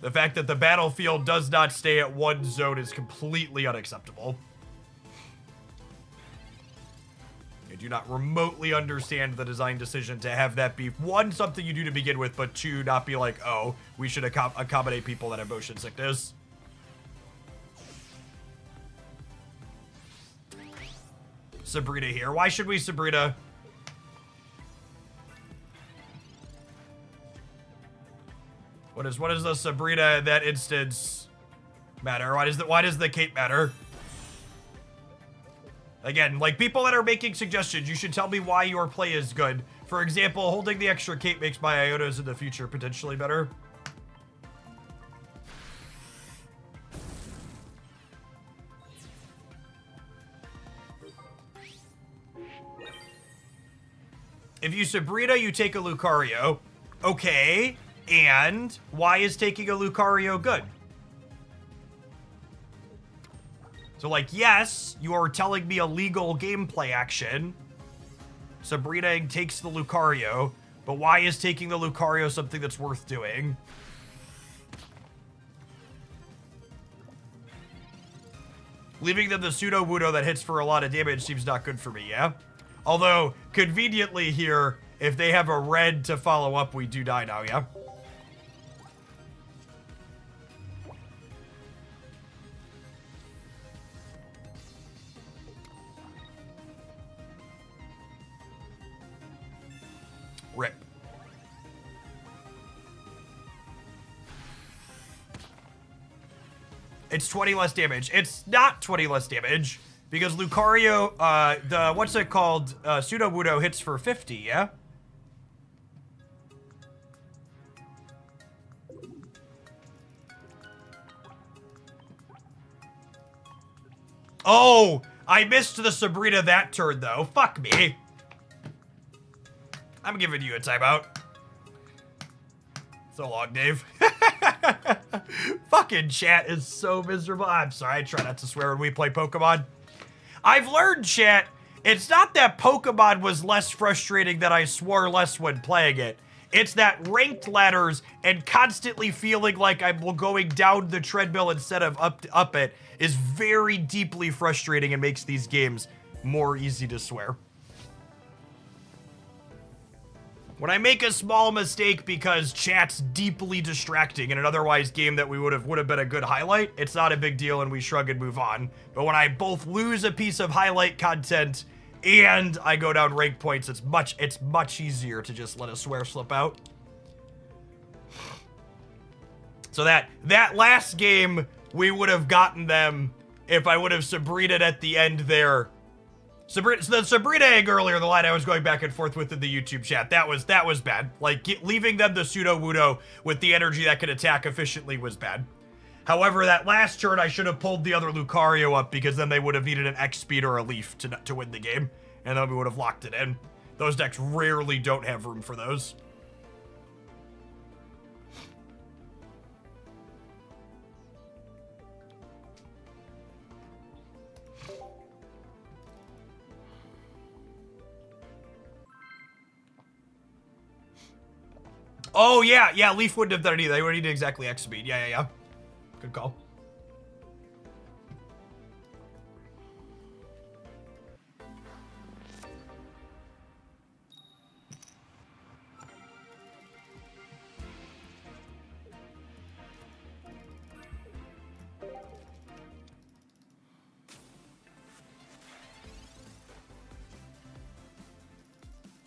The fact that the battlefield does not stay at one zone is completely unacceptable. I do not remotely understand the design decision to have that be, one, something you do to begin with, but two, not be like, oh, we should accommodate people that have motion sickness. Sabrina here. Why should we Sabrina? What does the Sabrina in that instance matter? Why does the cape matter? Again, like people that are making suggestions, you should tell me why your play is good. For example, holding the extra cape makes my Iotas in the future potentially better. If you Sabrina, you take a Lucario. Okay. And why is taking a Lucario good? So, like, yes, you are telling me a legal gameplay action. Sabrina takes the Lucario, but why is taking the Lucario something that's worth doing? Leaving them the Pseudo-Wudo that hits for a lot of damage seems not good for me, yeah? Although, conveniently here, if they have a red to follow up, we do die now, yeah? Rip. It's 20 less damage. It's not 20 less damage because Lucario, what's it called? Pseudo-Wudo hits for 50, yeah? Oh, I missed the Sabrina that turn though. Fuck me. I'm giving you a timeout. So long, Dave. Fucking chat is so miserable. I'm sorry, I try not to swear when we play Pokemon. I've learned, chat, It's not that Pokemon was less frustrating that I swore less when playing it. It's that ranked ladders and constantly feeling like I'm going down the treadmill instead of up it is very deeply frustrating and makes these games more easy to swear. When I make a small mistake because chat's deeply distracting in an otherwise game that would have been a good highlight, it's not a big deal and we shrug and move on. But when I both lose a piece of highlight content and I go down rank points, it's much easier to just let a swear slip out. So that last game, we would have gotten them if I would have Sabrina'd at the end there. The Sabrina egg earlier, the line I was going back and forth with in the YouTube chat, that was bad. Like, leaving them the pseudo-wudo with the energy that could attack efficiently was bad. However, that last turn, I should have pulled the other Lucario up because then they would have needed an X-Speed or a Leaf to win the game. And then we would have locked it in. Those decks rarely don't have room for those. Oh, yeah, Leaf wouldn't have done it either. They would have needed exactly X speed. Yeah. Good call.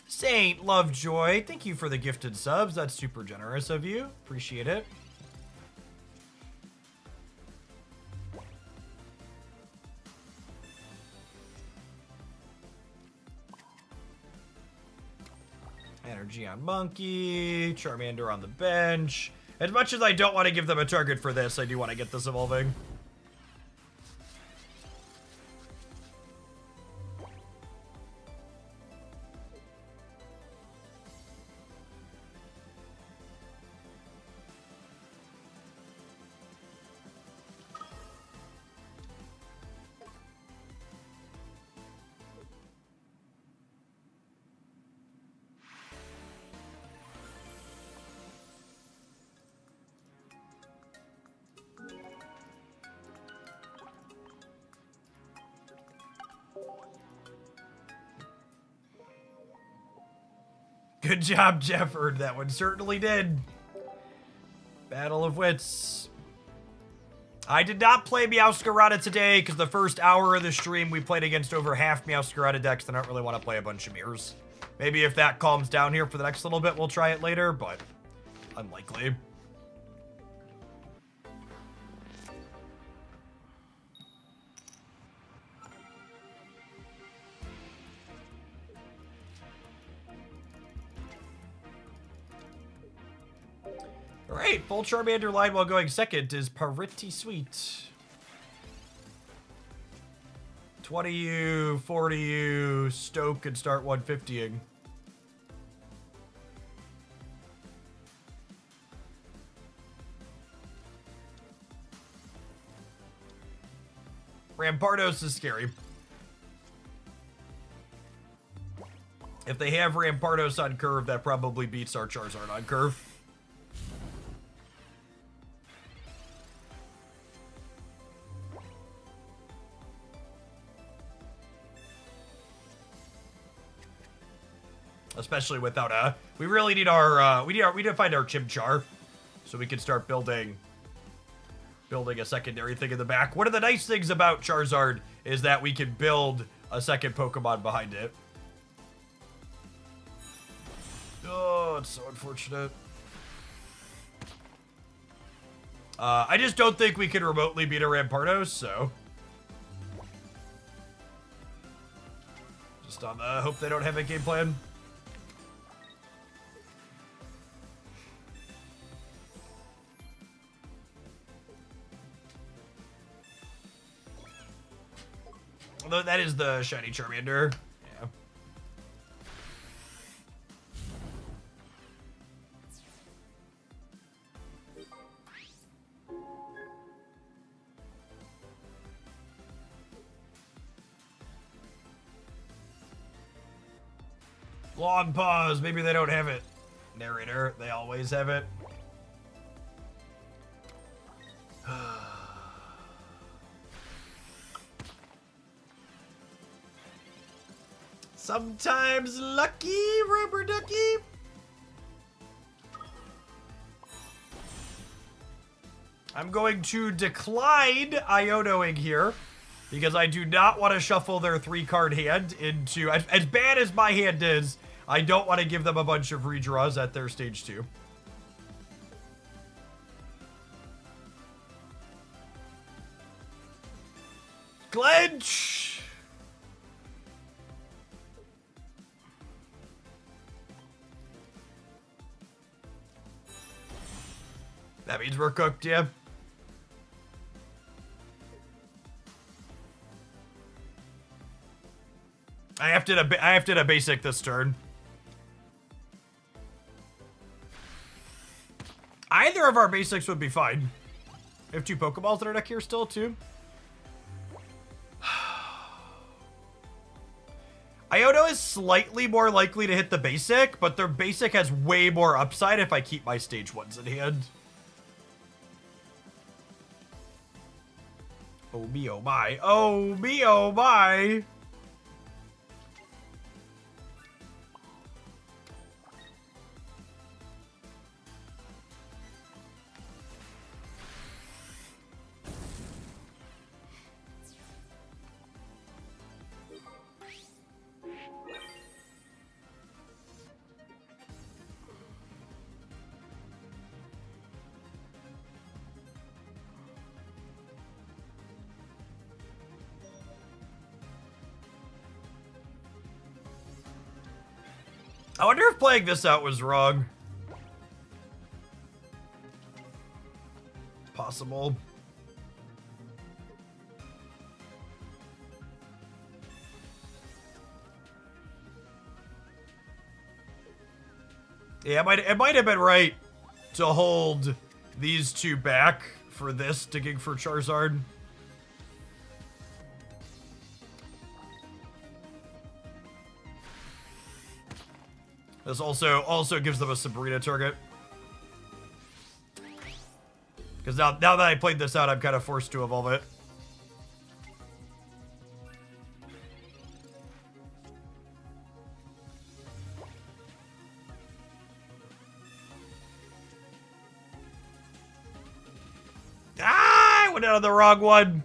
Saint Lovejoy, thank you for the gifted subs. That's super generous of you. Appreciate it. Energy on Monkey, Charmander on the bench. As much as I don't want to give them a target for this, I do want to get this evolving. Good job, Jefford. That one certainly did. Battle of Wits. I did not play Meowscarada today because the first hour of the stream we played against over half Meowscarada decks and I don't really want to play a bunch of mirrors. Maybe if that calms down here for the next little bit, we'll try it later, but unlikely. Alright, full Charmander line while going second is pretty sweet. 20U, 40U, Stoke and start 150ing. Rampardos is scary. If they have Rampardos on curve, that probably beats our Charizard on curve. Especially without a, we really need our, we need to find our Chimchar so we can start building a secondary thing in the back. One of the nice things about Charizard is that we can build a second Pokemon behind it. Oh, it's so unfortunate. I just don't think we can remotely beat a Rampardos, so. Just on the hope they don't have a game plan. Although that is the shiny Charmander. Yeah. Long pause. Maybe they don't have it. Narrator, they always have it. Sometimes lucky, rubber ducky. I'm going to decline Ionoing here because I do not want to shuffle their 3-card hand into... As bad as my hand is, I don't want to give them a bunch of redraws at their stage 2. Clench! That means we're cooked, yeah. I have to a basic this turn. Either of our basics would be fine. We have 2 Pokeballs in our deck here still, too. Iono is slightly more likely to hit the basic, but their basic has way more upside if I keep my stage 1s in hand. Oh me, oh my. Oh me, oh my. I wonder if playing this out was wrong. Possible. Yeah, it might have been right to hold these 2 back for this, digging for Charizard. This also gives them a Sabrina target. Because now that I played this out, I'm kind of forced to evolve it. Ah! I went out of the wrong one.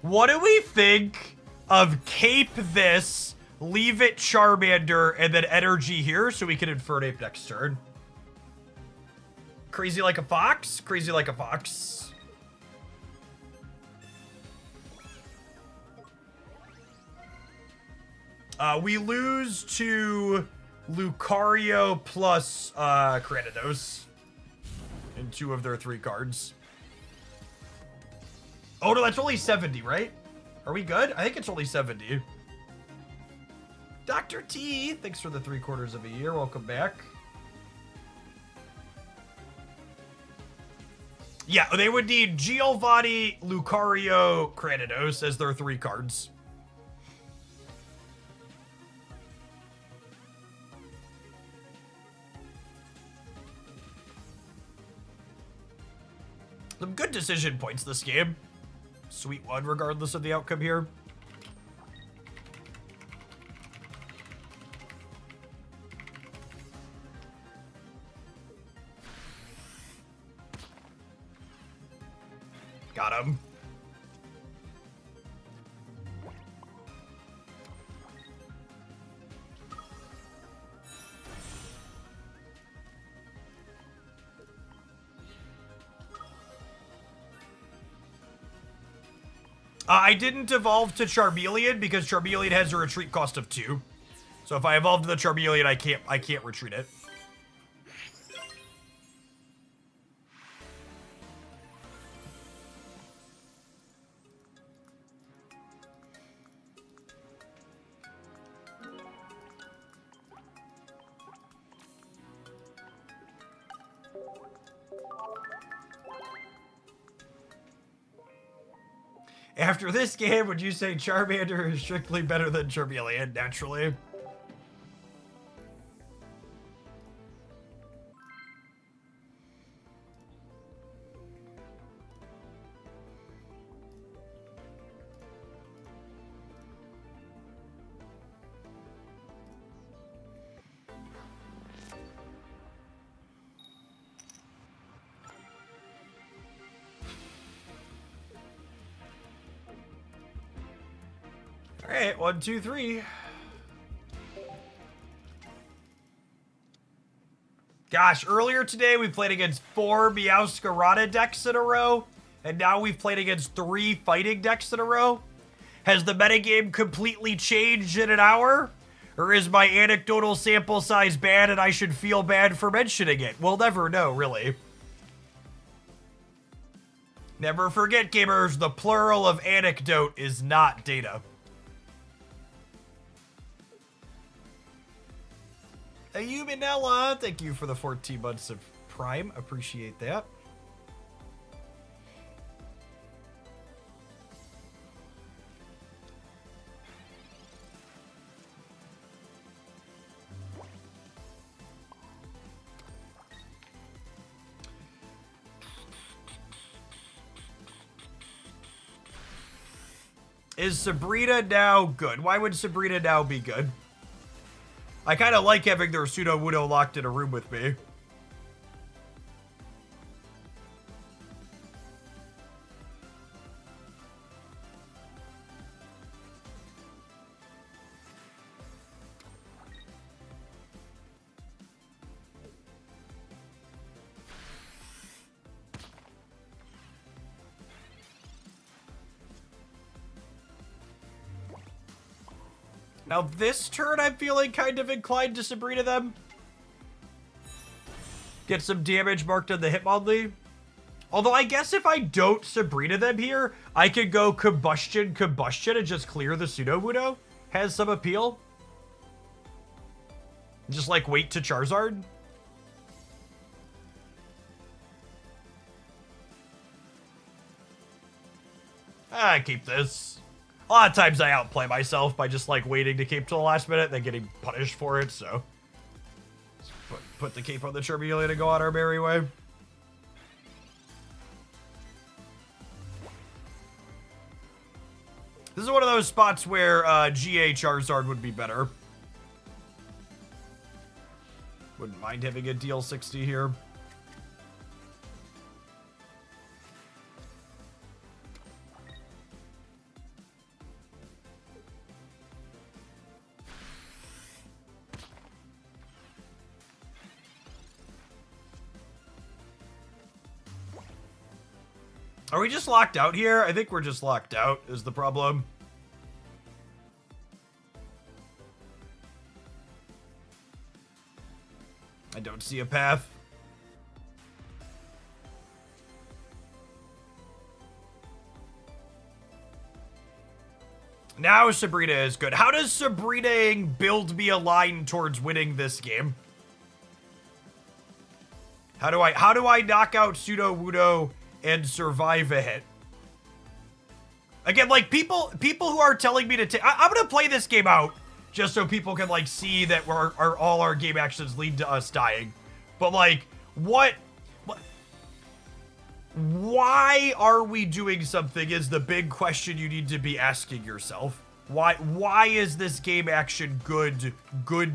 What do we think of cape this, leave it Charmander, and then energy here so we can Infernape next turn? Crazy like a fox? Crazy like a fox. We lose to Lucario plus Cranidos in 2 of their 3 cards. Oh, no, that's only 70, right? Are we good? I think it's only 70. Dr. T, thanks for the 3/4 of a year. Welcome back. Yeah, they would need Giovanni, Lucario, Cranidos as their 3 cards. Some good decision points this game. Sweet one, regardless of the outcome here. Got him. I didn't evolve to Charmeleon because Charmeleon has a retreat cost of 2. So if I evolve to the Charmeleon, I can't retreat it. After this game, would you say Charmander is strictly better than Charmeleon, naturally? All right, 1, 2, 3. Gosh, earlier today we played against 4 Meowscarada decks in a row, and now we've played against 3 fighting decks in a row. Has the metagame completely changed in an hour? Or is my anecdotal sample size bad and I should feel bad for mentioning it? We'll never know, really. Never forget, gamers, the plural of anecdote is not data. Ayuminella, thank you for the 14 months of Prime. Appreciate that. Is Sabrina now good? Why would Sabrina now be good? I kind of like having their Sudowoodo locked in a room with me. Now this turn, I'm feeling kind of inclined to Sabrina them. Get some damage marked on the Hitmonlee. Although I guess if I don't Sabrina them here, I could go Combustion, and just clear the Sudowoodo. Has some appeal. Just like wait to Charizard. I keep this. A lot of times I outplay myself by just like waiting to cape till the last minute and then getting punished for it, so. Put the cape on the Charmeleon and go on our merry way. This is one of those spots where GA Charizard would be better. Wouldn't mind having a deal 60 here. Are we just locked out here? I think we're just locked out is the problem. I don't see a path. Now Sabrina is good. How does Sabrina-ing build me a line towards winning this game? How do I knock out Sudowoodo and survive a hit? Again, like people who are telling me to take, I'm gonna play this game out just so people can like see that all our game actions lead to us dying. But like, why are we doing something is the big question you need to be asking yourself. Why is this game action good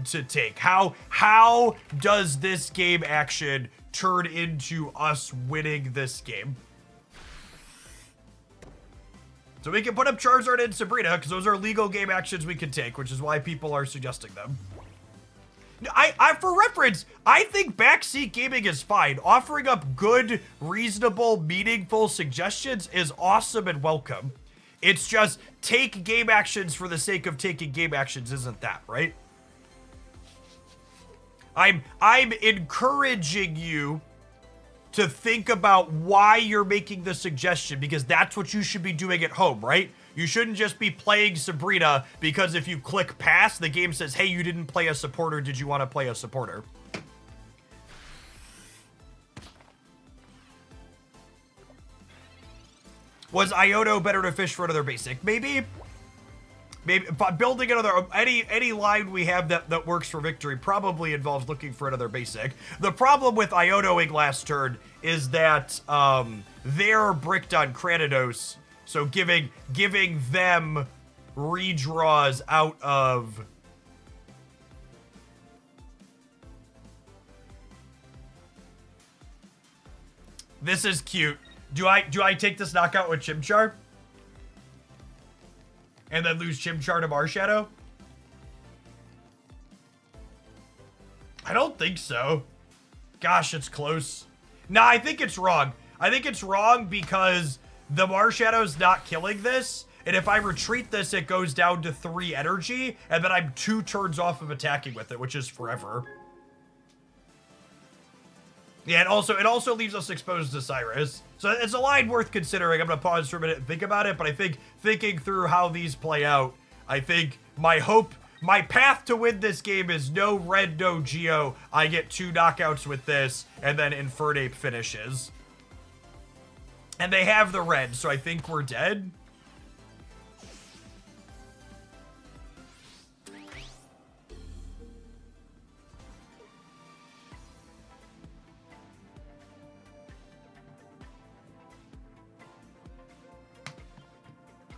to take? How does this game action turn into us winning this game? So we can put up Charizard and Sabrina because those are legal game actions we can take, which is why people are suggesting them. For reference, I think backseat gaming is fine. Offering up good, reasonable, meaningful suggestions is awesome and welcome. It's just take game actions for the sake of taking game actions isn't that, right? I'm encouraging you to think about why you're making the suggestion because that's what you should be doing at home, right? You shouldn't just be playing Sabrina because if you click pass, the game says, hey, you didn't play a supporter. Did you want to play a supporter? Was Iono better to fish for another basic? Maybe. Maybe building another, any line we have that works for victory probably involves looking for another basic. The problem with Ionoing last turn is that they're bricked on Cranidos, so giving them redraws out of... This is cute. Do I take this knockout with Chimchar? And then lose Chimchar to Marshadow? I don't think so. Gosh, it's close. Nah, I think it's wrong. I think it's wrong because the Marshadow's not killing this, and if I retreat this, it goes down to 3 energy, and then I'm 2 turns off of attacking with it, which is forever. Yeah, and it also leaves us exposed to Cyrus. So it's a line worth considering. I'm going to pause for a minute and think about it, but I think thinking through how these play out, I think my path to win this game is no red, no Geo. I get 2 knockouts with this, and then Infernape finishes. And they have the red, so I think we're dead.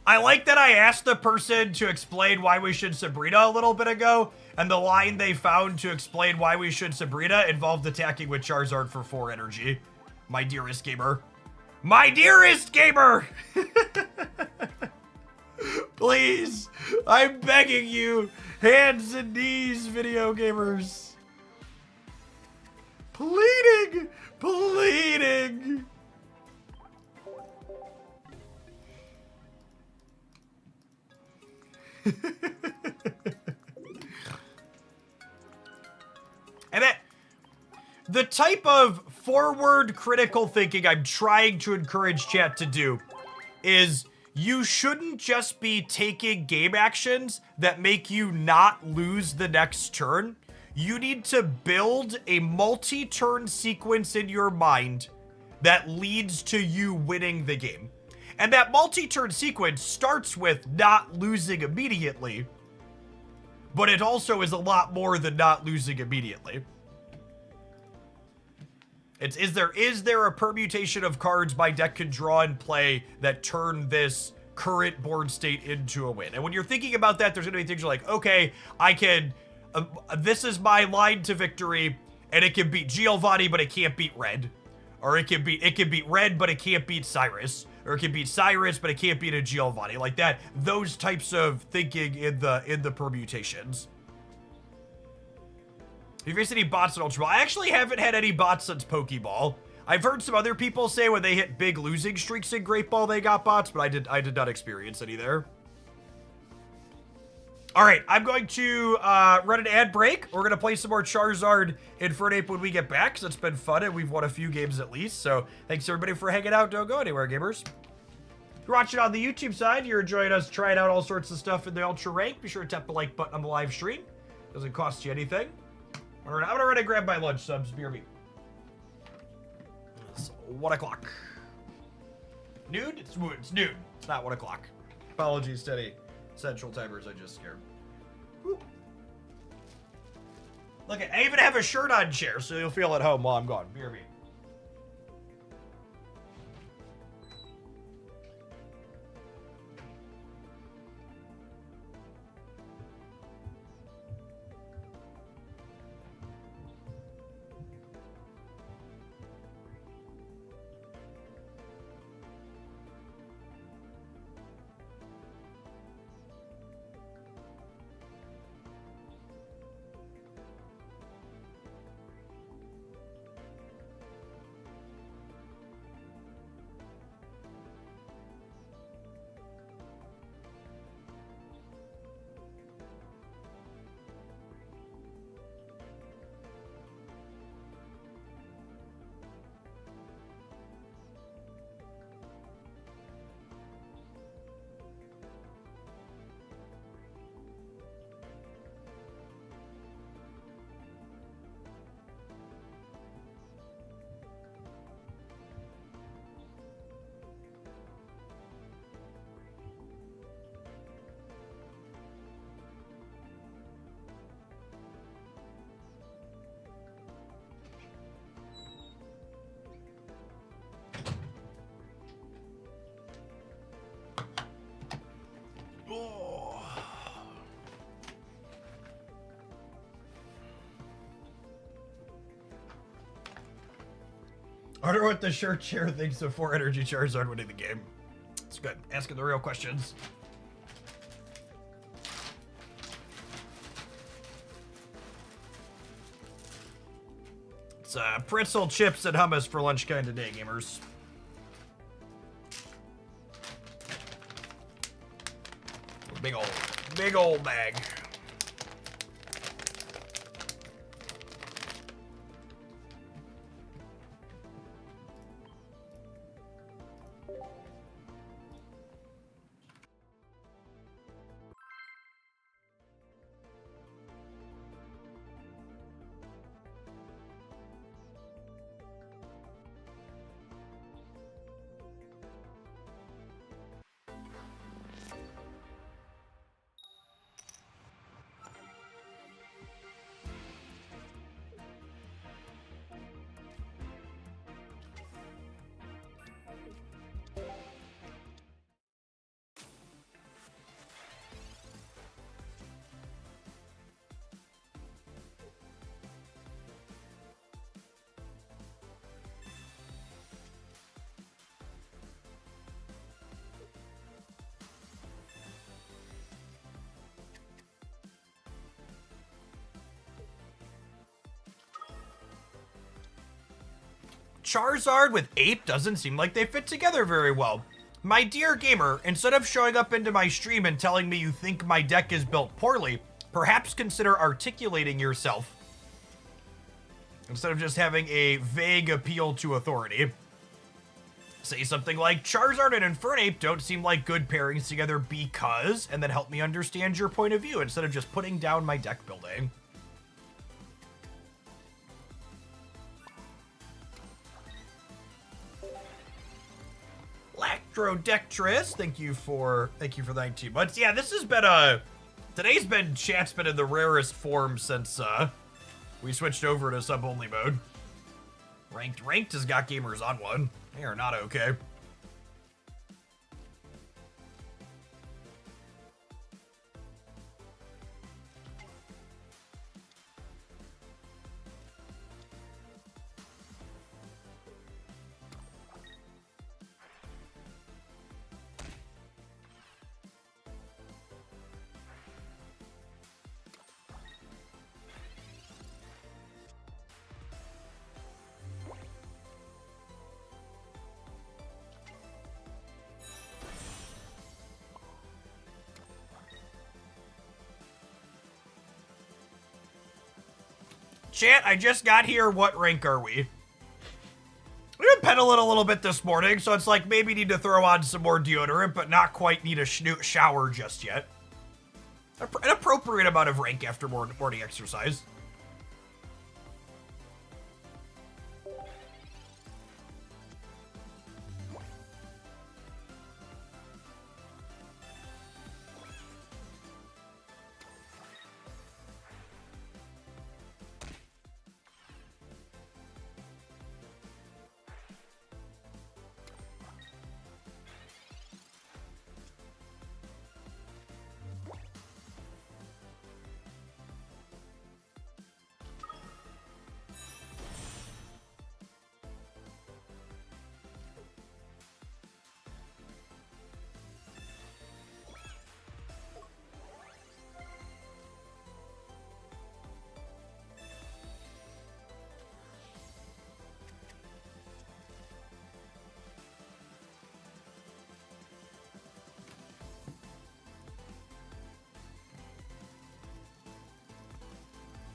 I like that I asked the person to explain why we should Sabrina a little bit ago, and the line they found to explain why we should Sabrina involved attacking with Charizard for 4 energy. My dearest gamer. My dearest gamer! Please, I'm begging you, hands and knees, video gamers. Pleading, pleading. And that the type of forward critical thinking I'm trying to encourage chat to do is you shouldn't just be taking game actions that make you not lose the next turn. You need to build a multi-turn sequence in your mind that leads to you winning the game. And that multi-turn sequence starts with not losing immediately, but it also is a lot more than not losing immediately. Is there a permutation of cards my deck can draw and play that turn this current board state into a win? And when you're thinking about that, there's going to be things like, okay, I can, this is my line to victory, and it can beat Giovanni, but it can't beat Red. Or it can beat Red, but it can't beat Cyrus. Or it can beat Cyrus, but it can't beat a Giovanni. Like that, those types of thinking in the permutations. Have you faced any bots in Ultra Ball? I actually haven't had any bots since Pokeball. I've heard some other people say when they hit big losing streaks in Great Ball, they got bots, but I did not experience any there. All right, I'm going to run an ad break. We're going to play some more Charizard Infernape when we get back, because it's been fun, and we've won a few games at least. So thanks, everybody, for hanging out. Don't go anywhere, gamers. If you're watching on the YouTube side, you're enjoying us trying out all sorts of stuff in the Ultra Rank, be sure to tap the like button on the live stream. Doesn't cost you anything. All right, I'm going to run and grab my lunch subs. BRB. It's 1 o'clock. Noon? It's noon. It's not 1 o'clock. Apologies to any Central Timers I just scared. Whew. Look, I even have a shirt on chair, so you'll feel at home while I'm gone. BRB. I wonder what the shirt chair thinks of 4 energy Charizard winning the game. It's good. Asking the real questions. It's pretzel chips and hummus for lunch kind of day, gamers. Big old bag. Charizard with Ape doesn't seem like they fit together very well. My dear gamer, instead of showing up into my stream and telling me you think my deck is built poorly, perhaps consider articulating yourself instead of just having a vague appeal to authority. Say something like, Charizard and Infernape don't seem like good pairings together because, and then help me understand your point of view instead of just putting down my deck building. Lactrodectress, thank you for the 19 months. Yeah, this has been chat's been in the rarest form since we switched over to sub-only mode. Ranked has got gamers on one. They are not okay. Chat, I just got here. What rank are we? We've been pedaling a little bit this morning, so it's like maybe need to throw on some more deodorant, but not quite need a shower just yet. An appropriate amount of rank after morning exercise.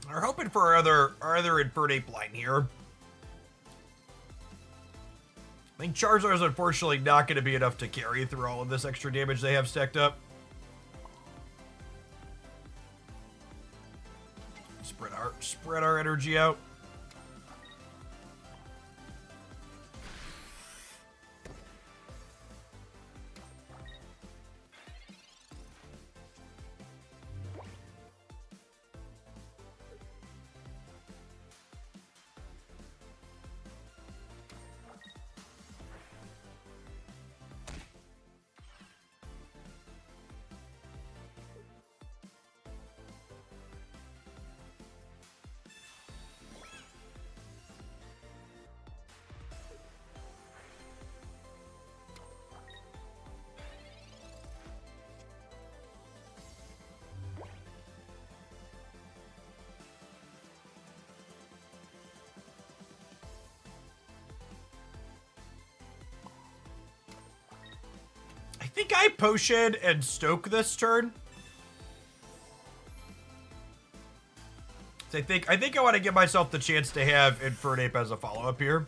We're hoping for our other Infernape line here. I think Charizard is unfortunately not going to be enough to carry through all of this extra damage they have stacked up. Spread our energy out. think I potion and stoke this turn. So I think I want to give myself the chance to have Infernape as a follow-up here.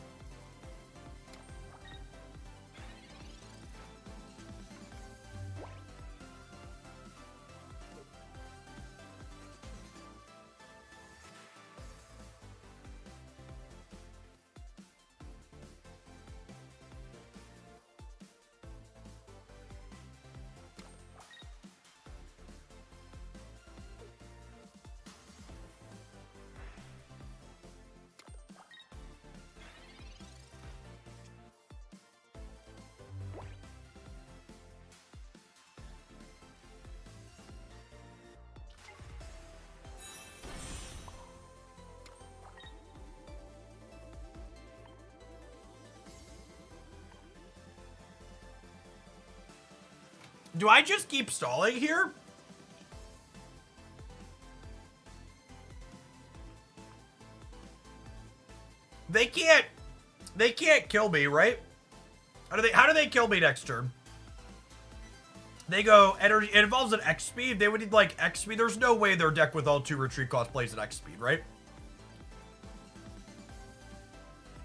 Do I just keep stalling here? They can't kill me, right? How do they kill me next turn? They go energy. It involves an X speed. They would need like X speed. There's no way their deck with all 2 retreat cost plays at X speed, right?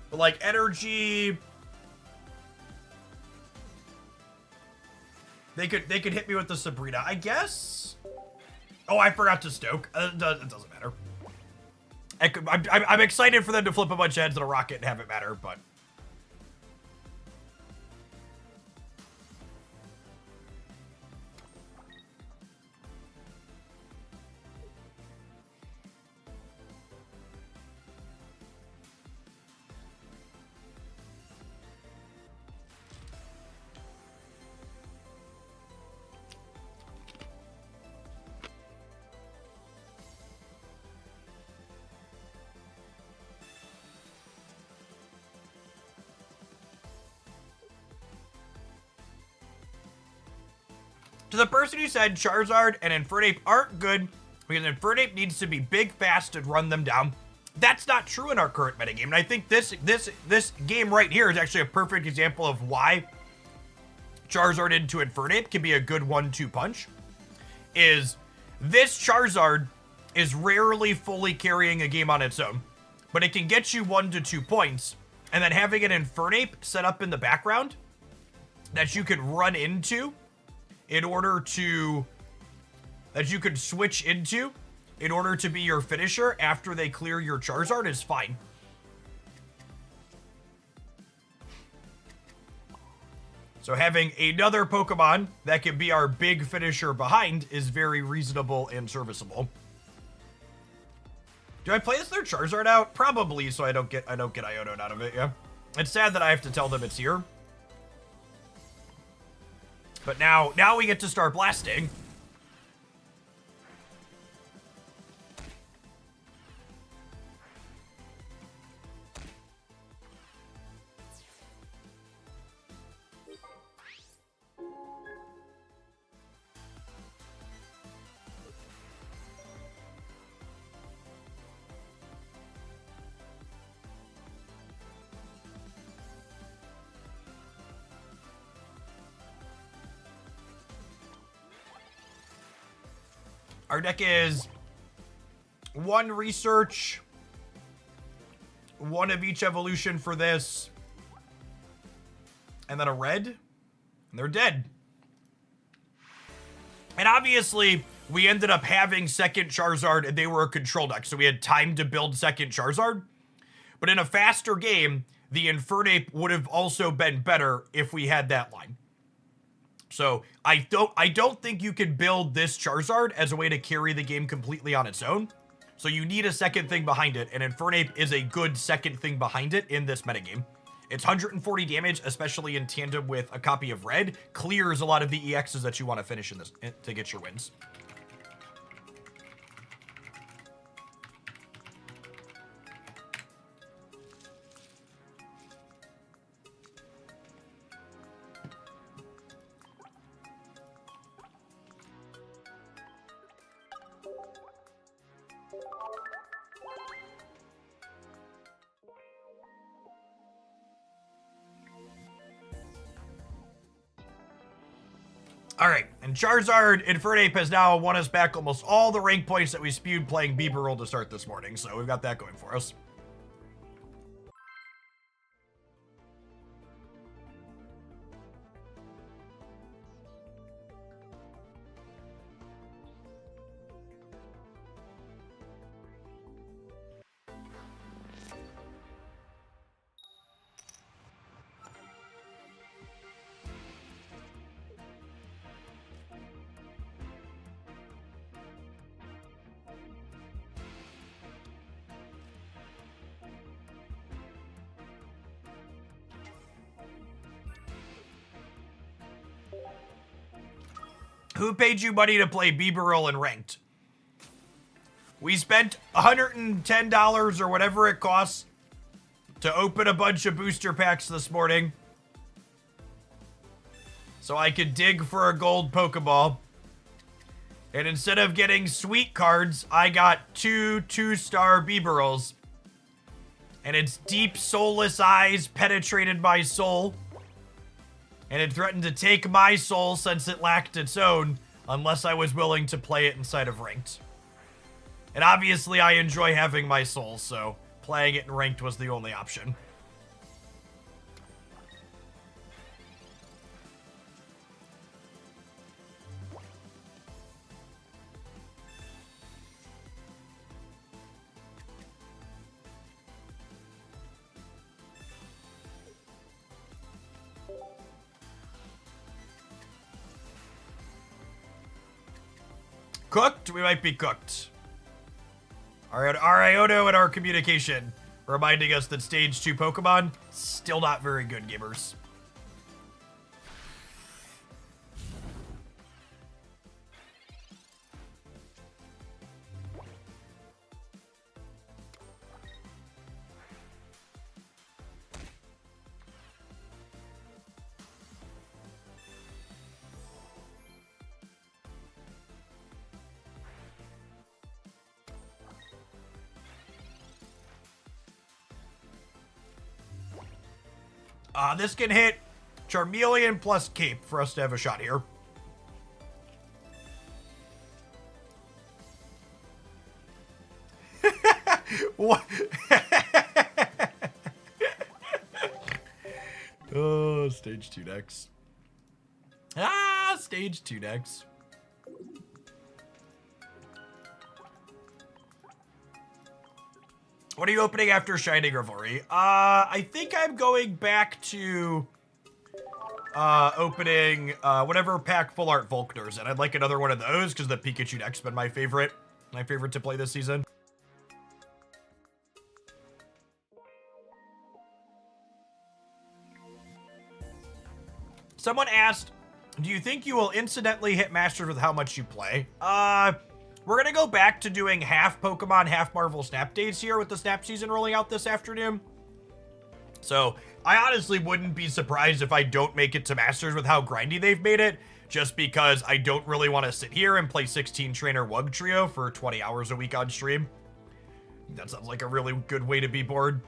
But like energy. They could hit me with the Sabrina, I guess. Oh, I forgot to stoke. It doesn't matter. I'm excited for them to flip a bunch of heads in a rocket and have it matter, but. To the person who said Charizard and Infernape aren't good because Infernape needs to be big, fast, and run them down, that's not true in our current metagame. And I think this game right here is actually a perfect example of why Charizard into Infernape can be a good 1-2 punch. Is this Charizard is rarely fully carrying a game on its own, but it can get you 1 to 2 points, and then having an Infernape set up in the background that you can run into in order to, that you could switch into in order to be your finisher after they clear your Charizard is fine. So having another Pokemon that can be our big finisher behind is very reasonable and serviceable. Do I play this their Charizard out? Probably, so I don't get Iono'd out of it, yeah. It's sad that I have to tell them it's here. But now we get to start blasting. Our deck is 1 research, 1 of each evolution for this, and then a red, and they're dead. And obviously, we ended up having second Charizard, and they were a control deck, so we had time to build second Charizard. But in a faster game, the Infernape would have also been better if we had that line. So I don't think you can build this Charizard as a way to carry the game completely on its own. So you need a second thing behind it, and Infernape is a good second thing behind it in this metagame. It's 140 damage, especially in tandem with a copy of Red, clears a lot of the EXs that you want to finish in this to get your wins. All right, and Charizard Infernape has now won us back almost all the rank points that we spewed playing Bibarel to start this morning, so we've got that going for us. Who paid you money to play Bibarel in ranked? We spent $110 or whatever it costs to open a bunch of booster packs this morning so I could dig for a gold Pokeball. And instead of getting sweet cards, I got two 2-star Bibarels. And its deep, soulless eyes penetrated my soul. And it threatened to take my soul since it lacked its own, unless I was willing to play it inside of ranked. And obviously I enjoy having my soul, so playing it in ranked was the only option. Cooked? We might be cooked. Our Iono and our communication reminding us that stage 2 Pokemon, still not very good, gamers. This can hit Charmeleon plus Cape for us to have a shot here. What? Oh, stage 2 decks. Stage 2 decks. What are you opening after Shining Revelry? I think I'm going back to opening whatever pack Full Art Volkner's in. I'd like another one of those because the Pikachu deck's been my favorite to play this season. Someone asked, do you think you will incidentally hit Masters with how much you play? We're going to go back to doing half Pokemon, half Marvel Snap days here with the Snap season rolling out this afternoon. So I honestly wouldn't be surprised if I don't make it to Masters with how grindy they've made it, just because I don't really want to sit here and play 16 Trainer Wug Trio for 20 hours a week on stream. That sounds like a really good way to be bored.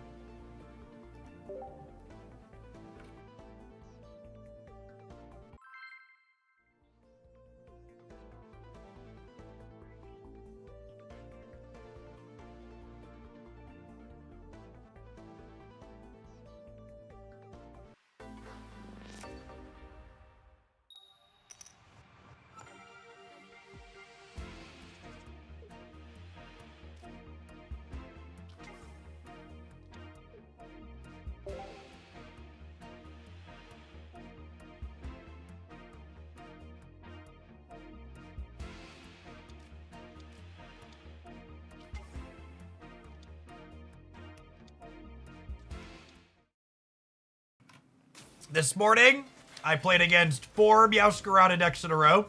This morning, I played against 4 Meowscarada decks in a row.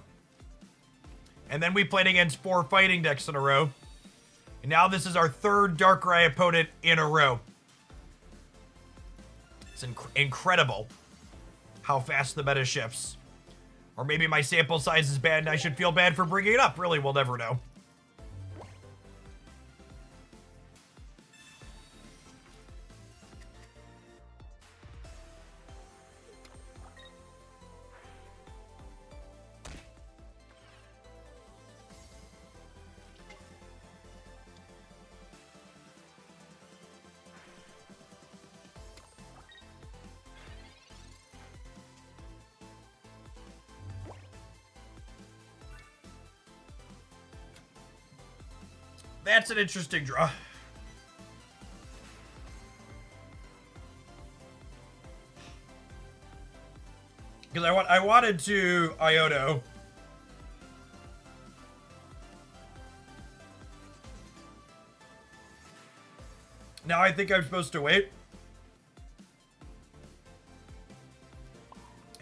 And then we played against 4 fighting decks in a row. And now this is our 3rd Darkrai opponent in a row. It's incredible how fast the meta shifts. Or maybe my sample size is bad and I should feel bad for bringing it up. Really, we'll never know. That's an interesting draw. Because I wanted to Iono. Now I think I'm supposed to wait.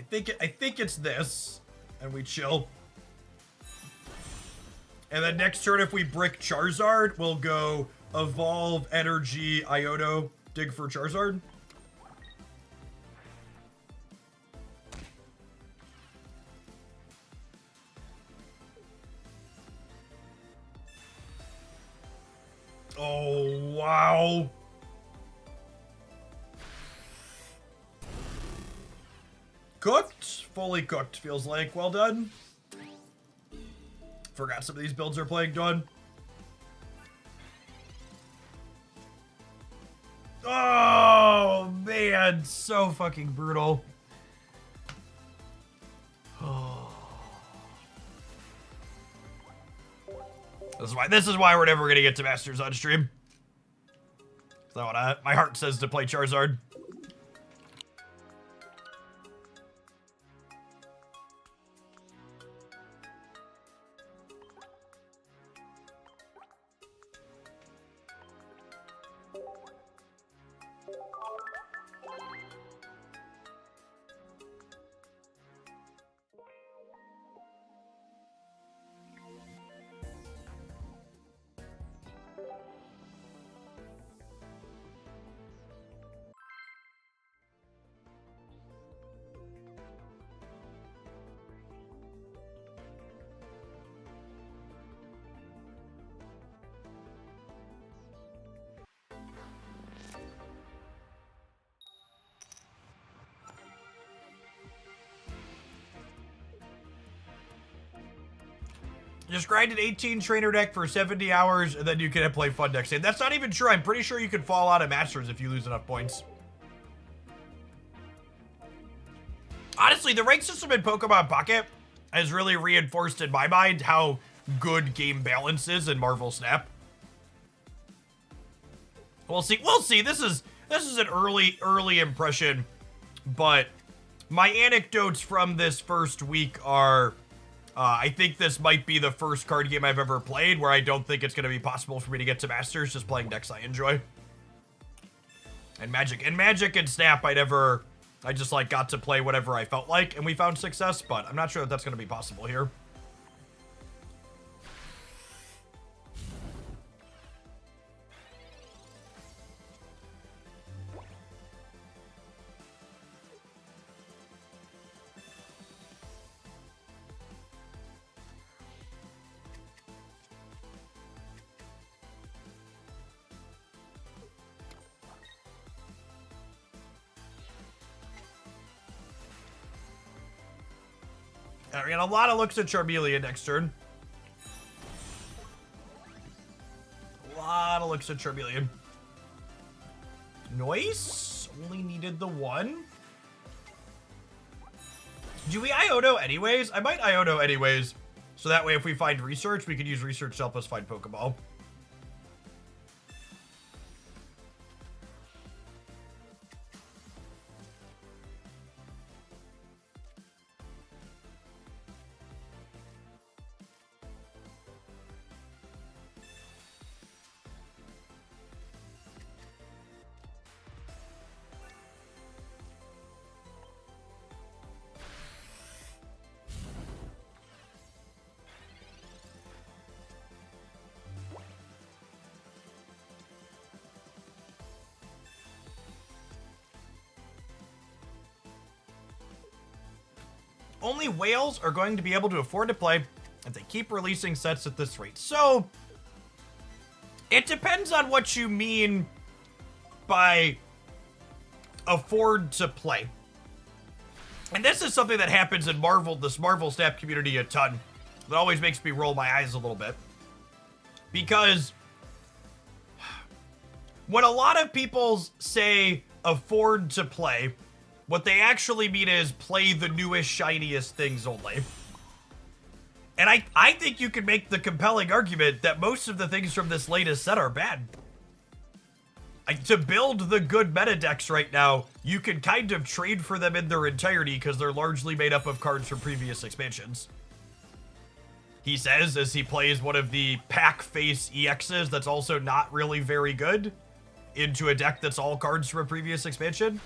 I think it's this, and we chill. And then next turn, if we brick Charizard, we'll go Evolve, Energy, Iono, dig for Charizard. Oh, wow. Cooked. Fully cooked, feels like. Well done. Forgot some of these builds are playing done. Oh, man. So fucking brutal. This is why we're never gonna get to Masters on stream. So my heart says to play Charizard. Just grind an 18 trainer deck for 70 hours, and then you can play fun decks. And that's not even true. I'm pretty sure you can fall out of Masters if you lose enough points. Honestly, the rank system in Pokemon Pocket has really reinforced in my mind how good game balance is in Marvel Snap. We'll see. We'll see. This is an early impression, but my anecdotes from this first week are I think this might be the first card game I've ever played where I don't think it's going to be possible for me to get to Masters just playing decks I enjoy. And Magic and Snap, I just like got to play whatever I felt like, and we found success, but I'm not sure if that's going to be possible here. I mean, a lot of looks at Charmeleon next turn. A lot of looks at Charmeleon. Noise. Only needed the one. Do we Iono anyways? I might Iono anyways. So that way if we find research, we could use research to help us find Pokeball. Only whales are going to be able to afford to play if they keep releasing sets at this rate. So, it depends on what you mean by afford to play. And this is something that happens in this Marvel Snap community a ton. That always makes me roll my eyes a little bit. Because when a lot of people say afford to play, what they actually mean is play the newest, shiniest things only. And I think you can make the compelling argument that most of the things from this latest set are bad. To build the good meta decks right now, you can kind of trade for them in their entirety because they're largely made up of cards from previous expansions. He says as he plays one of the pack face EXs that's also not really very good into a deck that's all cards from a previous expansion.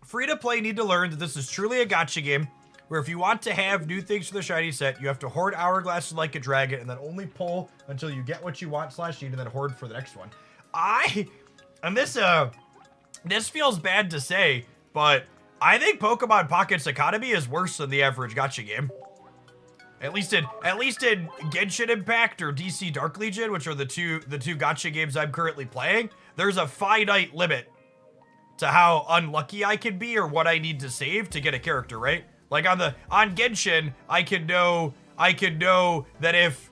Free to play need to learn that this is truly a gacha game, where if you want to have new things for the shiny set, you have to hoard hourglasses like a dragon and then only pull until you get what you want /need and then hoard for the next one. This feels bad to say, but I think Pokemon Pocket's economy is worse than the average gacha game. At least in Genshin Impact or DC Dark Legion, which are the two gacha games I'm currently playing, there's a finite limit to how unlucky I can be or what I need to save to get a character, right? Like on Genshin, I can know that if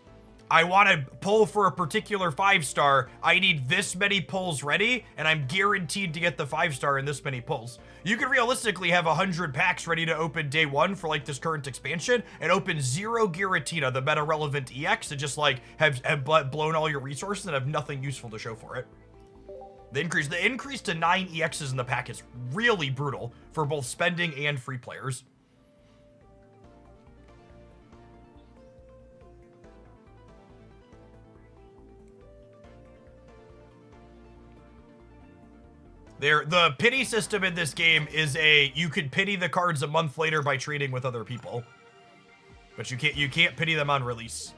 I want to pull for a particular 5-star, I need this many pulls ready, and I'm guaranteed to get the 5-star in this many pulls. You could realistically have 100 packs ready to open day one for like this current expansion, and open 0 Giratina, the meta-relevant EX, and just like have blown all your resources and have nothing useful to show for it. The increase to 9 EXs in the pack is really brutal for both spending and free players. The pity system in this game is you could pity the cards a month later by trading with other people, but you can't pity them on release.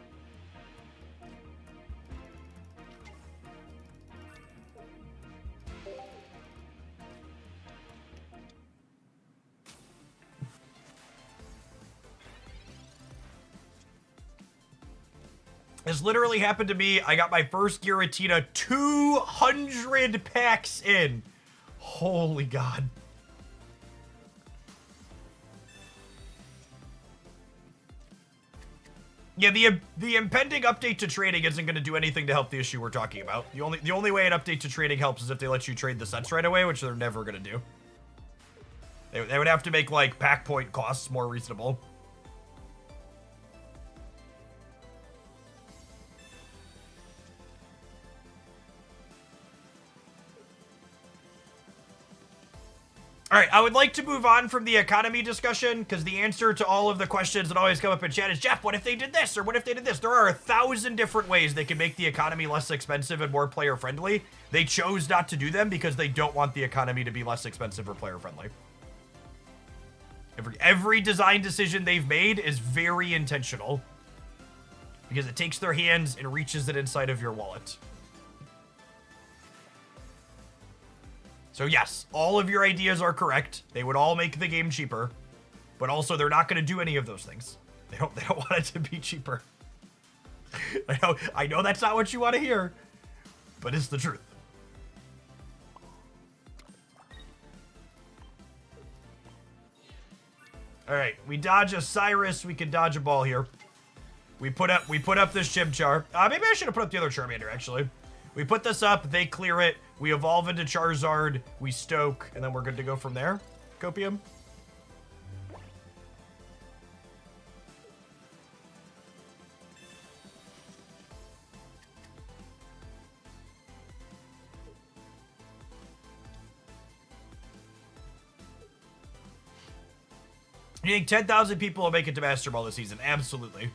This literally happened to me. I got my first Giratina 200 packs in. Holy God. Yeah, the impending update to trading isn't going to do anything to help the issue we're talking about. The only way an update to trading helps is if they let you trade the sets right away, which they're never going to do. They would have to make like pack point costs more reasonable. All right, I would like to move on from the economy discussion because the answer to all of the questions that always come up in chat is, Jeff, what if they did this? Or what if they did this? There are 1,000 different ways they can make the economy less expensive and more player friendly. They chose not to do them because they don't want the economy to be less expensive or player friendly. Every design decision they've made is very intentional. because it takes their hands and reaches it inside of your wallet. So yes, all of your ideas are correct. They would all make the game cheaper, but also they're not going to do any of those things. They don't want it to be cheaper. I know that's not what you want to hear, but it's the truth. All right, we dodge a Cyrus. We can dodge a ball here. We put up this Chimchar. Maybe I should have put up the other Charmander, actually. We put this up, they clear it, we evolve into Charizard, we stoke, and then we're good to go from there. Copium. You think 10,000 people will make it to Master Ball this season? Absolutely.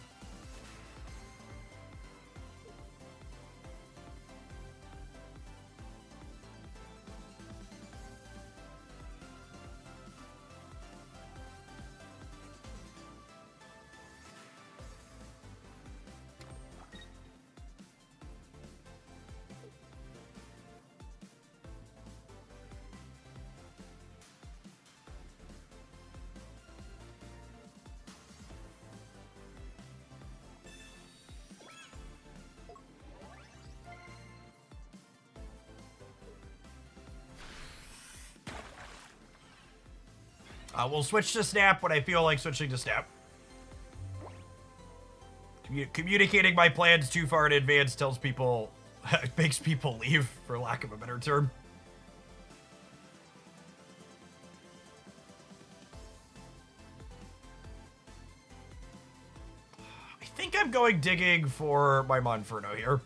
We'll switch to Snap when I feel like switching to Snap. Communicating my plans too far in advance tells people, makes people leave, for lack of a better term. I think I'm going digging for my Monferno here.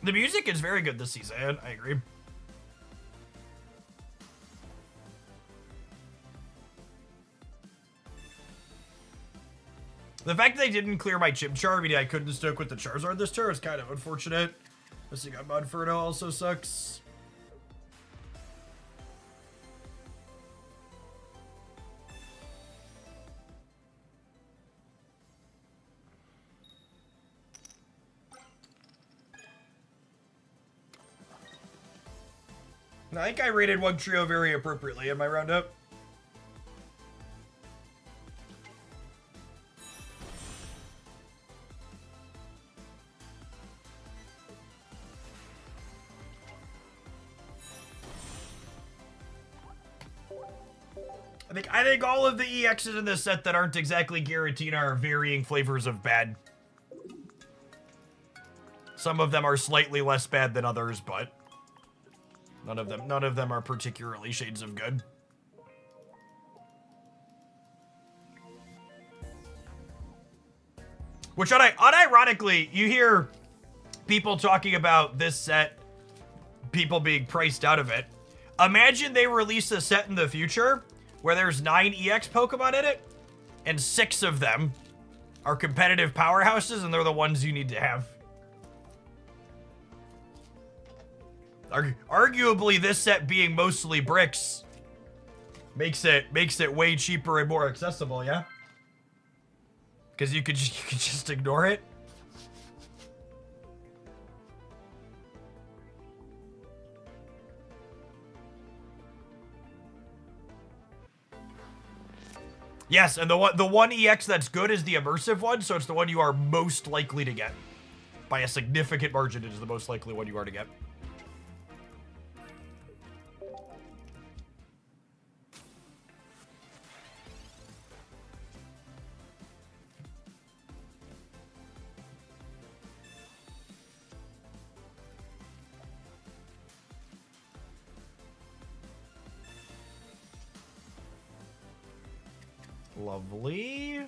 The music is very good this season, I agree. The fact that they didn't clear my Chimchar, meaning I couldn't stoke with the Charizard this turn, is kind of unfortunate. Missing on Monferno also sucks. I think I rated one trio very appropriately in my roundup. I think all of the EXs in this set that aren't exactly guaranteed are varying flavors of bad. Some of them are slightly less bad than others, but none of them are particularly shades of good. Which unironically, you hear people talking about this set, people being priced out of it. Imagine they release a set in the future where there's 9 EX Pokemon in it, and 6 of them are competitive powerhouses, and they're the ones you need to have. Arguably, this set being mostly bricks makes it way cheaper and more accessible, yeah? Because you could just ignore it. Yes, and the one EX that's good is the immersive one, so it's the one you are most likely to get. By a significant margin, it is the most likely one you are to get. Lovely.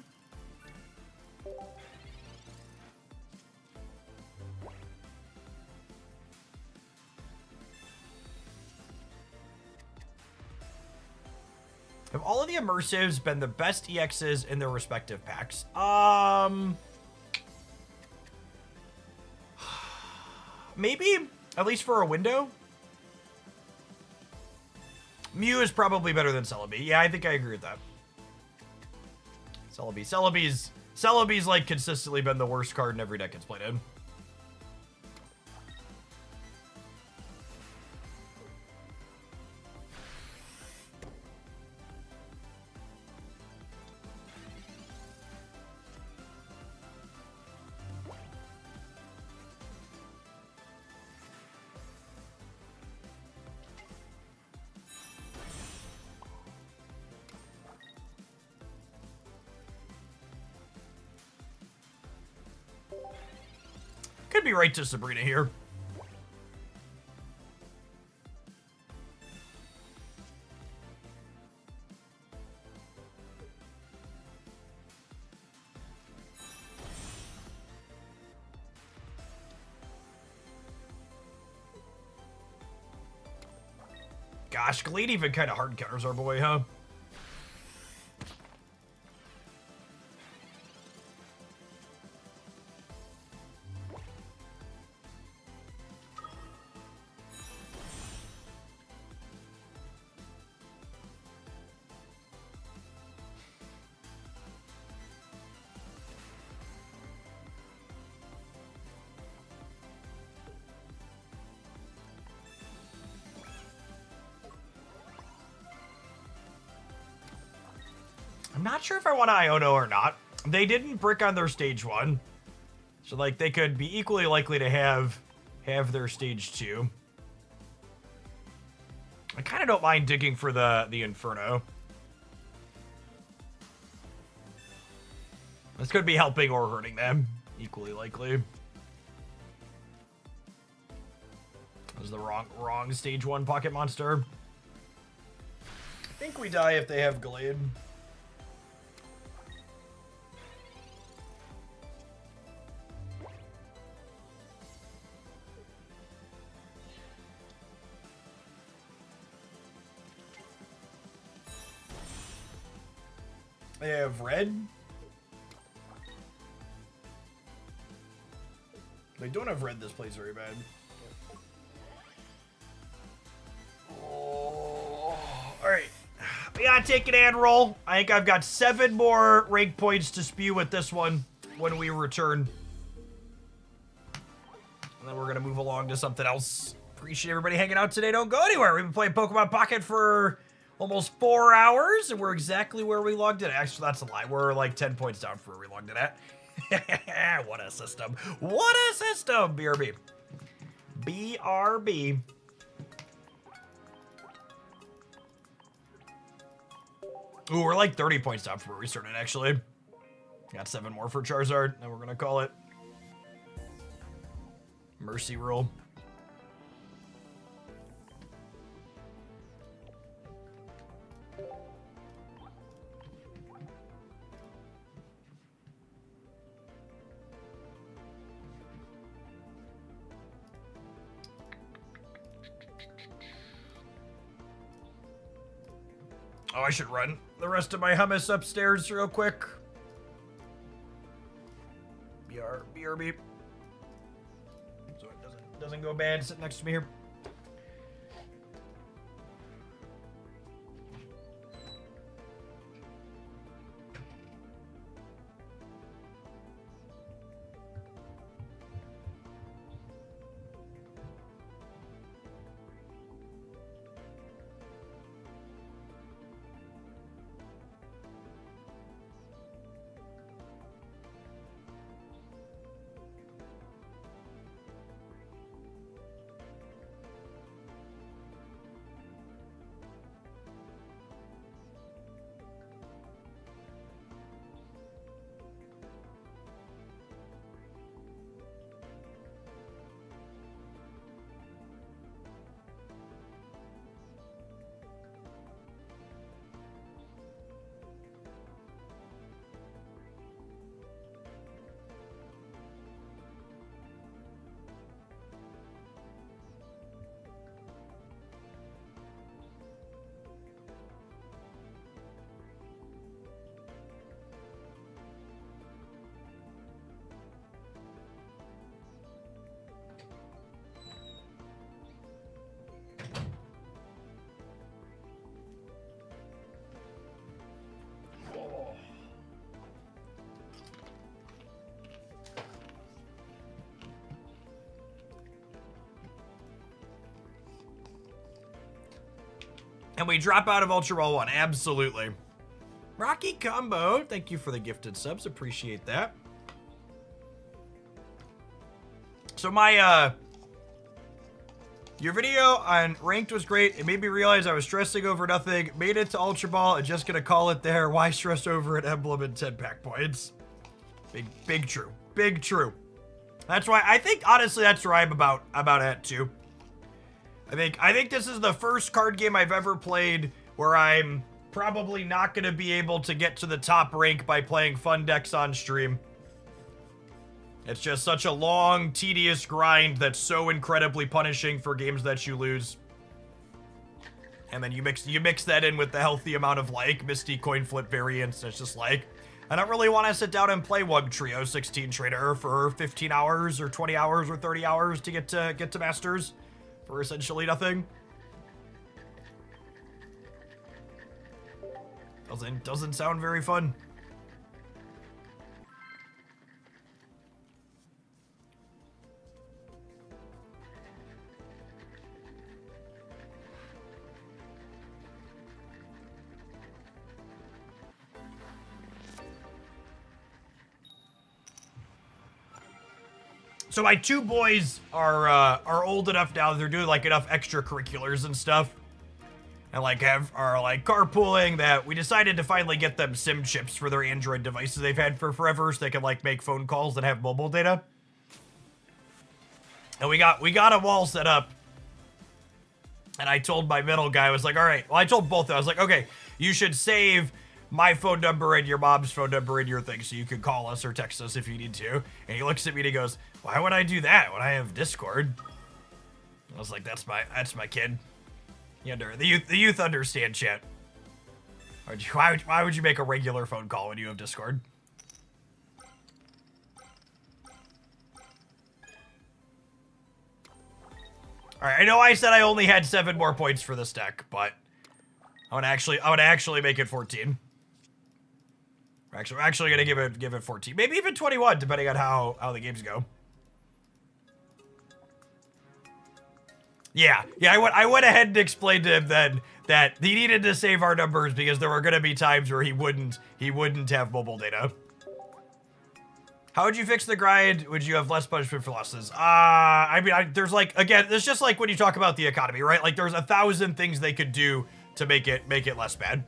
Have all of the immersives been the best EXs in their respective packs? Maybe, at least for a window. Mew is probably better than Celebi. Yeah, I think I agree with that. Celebi's like consistently been the worst card in every deck it's played in. Could be right to Sabrina here. Gosh, Glade even kind of hard counters our boy, huh? I'm not sure if I want to Iono or not. They didn't brick on their stage 1. So, like, they could be equally likely to have their stage 2. I kind of don't mind digging for the Inferno. This could be helping or hurting them. Equally likely. That was the wrong stage 1 pocket monster. I think we die if they have Glade. They have red. They don't have red. This plays very bad. Oh, all right. We gotta take an and roll. I think I've got 7 more rank points to spew with this one when we return. And then we're gonna move along to something else. Appreciate everybody hanging out today. Don't go anywhere. We've been playing Pokemon Pocket for almost 4 hours, and we're exactly where we logged in. Actually, that's a lie. We're like 10 points down from where we logged in at. What a system. What a system, BRB. BRB. Ooh, we're like 30 points down from where we started, actually. Got 7 more for Charizard, and we're going to call it Mercy Rule. Oh, I should run the rest of my hummus upstairs real quick. BRB. So it doesn't go bad. Sit next to me here. And we drop out of Ultra Ball 1. Absolutely. Rocky Combo, thank you for the gifted subs. Appreciate that. So your video on Ranked was great. It made me realize I was stressing over nothing. Made it to Ultra Ball and just gonna call it there. Why stress over an emblem and 10 pack points? Big true. Big true. That's why, I think, honestly, that's where I'm about it, too. I think this is the first card game I've ever played where I'm probably not going to be able to get to the top rank by playing fun decks on stream. It's just such a long, tedious grind that's so incredibly punishing for games that you lose. And then you mix that in with the healthy amount of, like, Misty coin flip variants, and it's just like, I don't really want to sit down and play Wug Trio 16 Trader for 15 hours or 20 hours or 30 hours to get to Masters for essentially nothing. Doesn't sound very fun. So my two boys are old enough now. They're doing like enough extracurriculars and stuff, and like are like carpooling that we decided to finally get them SIM chips for their Android devices they've had for forever, so they can like make phone calls and have mobile data. And we got a wall set up. And I told my middle guy, I was like, all right. Well, I told both of them. I was like, okay, you should save my phone number and your mom's phone number in your thing so you can call us or text us if you need to. And he looks at me and he goes, why would I do that when I have Discord? I was like, that's my kid. The youth understand, chat. Why would you make a regular phone call when you have Discord? All right, I know I said I only had 7 more points for this deck, but I would actually make it 14. We're actually gonna give it 14, maybe even 21, depending on how the games go. Yeah, I went ahead and explained to him then that he needed to save our numbers because there were gonna be times where he wouldn't have mobile data. How would you fix the grind? Would you have less punishment for losses? I mean, there's like, again, it's just like when you talk about the economy, right? Like there's 1,000 things they could do to make it less bad.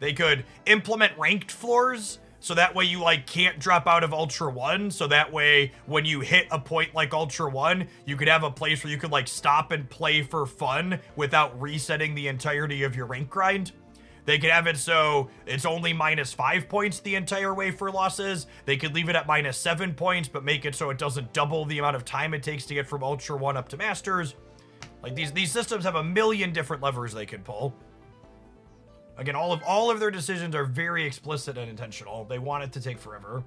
They could implement ranked floors, so that way you like can't drop out of Ultra 1, so that way when you hit a point like Ultra 1, you could have a place where you could like stop and play for fun without resetting the entirety of your rank grind. They could have it so it's only -5 points the entire way for losses. They could leave it at -7 points, but make it so it doesn't double the amount of time it takes to get from Ultra 1 up to Masters. Like these systems have a million different levers they could pull. Again, all of their decisions are very explicit and intentional. They want it to take forever.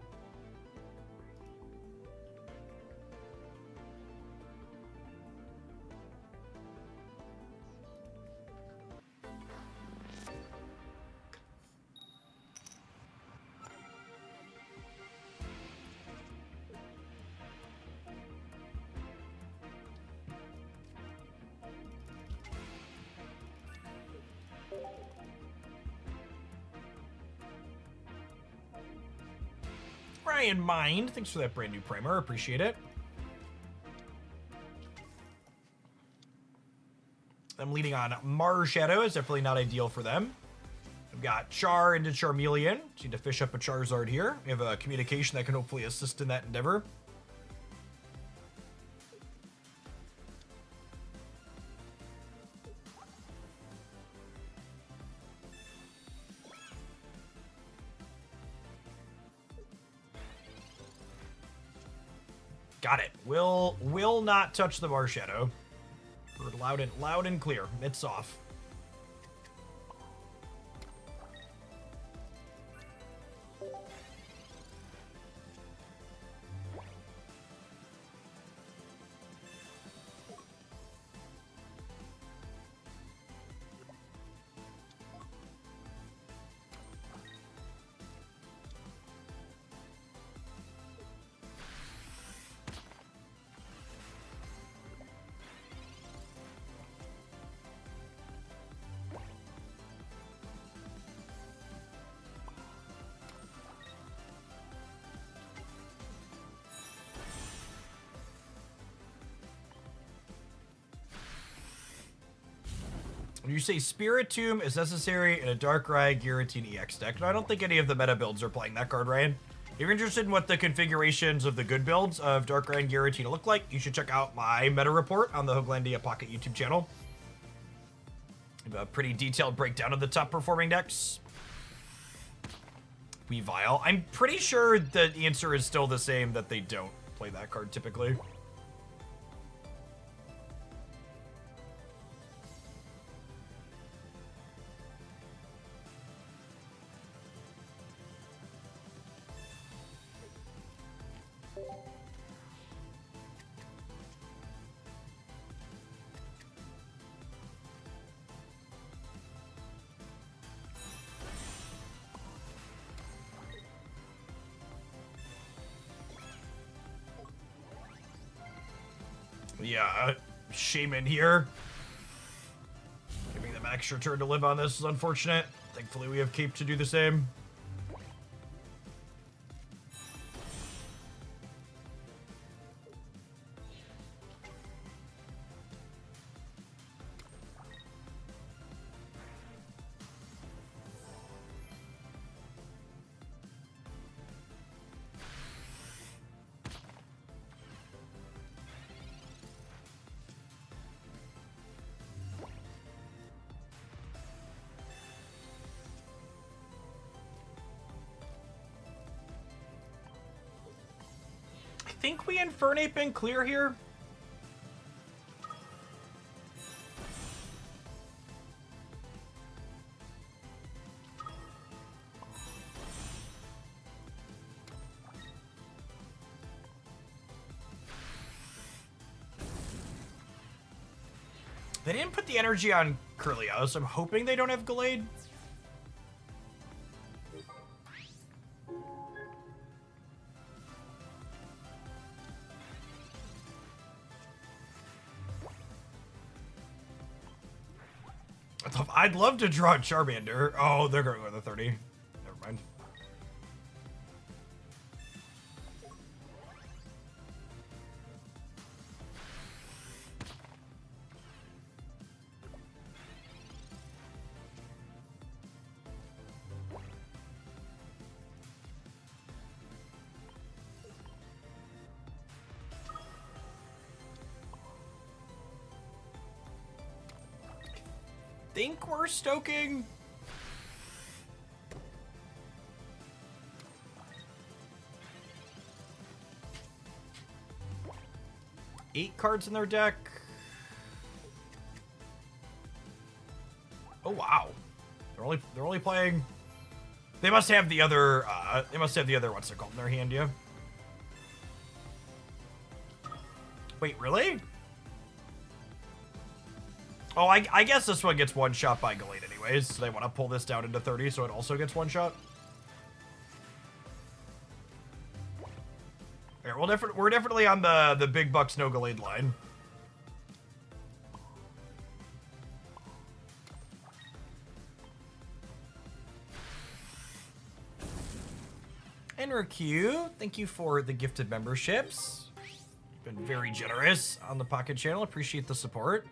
Ryan Mind, thanks for that brand new primer. Appreciate it. I'm leading on Mars Shadow. Is definitely not ideal for them. I've got Char into Charmeleon. Just need to fish up a Charizard here. We have a communication that can hopefully assist in that endeavor. Got it. Will not touch the Mars Shadow. Heard loud and clear. It's off. When you say Spirit Tomb is necessary in a Darkrai Giratina EX deck, no, I don't think any of the meta builds are playing that card, Ryan. If you're interested in what the configurations of the good builds of Darkrai and Giratina look like, you should check out my meta report on the Hoaglandia Pocket YouTube channel. I have a pretty detailed breakdown of the top performing decks. Weavile. I'm pretty sure the answer is still the same, that they don't play that card typically. Yeah, Shaman here. Giving them an extra turn to live on this is unfortunate. Thankfully, we have Cape to do the same. I think we Infernape and clear here. They didn't put the energy on Curlio, so I'm hoping they don't have Gallade. I'd love to draw Charmander. Oh, they're going with a 30. Never mind. Think we're stoking. Eight cards in their deck. Oh wow, they're only playing. They must have the other. What's it called in their hand? Yeah. Wait, really? Oh, I guess this one gets one shot by Gallade anyways, so they want to pull this down into 30 so it also gets one shot. Yeah, we're definitely on the big bucks no Gallade line. NRQ, thank you for the gifted memberships. Been very generous on the Pocket channel. Appreciate the support.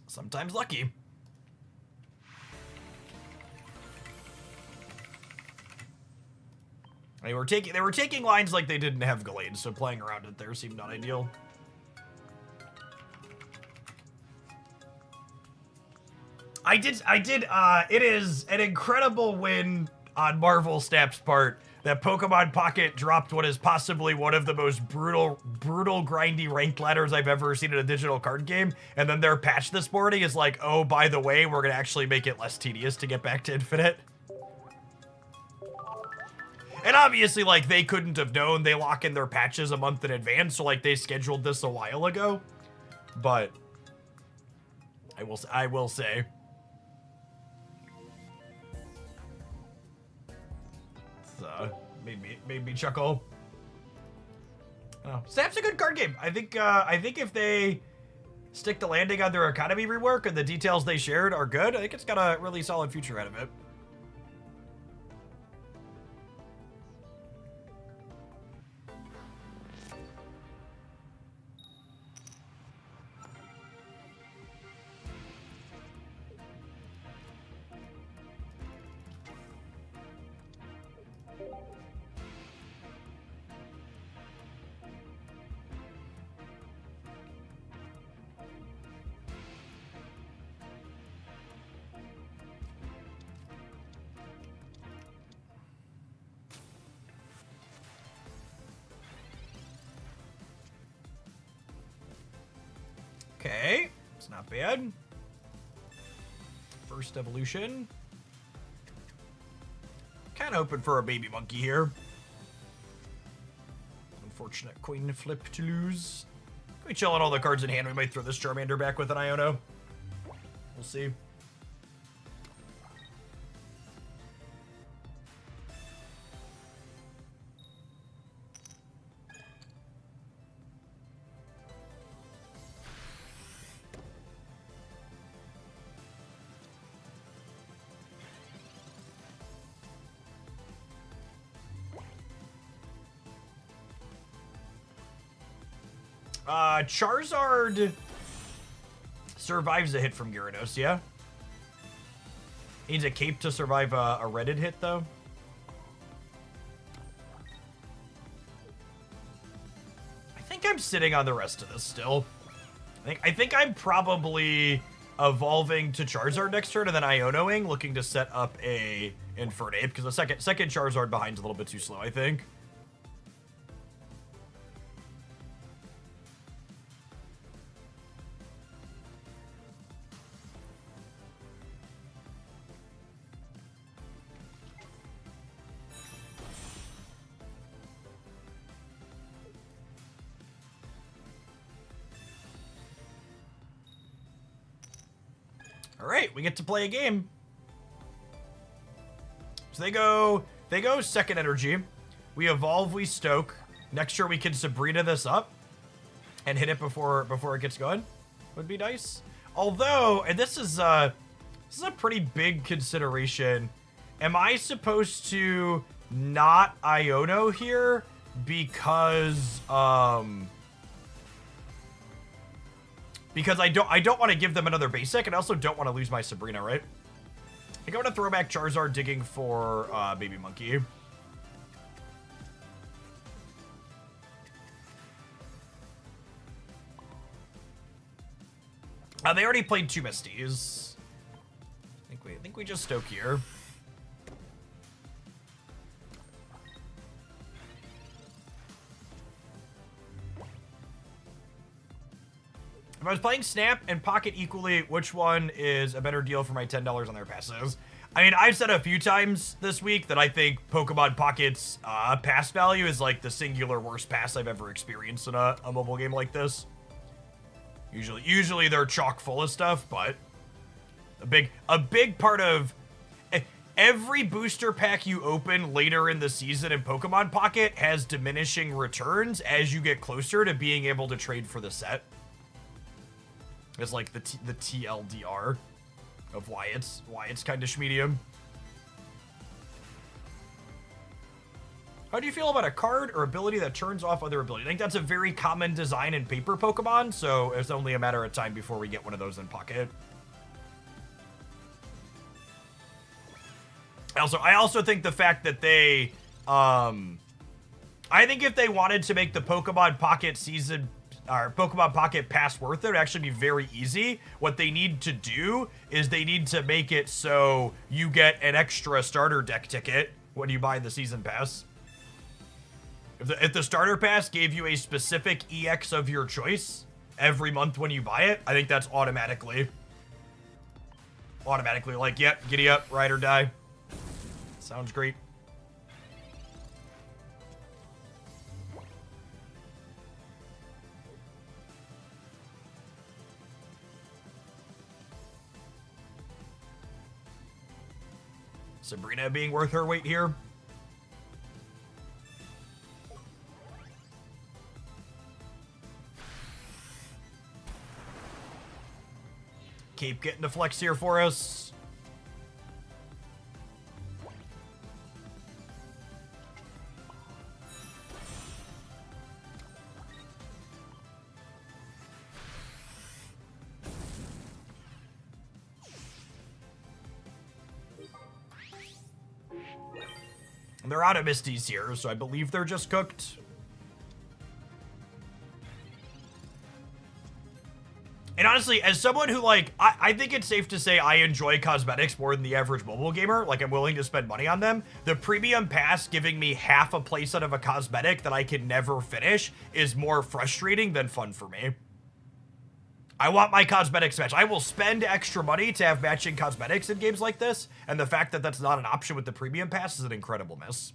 Sometimes lucky. They were taking lines like they didn't have Gallade, so playing around it there seemed not ideal. It is an incredible win on Marvel Snap's part that Pokemon Pocket dropped what is possibly one of the most brutal, grindy ranked ladders I've ever seen in a digital card game. And then their patch this morning is like, oh, by the way, we're gonna actually make it less tedious to get back to Infinite. And obviously, like, they couldn't have known. They lock in their patches a month in advance, so, like, they scheduled this a while ago. But I will say, made me chuckle. Oh, Snap's a good card game. I think if they stick the landing on their economy rework and the details they shared are good, I think it's got a really solid future out of it. Okay, it's not bad. First evolution. Kind of hoping for a baby monkey here. Unfortunate coin flip to lose. Can we chill on all the cards in hand? We might throw this Charmander back with an Iono. We'll see. Charizard survives a hit from Gyarados, yeah? Needs a cape to survive a Reddit hit, though. I think I'm sitting on the rest of this still. I think I'm probably evolving to Charizard next turn and then Ionoing, looking to set up a Infernape, because the second Charizard behind's a little bit too slow, I think. All right, we get to play a game. So they go second energy. We evolve, we stoke. Next year we can Sabrina this up and hit it before it gets going. Would be nice. Although, and this is a pretty big consideration. Am I supposed to not Iono here because I don't want to give them another basic, and I also don't want to lose my Sabrina, right? I think I'm going to throw back Charizard digging for Baby Monkey. They already played 2 Misties. I think we just stoke here. If I was playing Snap and Pocket equally, which one is a better deal for my $10 on their passes? I mean, I've said a few times this week that I think Pokemon Pocket's pass value is like the singular worst pass I've ever experienced in a mobile game like this. Usually they're chock full of stuff, but a big part of every booster pack you open later in the season in Pokemon Pocket has diminishing returns as you get closer to being able to trade for the set. It's like the TLDR of why it's kind of schmedium. How do you feel about a card or ability that turns off other abilities? I think that's a very common design in paper Pokemon, so it's only a matter of time before we get one of those in Pocket. I also think the fact that they, I think if they wanted to make the Pokemon Pocket season, or Pokemon Pocket pass worth it would actually be very easy. What they need to do is they need to make it so you get an extra starter deck ticket when you buy the season pass. If the starter pass gave you a specific EX of your choice every month when you buy it, I think that's automatically like, yep, giddy up, ride or die. Sounds great. Sabrina being worth her weight here. Keep getting the flex here for us. They're out of Misties here, so I believe they're just cooked. And honestly, as someone who, like, I think it's safe to say I enjoy cosmetics more than the average mobile gamer. Like, I'm willing to spend money on them. The premium pass giving me half a playset of a cosmetic that I can never finish is more frustrating than fun for me. I want my cosmetics match. I will spend extra money to have matching cosmetics in games like this, and the fact that that's not an option with the premium pass is an incredible miss.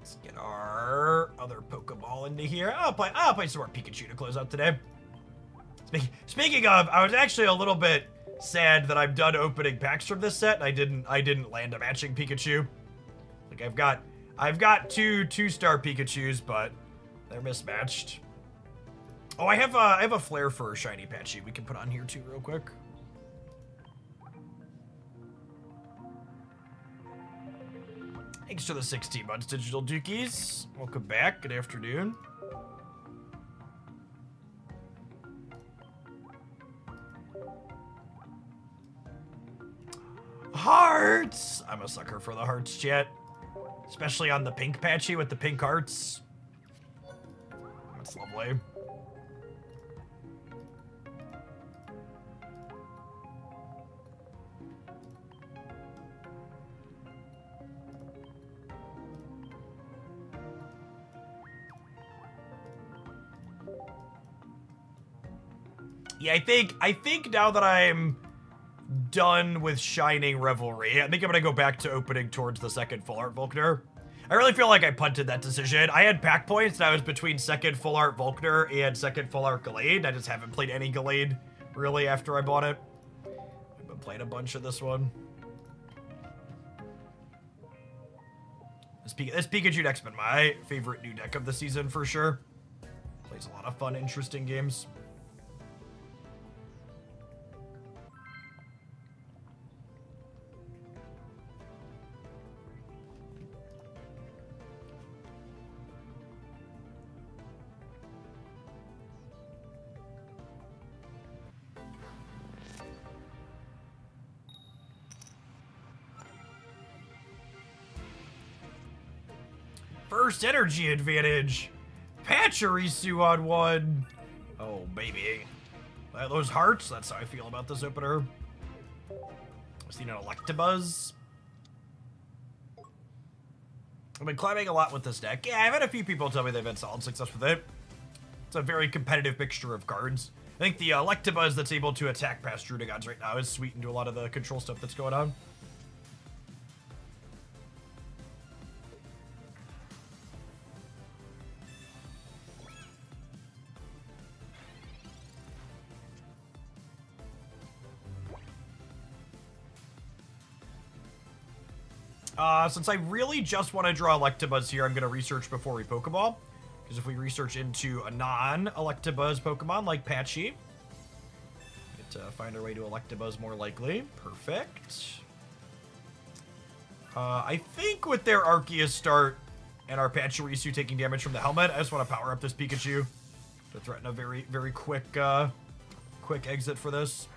Let's get our other Pokeball into here. I'll play some more Pikachu to close out today. Speaking of, I was actually a little bit sad that I'm done opening packs from this set, and I didn't land a matching Pikachu. Like I've got two-star Pikachus, but they're mismatched. Oh, I have a flare for a shiny Patchy we can put on here too real quick. Thanks to the 16 months, Digital Dookies. Welcome back. Good afternoon. Hearts! I'm a sucker for the hearts, chat. Especially on the pink Patchy with the pink hearts. That's lovely. Yeah, I think now that I'm done with Shining Revelry, I think I'm gonna go back to opening towards the second Full Art Volkner. I really feel like I punted that decision. I had pack points and I was between second Full Art Volkner and second Full Art Gallade. I just haven't played any Gallade really after I bought it. I've been playing a bunch of this one. This Pikachu deck's been my favorite new deck of the season for sure. Plays a lot of fun, interesting games. First energy advantage. Pachirisu on one. Oh, baby. Those hearts, that's how I feel about this opener. I've seen an Electabuzz. I've been climbing a lot with this deck. Yeah, I've had a few people tell me they've had solid success with it. It's a very competitive mixture of cards. I think the Electabuzz that's able to attack past Druddigons right now is sweetened to a lot of the control stuff that's going on. Since I really just want to draw Electabuzz here, I'm going to research before we Pokeball. Because if we research into a non-Electabuzz Pokemon like Patchy, get to find our way to Electabuzz more likely. Perfect. I think with their Arceus start and our Pachirisu taking damage from the helmet, I just want to power up this Pikachu to threaten a very, very quick exit for this.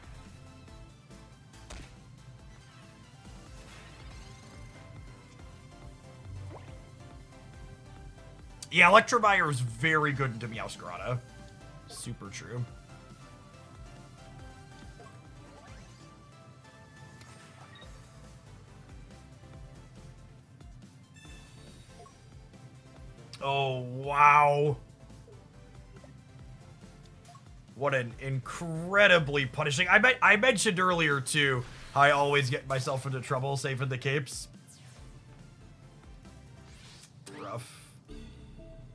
Yeah, Electivire is very good into Meowscarada. Super true. Oh, wow. What an incredibly punishing... I mentioned earlier, too, how I always get myself into trouble saving the capes. Rough.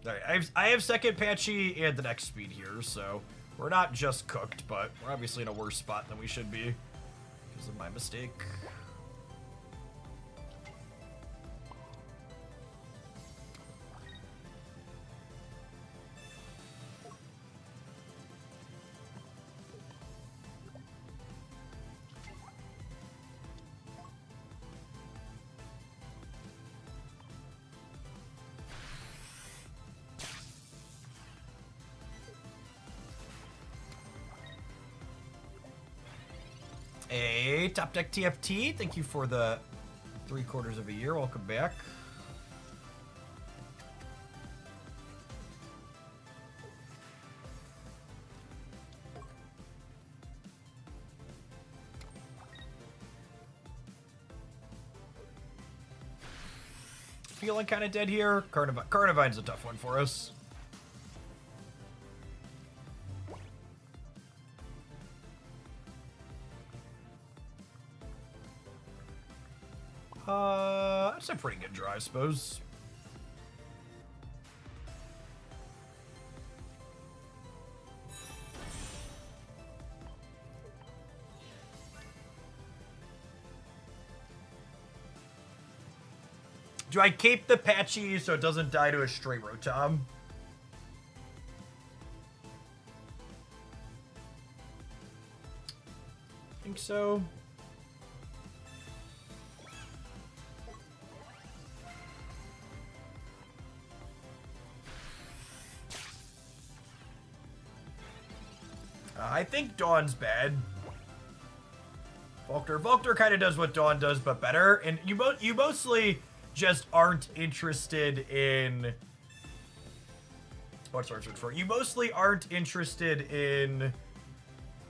Alright, I have second Patchy and the next speed here, so we're not just cooked, but we're obviously in a worse spot than we should be because of my mistake. A Top Deck TFT, thank you for the 3/4 of a year. Welcome back. Feeling kind of dead here. Carnivine's a tough one for us. That's a pretty good draw, I suppose. Do I cape the Patchy so it doesn't die to a straight Rotom? I think so. I think Dawn's bad. Volkner kind of does what Dawn does, but better. And you mostly just aren't interested in... What's our search for? You mostly aren't interested in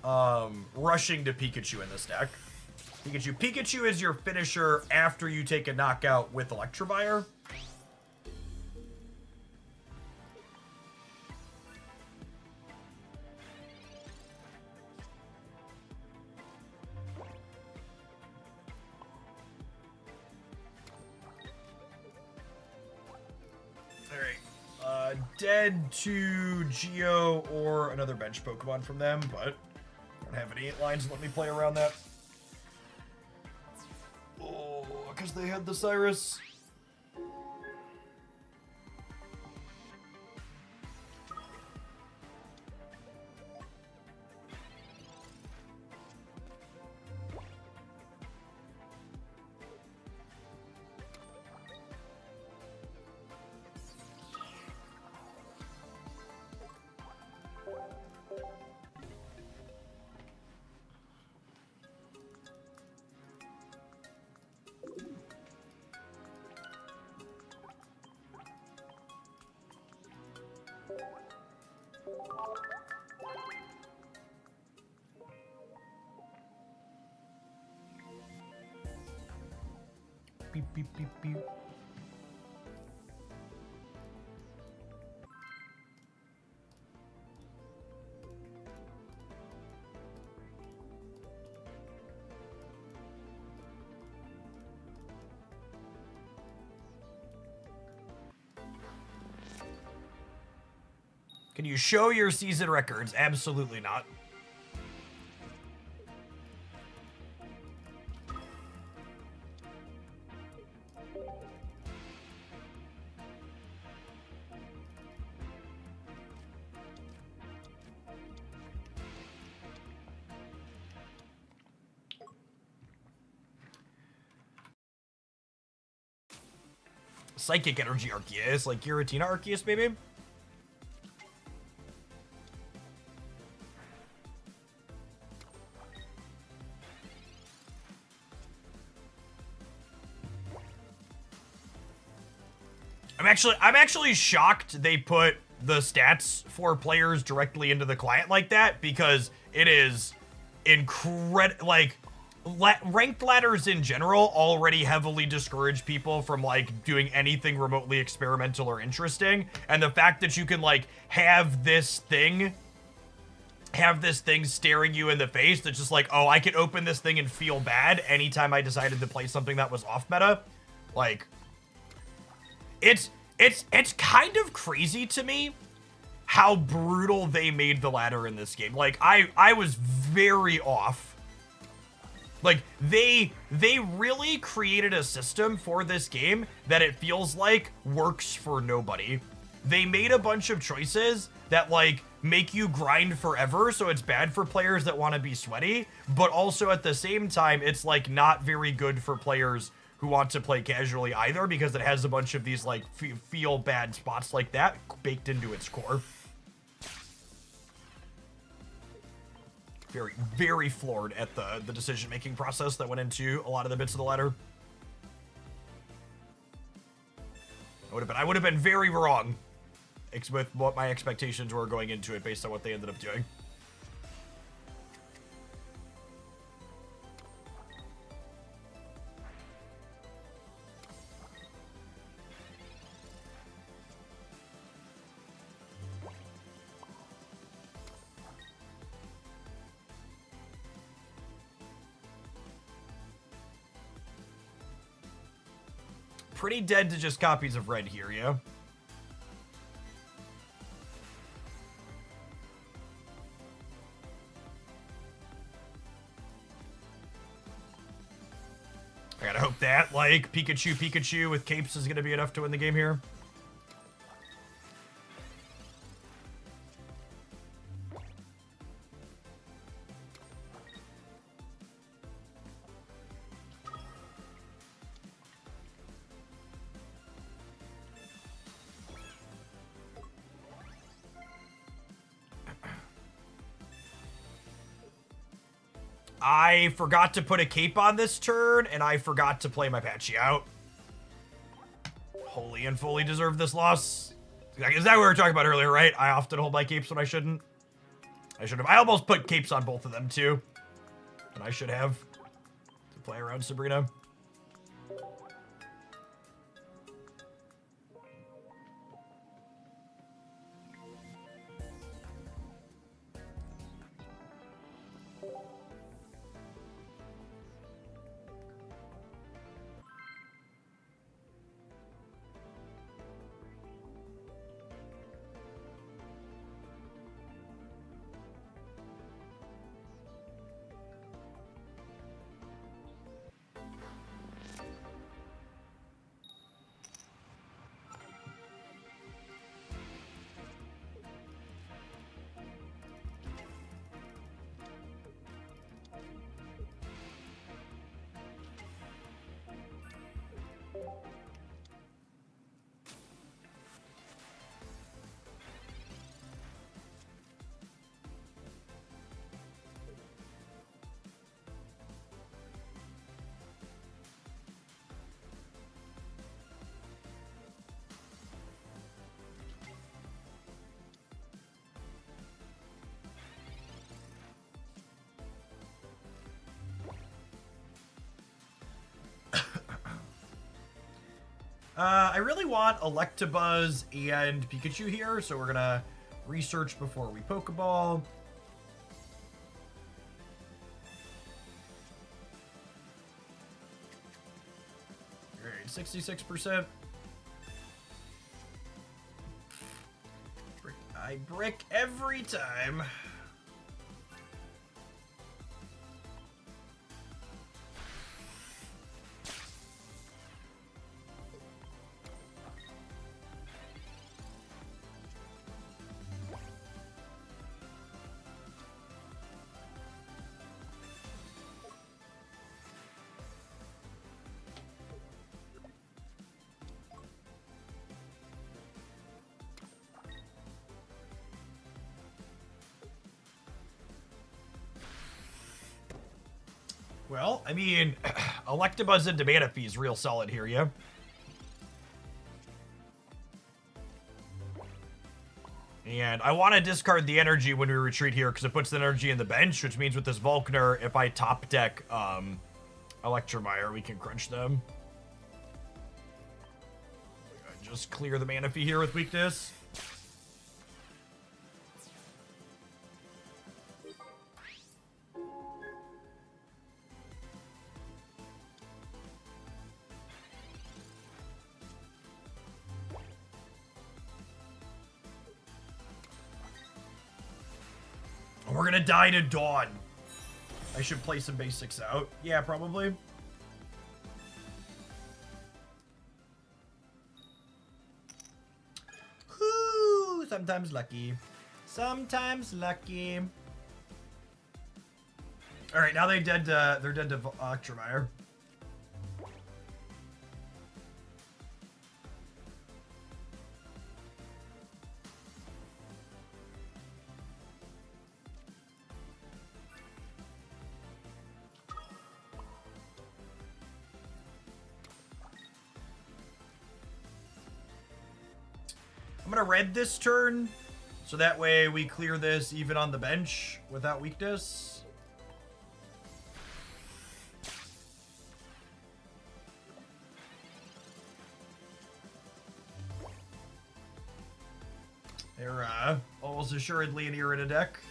rushing to Pikachu in this deck. Pikachu is your finisher after you take a knockout with Electivire. Dead to Geo or another bench Pokemon from them, but I don't have any lines to let me play around that. Oh, because they had the Cyrus. Beep, beep, beep, beep. Can you show your season records? Absolutely not. Psychic Energy Arceus, like Giratina Arceus, maybe? I'm actually shocked they put the stats for players directly into the client like that, because it is incredible. Like, ranked ladders in general already heavily discourage people from like doing anything remotely experimental or interesting, and the fact that you can like have this thing staring you in the face that's just like, oh, I could open this thing and feel bad anytime I decided to play something that was off meta, like, it's kind of crazy to me how brutal they made the ladder in this game. Like, I was very off. Like, they really created a system for this game that it feels like works for nobody. They made a bunch of choices that, like, make you grind forever, so it's bad for players that want to be sweaty, but also at the same time, it's, like, not very good for players who want to play casually either, because it has a bunch of these, like, feel bad spots like that baked into its core. Very, very floored at the decision-making process that went into a lot of the bits of the letter. I would have been very wrong with what my expectations were going into it based on what they ended up doing. Pretty dead to just copies of red here, yeah? I gotta hope that, like, Pikachu with capes is gonna be enough to win the game here. I forgot to put a cape on this turn, and I forgot to play my Patchy out. Wholly and fully deserved this loss. Is that what we were talking about earlier, right? I often hold my capes when I shouldn't. I should have. I almost put capes on both of them, too. And I should have. To play around Sabrina. I really want Electabuzz and Pikachu here, so we're gonna research before we Pokeball. Alright, 66%. I brick every time. Well, I mean, Electabuzz into Manaphy is real solid here, yeah? And I want to discard the energy when we retreat here because it puts the energy in the bench, which means with this Volkner, if I top deck Electromire, we can crunch them. Just clear the Manaphy here with weakness. We're gonna die to Dawn. I should play some basics out. Yeah, probably. Whoo, sometimes lucky. Sometimes lucky. All right, now they're dead to Electromire. I'm gonna red this turn, so that way we clear this even on the bench without weakness. They're almost assuredly an Irida deck.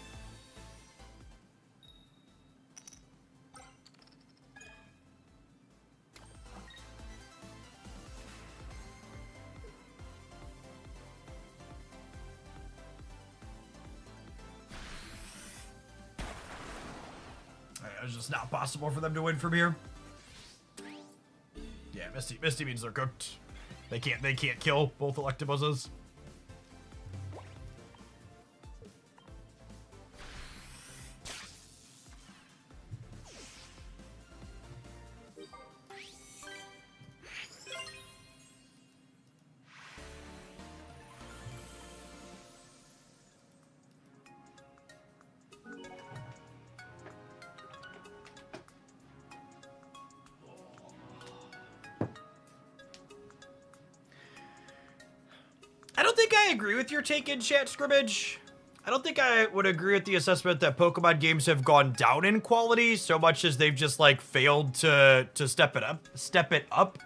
It's just not possible for them to win from here. Yeah, Misty means they're cooked. They can't kill both Electabuzzes. I don't think I agree with your take in chat, Scrimmage. I don't think I would agree with the assessment that Pokemon games have gone down in quality so much as they've just like failed to step it up.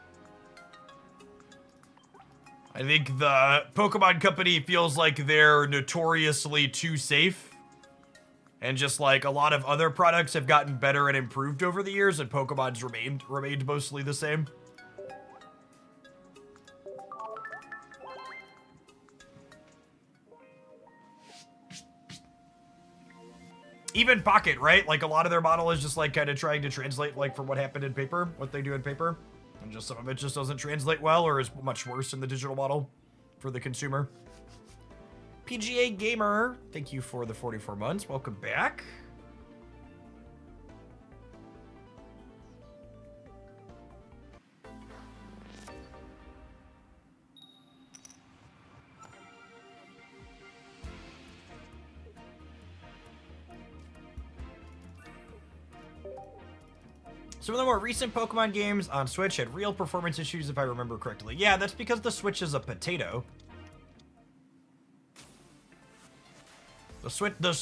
I think the Pokemon company feels like they're notoriously too safe. And just like a lot of other products have gotten better and improved over the years, and Pokemon's remained mostly the same. Even Pocket, right? Like a lot of their model is just like kind of trying to translate like from what happened in paper, what they do in paper. And just some of it just doesn't translate well or is much worse in the digital model for the consumer. PGA Gamer, thank you for the 44 months. Welcome back. Some of the more recent Pokemon games on Switch had real performance issues, if I remember correctly. Yeah, that's because the Switch is a potato. The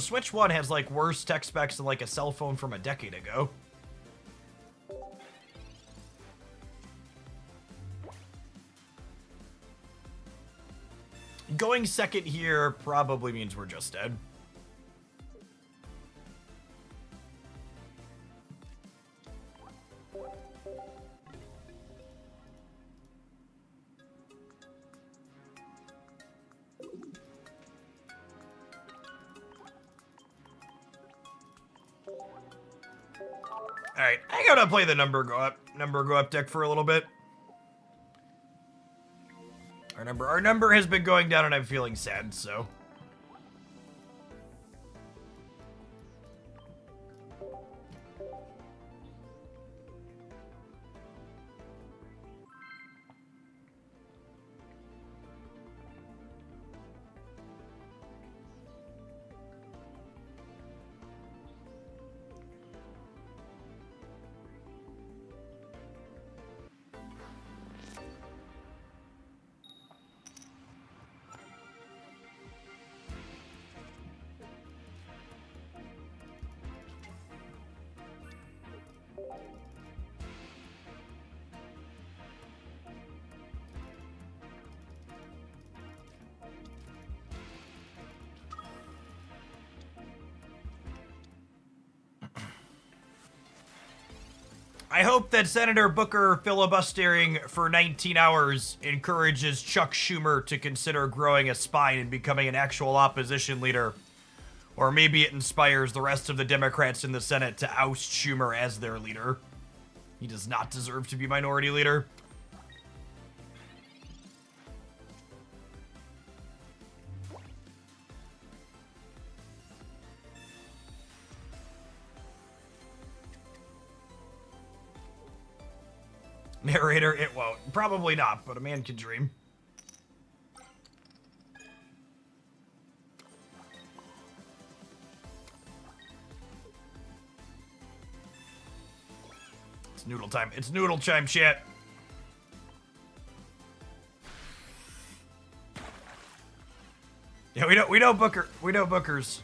Switch 1 has like worse tech specs than like a cell phone from a decade ago. Going second here probably means we're just dead. Alright, I gotta play the number go up deck for a little bit. Our number has been going down and I'm feeling sad, so. I hope that Senator Booker filibustering for 19 hours encourages Chuck Schumer to consider growing a spine and becoming an actual opposition leader. Or maybe it inspires the rest of the Democrats in the Senate to oust Schumer as their leader. He does not deserve to be minority leader. Narrator, it won't. Probably not, but a man can dream. It's noodle time. It's noodle time, chat. Yeah, we know Booker. We know Booker's.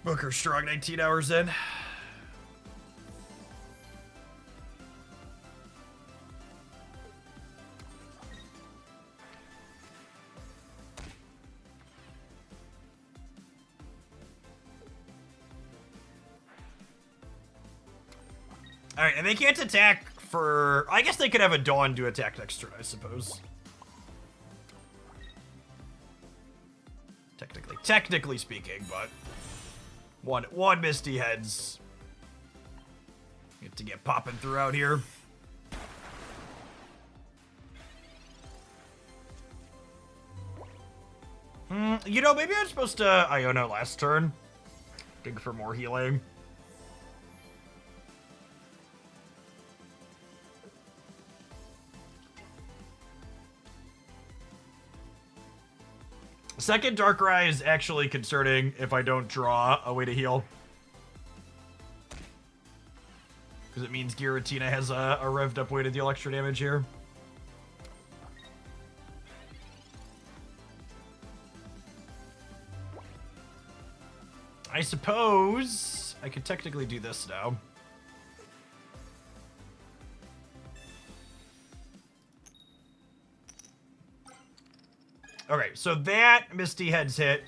Booker strong 19 hours in. Alright, and they can't attack for... I guess they could have a Dawn to attack next turn, I suppose. Technically speaking, but... One Misty Heads. Get to get popping throughout here. You know, maybe I'm supposed to Iono last turn. Dig for more healing. Second Darkrai is actually concerning if I don't draw a way to heal. Because it means Giratina has a revved up way to deal extra damage here. I suppose I could technically do this now. Okay, so that Misty Heads hit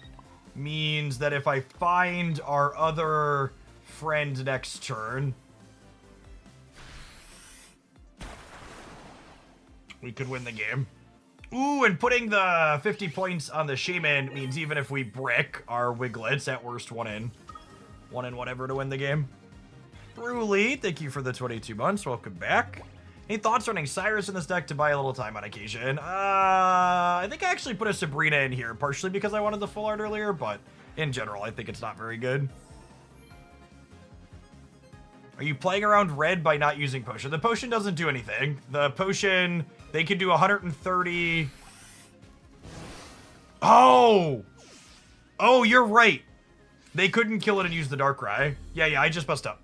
means that if I find our other friend next turn, we could win the game. Ooh, and putting the 50 points on the Shaman means even if we brick our Wiglets, at worst, one in whatever to win the game. Bruli, thank you for the 22 months. Welcome back. Any thoughts running Cyrus in this deck to buy a little time on occasion? I think I actually put a Sabrina in here, partially because I wanted the full art earlier, but in general, I think it's not very good. Are you playing around red by not using potion? The potion doesn't do anything. The potion, they can do 130. Oh! Oh, you're right. They couldn't kill it and use the Darkrai. Yeah, I just bust up.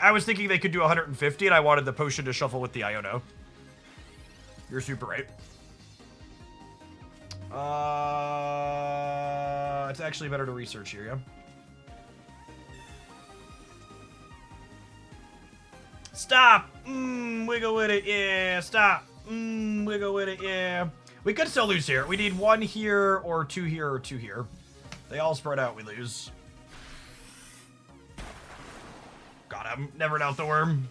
I was thinking they could do 150, and I wanted the potion to shuffle with the Iono. You're super right. It's actually better to research here, yeah? Stop! Wiggle with it, yeah. Stop. Wiggle with it, yeah. We could still lose here. We need one here, or two here, or two here. They all spread out, we lose. Got him. Never doubt the worm.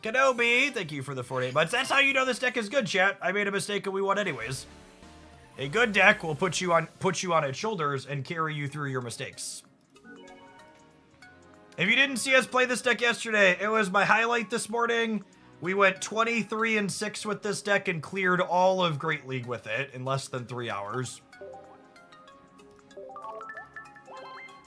Kenobi, thank you for the 48 months. That's how you know this deck is good, chat. I made a mistake and we won anyways. A good deck will put you on its shoulders and carry you through your mistakes. If you didn't see us play this deck yesterday, it was my highlight this morning. We went 23-6 with this deck and cleared all of Great League with it in less than 3 hours.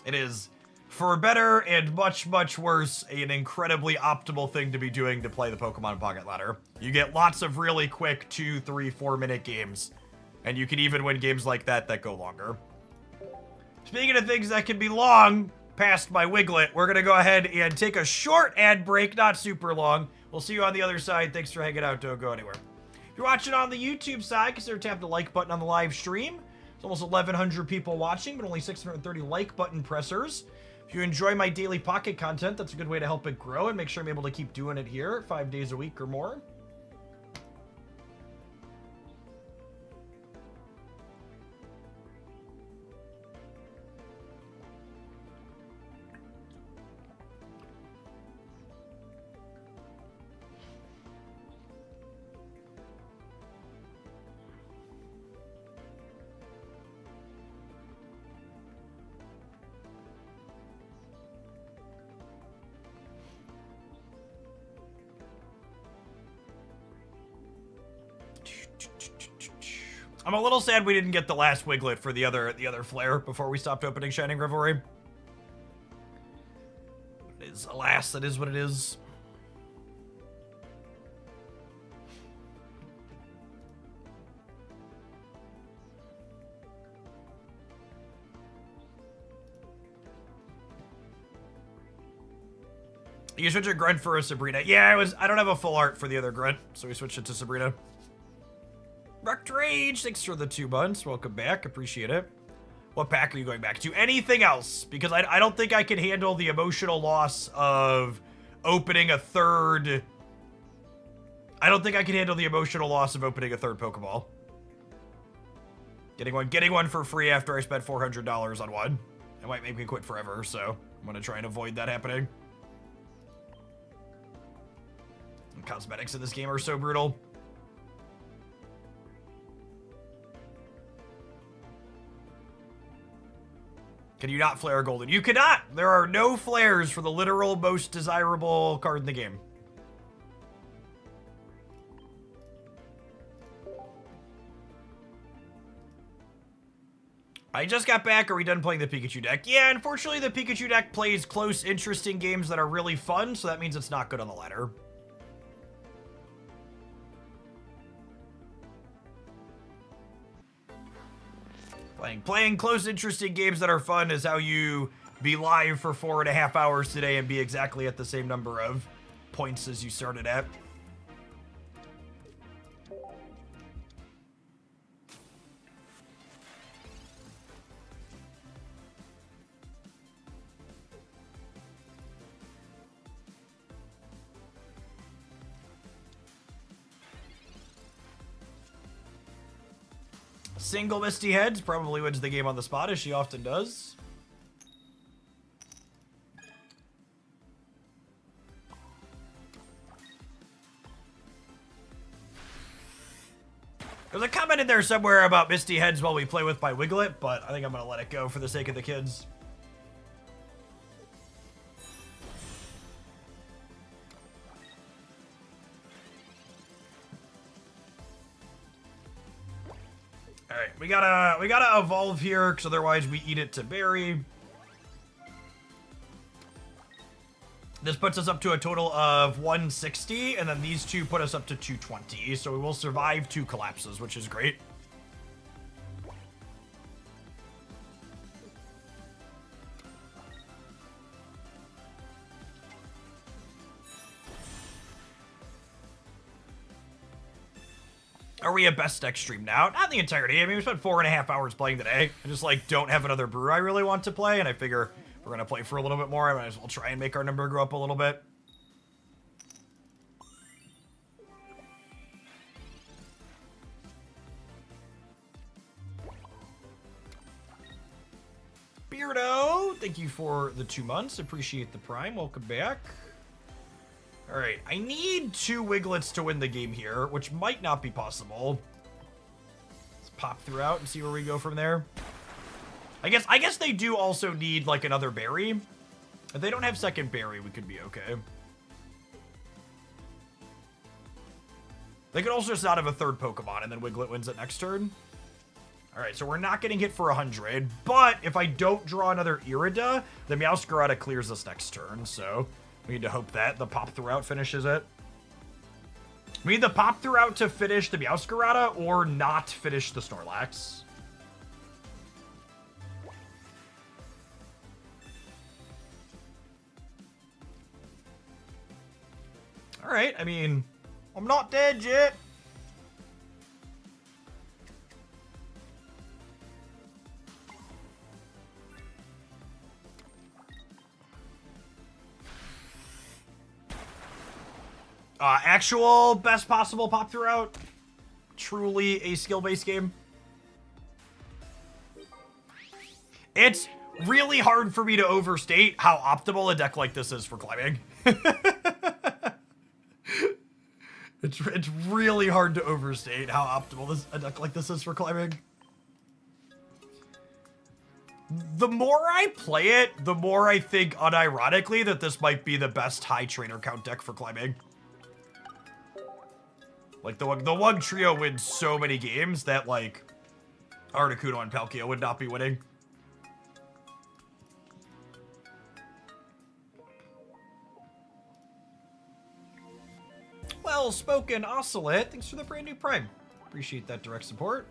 It is, for better and much, much worse, an incredibly optimal thing to be doing to play the Pokemon Pocket Ladder. You get lots of really quick 2, 3, 4 minute games, and you can even win games like that that go longer. Speaking of things that can be long, past my Wiglet, we're gonna go ahead and take a short ad break, not super long. We'll see you on the other side. Thanks for hanging out. Don't go anywhere. If you're watching on the YouTube side, consider tapping the like button on the live stream. It's almost 1,100 people watching, but only 630 like button pressers. If you enjoy my daily Pocket content, that's a good way to help it grow and make sure I'm able to keep doing it here 5 days a week or more. I'm a little sad we didn't get the last Wiglet for the other flare before we stopped opening Shining Revelry. It is, alas, that is what it is. You switch a Grunt for a Sabrina. Yeah, I don't have a full art for the other Grunt, so we switched it to Sabrina. Wrecked Rage, thanks for the 2 months. Welcome back, appreciate it. What pack are you going back to? Anything else? Because I don't think I can handle the emotional loss of opening a third... I don't think I can handle the emotional loss of opening a third Pokeball. Getting one for free after I spent $400 on one. It might make me quit forever, so I'm gonna try and avoid that happening. And cosmetics in this game are so brutal. Can you not flare golden? You cannot! There are no flares for the literal most desirable card in the game. I just got back. Are we done playing the Pikachu deck? Yeah, unfortunately the Pikachu deck plays close, interesting games that are really fun, so that means it's not good on the ladder. Playing close, interesting games that are fun is how you be live for 4.5 hours today and be exactly at the same number of points as you started at. Single Misty Heads probably wins the game on the spot, as she often does. There's a comment in there somewhere about Misty Heads while we play with my Wiglet, but I think I'm going to let it go for the sake of the kids. Alright, we gotta evolve here, because otherwise we eat it to berry. This puts us up to a total of 160, and then these two put us up to 220, so we will survive 2 collapses, which is great. Are we a best deck stream now? Not the entirety. I mean, we spent 4.5 hours playing today. I just, like, don't have another brew I really want to play, and I figure if we're going to play for a little bit more, I might as well try and make our number go up a little bit. Beardo, thank you for the 2 months. Appreciate the prime. Welcome back. All right, I need 2 Wiglets to win the game here, which might not be possible. Let's pop throughout and see where we go from there. I guess they do also need, like, another berry. If they don't have second berry, we could be okay. They could also just not have a third Pokemon, and then Wiglet wins it next turn. All right, so we're not getting hit for 100, but if I don't draw another Irida, the Meowscarada clears this next turn, so we need to hope that the Pop Throughout finishes it. We need the Pop Throughout to finish the Meowscarada or not finish the Snorlax. All right, I mean, I'm not dead yet. Actual best possible Pop Throughout. Truly a skill-based game. It's really hard for me to overstate how optimal a deck like this is for climbing. It's really hard to overstate how optimal a deck like this is for climbing. The more I play it, the more I think unironically that this might be the best high trainer count deck for climbing. Like, the Wug Trio wins so many games that, like, Articuno and Palkia would not be winning. Well spoken, Oscillate. Thanks for the brand new Prime. Appreciate that direct support.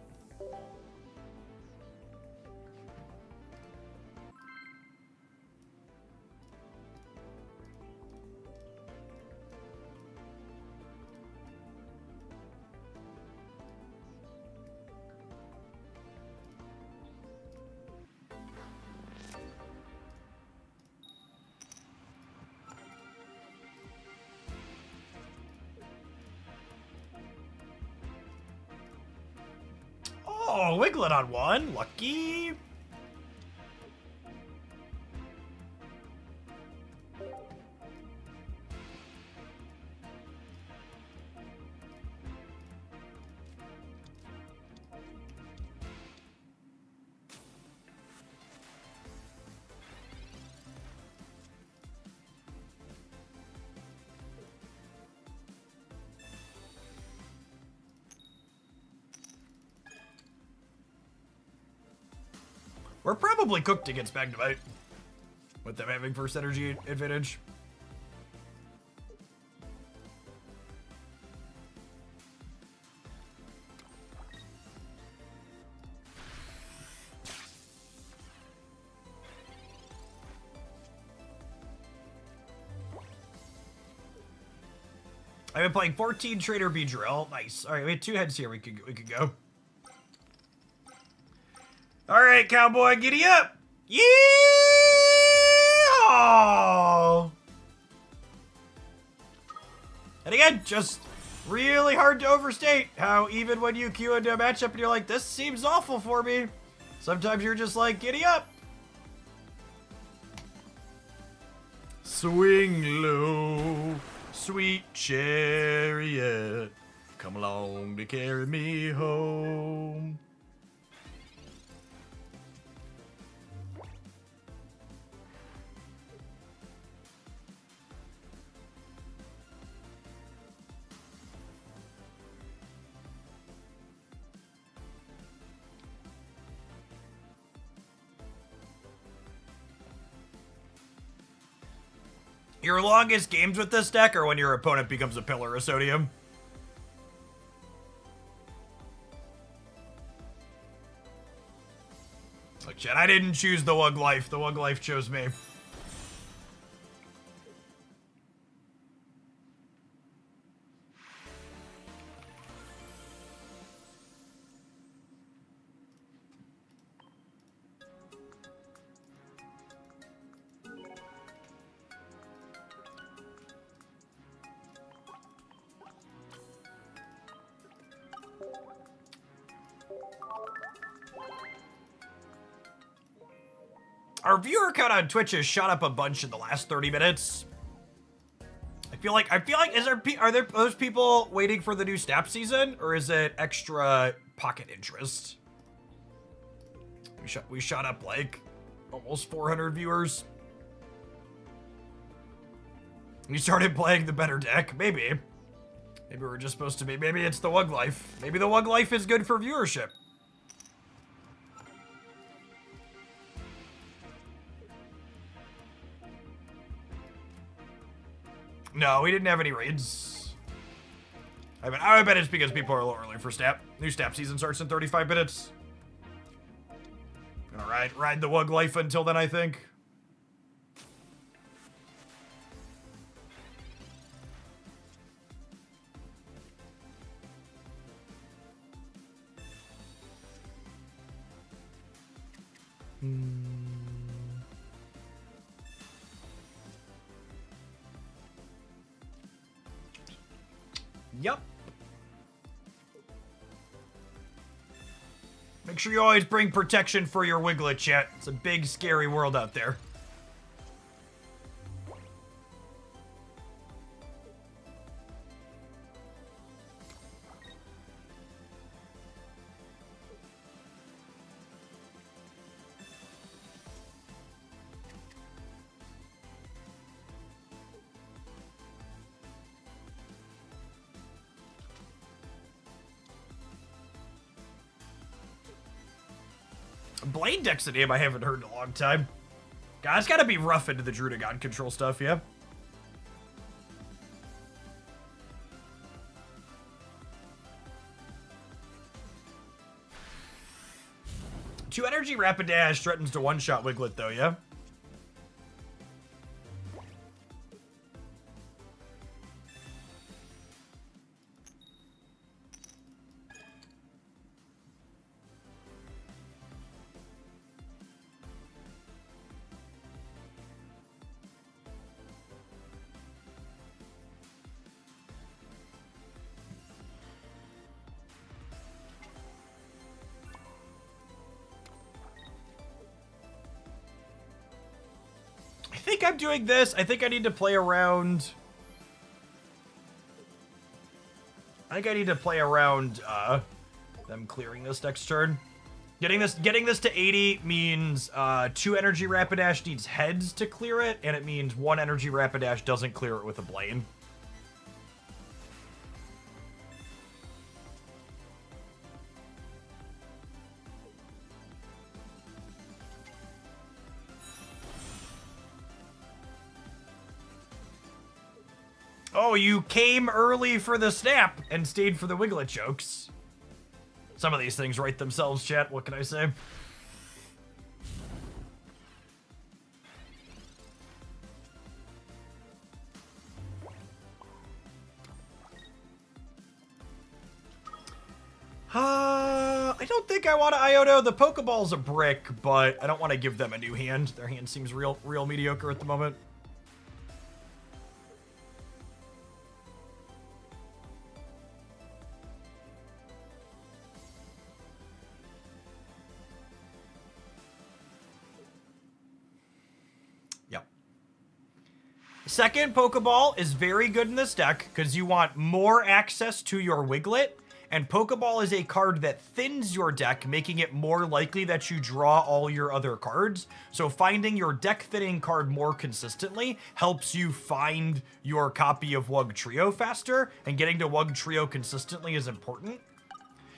Oh, Wiglet on one. Lucky. We're probably cooked against Magnemite, with them having first energy advantage. I've been playing 14 Trader B Drill. Nice. All right, we had 2 heads here. We could go. All right, cowboy, giddy up! Yeah! And again, just really hard to overstate how even when you queue into a matchup and you're like, this seems awful for me, sometimes you're just like, giddy up. Swing low, sweet chariot, come along to carry me home. Your longest games with this deck are when your opponent becomes a pillar of sodium. Like, shit, I didn't choose the Wug Life. The Wug Life chose me. Our viewer count on Twitch has shot up a bunch in the last 30 minutes. I feel like are there those people waiting for the new Snap season, or is it extra pocket interest? We shot up like almost 400 viewers. We started playing the better deck, maybe. Maybe we're just supposed to be. Maybe it's the Wug Life. Maybe the Wug Life is good for viewership. No, we didn't have any raids. I bet it's because people are a little early for Snap. New Snap season starts in 35 minutes. Gonna ride the Wug Life until then, I think. Yup. Make sure you always bring protection for your Wiglet, chat. It's a big, scary world out there. Blade deck's a name I haven't heard in a long time. God, it's gotta be rough into the Druidagon control stuff, yeah? Two energy Rapidash threatens to one-shot Wiglet, though, yeah? think I'm doing this. I think I need to play around. I think I need to play around them clearing this next turn. Getting this to 80 means 2 energy Rapidash needs heads to clear it, and it means 1 energy Rapidash doesn't clear it with a Blaine. Oh, you came early for the snap and stayed for the Wiglet jokes. Some of these things write themselves, chat. What can I say? I don't think I want to Iono. The Pokeball's a brick, but I don't want to give them a new hand. Their hand seems real mediocre at the moment. Second, Pokeball is very good in this deck because you want more access to your Wiglet, and Pokeball is a card that thins your deck, making it more likely that you draw all your other cards. So finding your deck thinning card more consistently helps you find your copy of Wugtrio faster, and getting to Wugtrio consistently is important.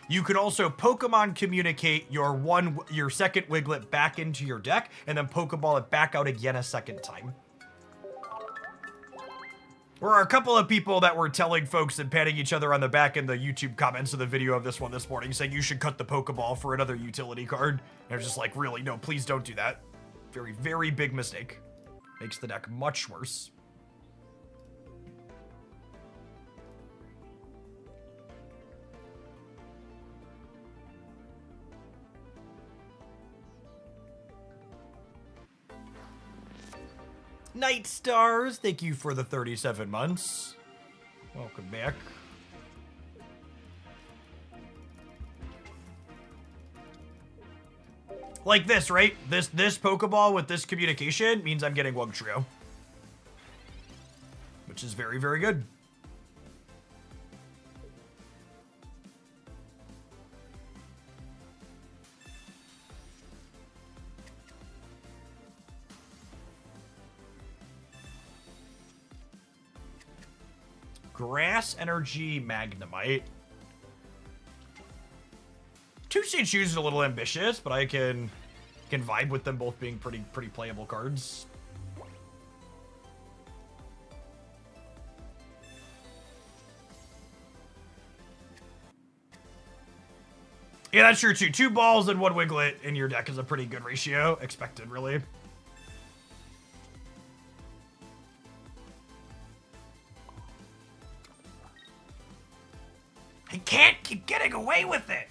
You can also Pokemon communicate your second Wiglet back into your deck, and then Pokeball it back out again a second time. There are a couple of people that were telling folks and patting each other on the back in the YouTube comments of the video of this one this morning, saying you should cut the Pokeball for another utility card. And I was just like, really? No, please don't do that. Very, very big mistake. Makes the deck much worse. Night Stars, thank you for the 37 months. Welcome back. Like this, right? This Pokeball with this communication means I'm getting Wugtrio. Which is very, very good. Grass Energy Magnemite. Two-Stage Shoes is a little ambitious, but I can vibe with them both being pretty playable cards. Yeah, that's true too. 2 balls and 1 Wiglet in your deck is a pretty good ratio. Expected, really. I can't keep getting away with it.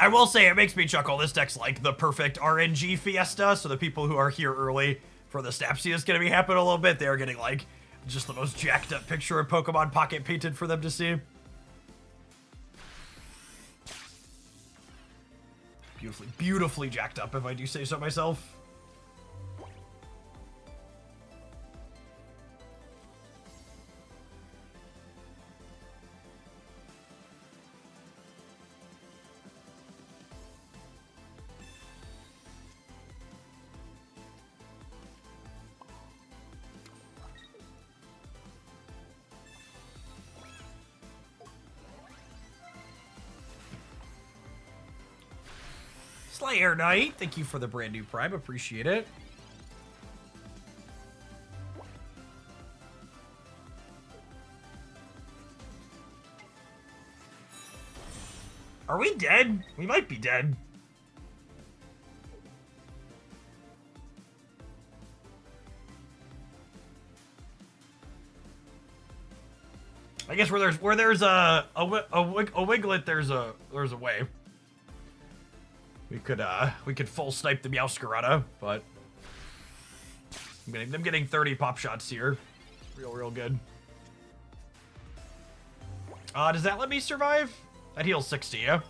I will say, it makes me chuckle. This deck's like the perfect RNG fiesta, so the people who are here early for the Snapseed is going to be happening a little bit. They are getting, like, just the most jacked up picture of Pokemon Pocket painted for them to see. Beautifully jacked up, if I do say so myself. Slayer Knight, thank you for the brand new Prime, appreciate it. Are we dead? We might be dead. guess where there's a Wiglet, there's a way. We could full snipe the Meowscarada, but I'm getting 30 pop shots here. Real good. Does that let me survive? That heals 60, yeah?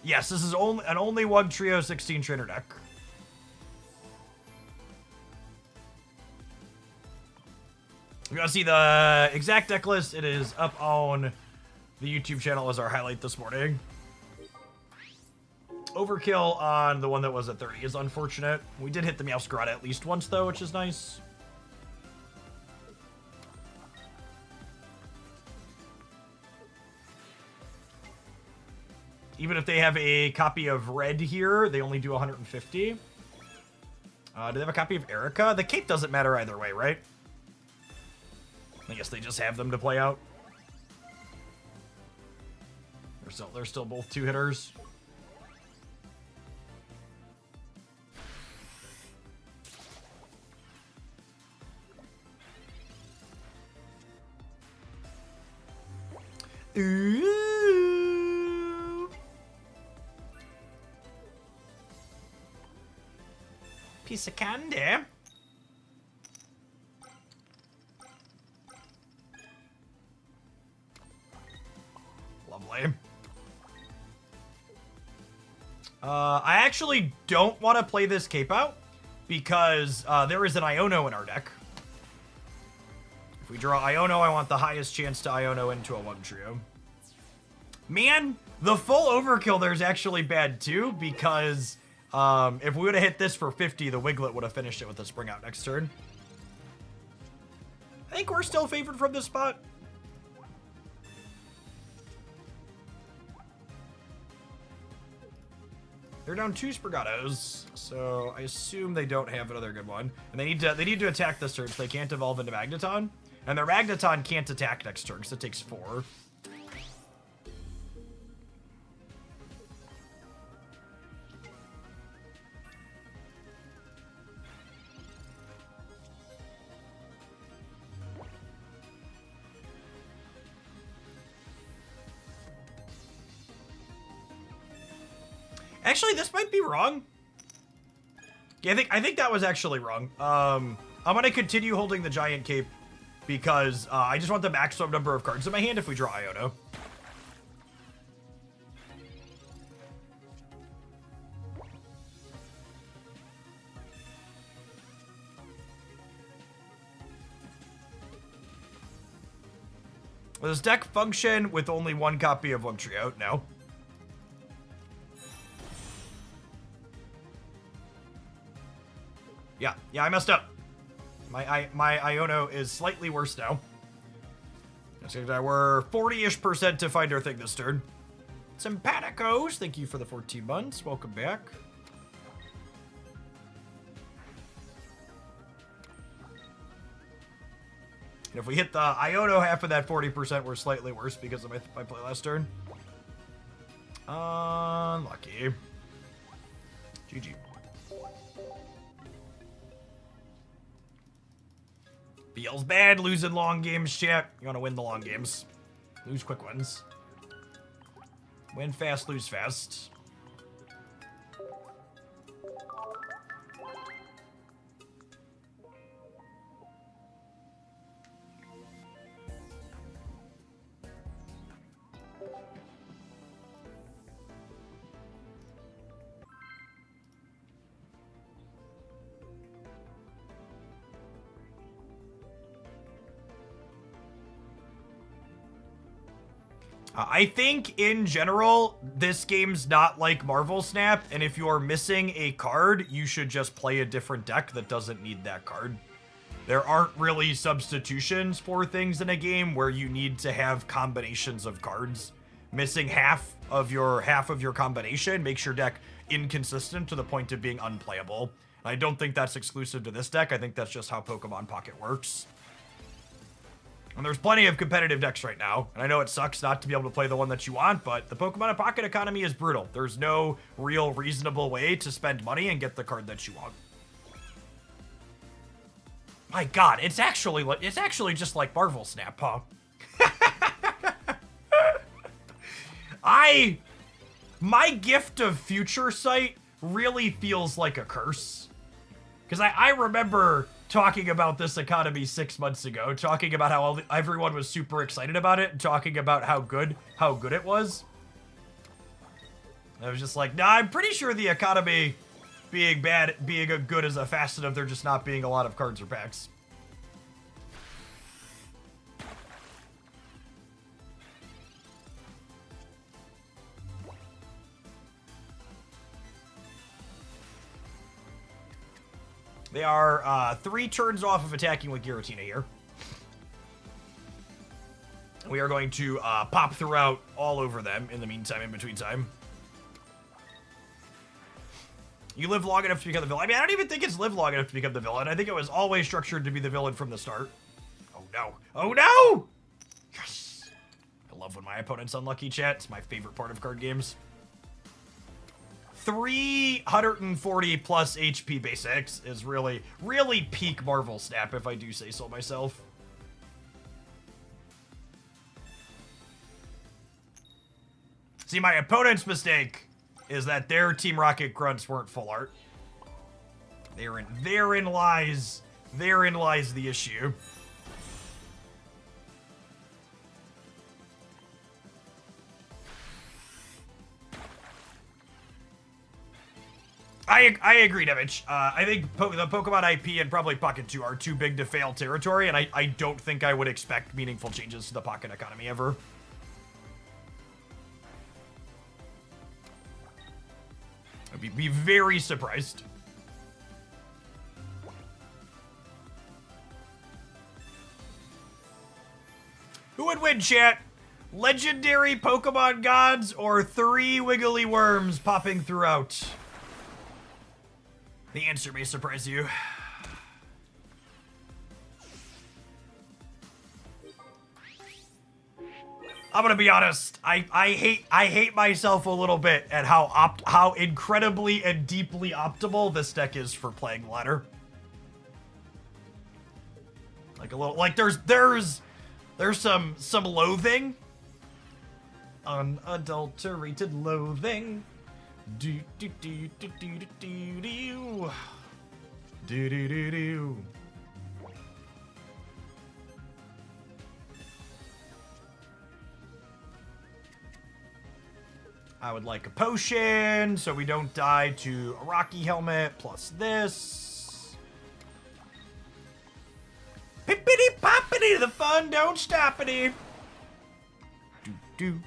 Yes, this is only one trio 16 trainer deck. You want to see the exact deck list? It is up on the YouTube channel as our highlight this morning. Overkill on the one that was at 30 is unfortunate. We did hit the Meowscarada at least once, though, which is nice. Even if they have a copy of Red here, they only do 150. Do they have a copy of Erica? The cape doesn't matter either way, right? I guess they just have them to play out. They're still both two hitters. Ooh. Piece of candy. Lovely. I actually don't want to play this cape out because there is an Iono in our deck. If we draw Iono, I want the highest chance to Iono into a 1-trio. Man, the full overkill there is actually bad too, because if we would have hit this for 50, the Wiglet would have finished it with a Spring Out next turn. I think we're still favored from this spot. They're down 2 Spragatos, so I assume they don't have another good one. And they need to attack this turn, so they can't evolve into Magneton. And their Magneton can't attack next turn, because it takes 4. Actually, this might be wrong. Yeah, I think that was actually wrong. I'm gonna continue holding the Giant Cape because I just want the maximum number of cards in my hand if we draw Iono. Does deck function with only one copy of 1-trio? No. Yeah, I messed up. My Iono is slightly worse now. We're 40-ish% to find our thing this turn. Sympaticos, thank you for the 14 months. Welcome back. And if we hit the Iono half of that 40%, we're slightly worse because of my play last turn. Unlucky. GG. Feels bad losing long games, chat. You want to win the long games. Lose quick ones. Win fast, lose fast. I think, in general, this game's not like Marvel Snap, and if you're missing a card, you should just play a different deck that doesn't need that card. There aren't really substitutions for things in a game where you need to have combinations of cards. Missing half of your combination makes your deck inconsistent to the point of being unplayable. I don't think that's exclusive to this deck. I think that's just how Pokemon Pocket works. And there's plenty of competitive decks right now, and I know it sucks not to be able to play the one that you want, but the Pokemon Pocket economy is brutal. There's no real reasonable way to spend money and get the card that you want. My God, it's actually just like Marvel Snap, huh? My gift of future sight really feels like a curse. Because I remember talking about this economy 6 months ago, talking about how everyone was super excited about it, and talking about how good it was. I was just like, nah, I'm pretty sure the economy being good is a facet of there just not being a lot of cards or packs. They are 3 turns off of attacking with Giratina here. We are going to pop throughout all over them in the meantime, in between time. You live long enough to become the villain. I mean, I don't even think it's live long enough to become the villain. I think it was always structured to be the villain from the start. Oh no. Oh no! Yes! I love when my opponent's unlucky, chat. It's my favorite part of card games. 340 plus HP basics is really peak Marvel Snap, if I do say so myself. See, my opponent's mistake is that their Team Rocket grunts weren't full art. Therein lies the issue. I agree, Devich. I think the Pokemon IP and probably Pocket 2 are too big to fail territory, and I don't think I would expect meaningful changes to the Pocket economy ever. I'd be very surprised. Who would win, chat? Legendary Pokemon gods or 3 wiggly worms popping throughout? The answer may surprise you. I'm gonna be honest. I hate myself a little bit at how incredibly and deeply optimal this deck is for playing ladder. Like a little, like there's some loathing, unadulterated loathing. Do do do do do do do do do do do. I would like a potion so we don't die to a Rocky Helmet plus this. Pippity poppity, the fun don't stoppity. Do do.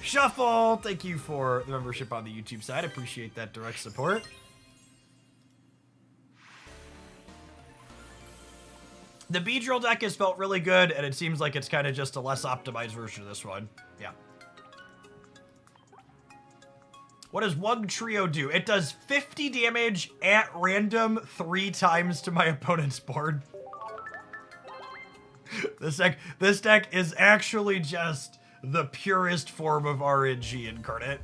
Shuffle, thank you for the membership on the YouTube side. Appreciate that direct support. The Beedrill deck has felt really good, and it seems like it's kind of just a less optimized version of this one. Yeah. What does Wug Trio do? It does 50 damage at random 3 times to my opponent's board. This deck is actually just the purest form of RNG incarnate.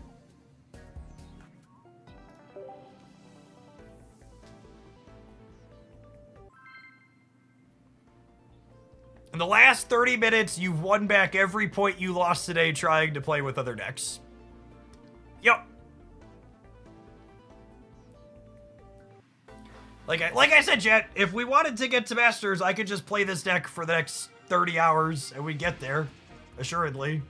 In the last 30 minutes, you've won back every point you lost today trying to play with other decks. Yep. Like I said, chat, if we wanted to get to Masters, I could just play this deck for the next 30 hours and we'd get there, assuredly.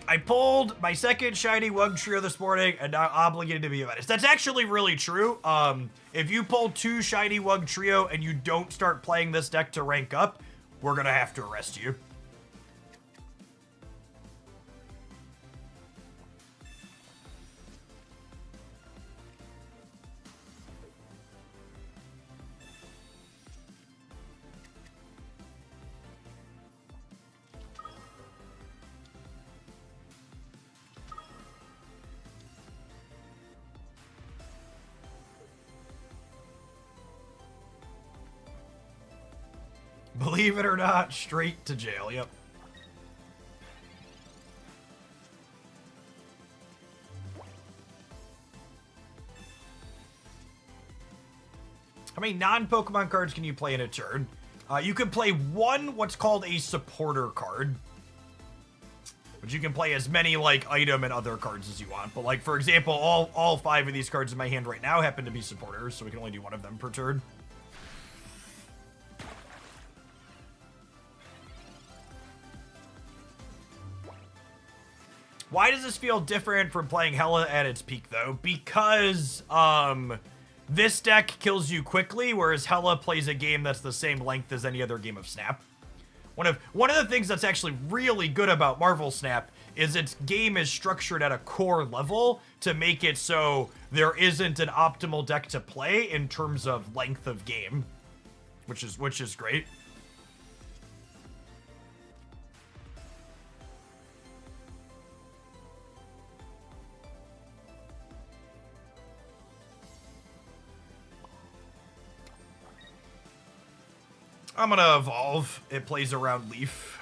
I pulled my second shiny Wug Trio this morning and now obligated to be a menace. That's actually really true. If you pull 2 shiny Wug Trio and you don't start playing this deck to rank up, we're gonna have to arrest you. Believe it or not, straight to jail. Yep. How many non-Pokemon cards can you play in a turn? You can play one what's called a supporter card. But you can play as many, like, item and other cards as you want. But, like, for example, all 5 of these cards in my hand right now happen to be supporters, so we can only do one of them per turn. Why does this feel different from playing Hela at its peak, though? Because, this deck kills you quickly, whereas Hela plays a game that's the same length as any other game of Snap. One of the things that's actually really good about Marvel Snap is its game is structured at a core level to make it so there isn't an optimal deck to play in terms of length of game, which is great. I'm gonna evolve. It plays around Leaf.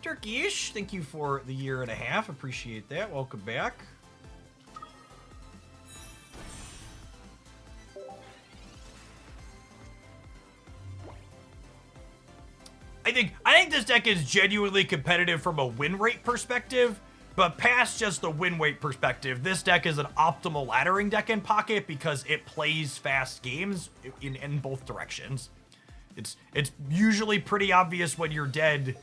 Turkish, thank you for the 1.5 years. Appreciate that. Welcome back. I think this deck is genuinely competitive from a win rate perspective. But past just the win weight perspective, this deck is an optimal laddering deck in Pocket because it plays fast games in both directions. It's usually pretty obvious when you're dead,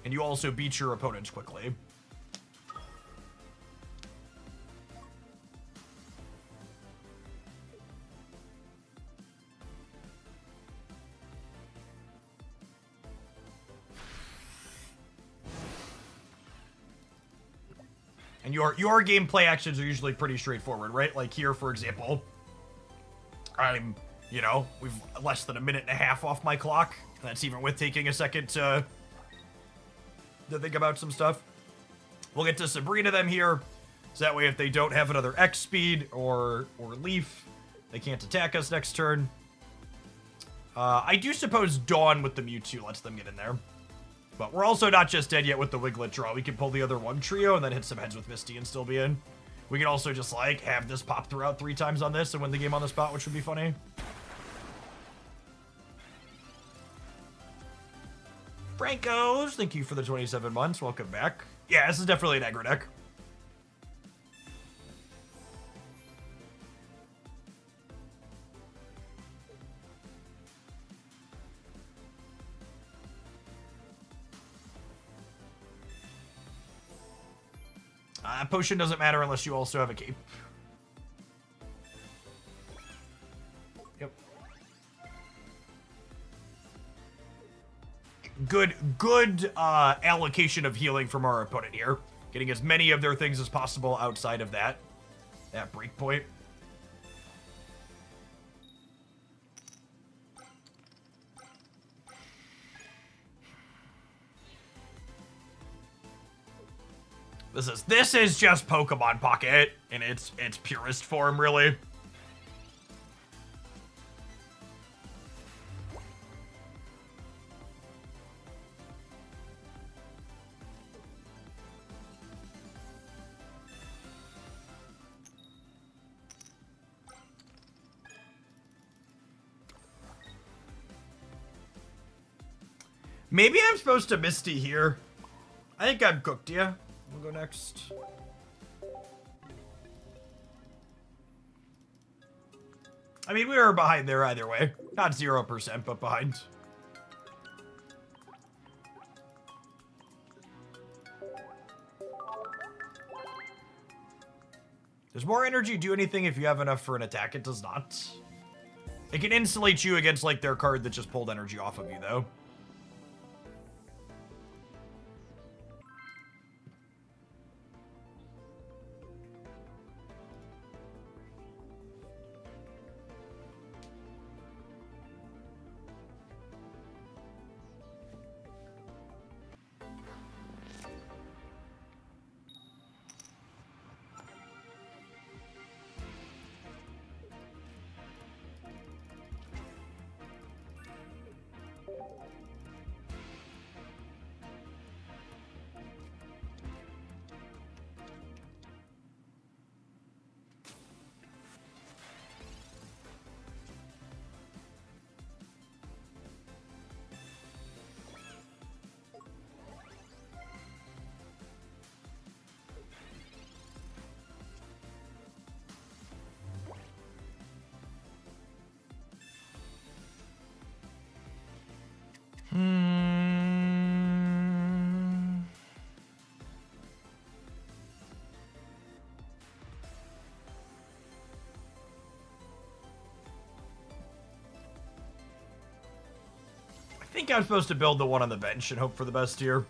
and you also beat your opponents quickly. And your gameplay actions are usually pretty straightforward, right? Like here, for example, we've less than 1.5 minutes off my clock. That's even with taking a second to think about some stuff. We'll get to Sabrina them here, so that way if they don't have another X speed or Leaf, they can't attack us next turn. I do suppose Dawn with the Mewtwo lets them get in there. But we're also not just dead yet with the Wiglet draw. We can pull the other one trio and then hit some heads with Misty and still be in. We can also just, like, have this pop throughout 3 times on this and win the game on the spot, which would be funny. Francos, thank you for the 27 months. Welcome back. Yeah, this is definitely an aggro deck. Potion doesn't matter unless you also have a cape. Yep. Good allocation of healing from our opponent here. Getting as many of their things as possible outside of that break point. This is just Pokemon Pocket in its purest form, really. Maybe I'm supposed to Misty here. I think I'm cooked, yeah. We'll go next. I mean, we were behind there either way. Not 0%, but behind. Does more energy do anything if you have enough for an attack? It does not. It can insulate you against, like, their card that just pulled energy off of you, though. think I'm supposed to build the one on the bench and hope for the best here.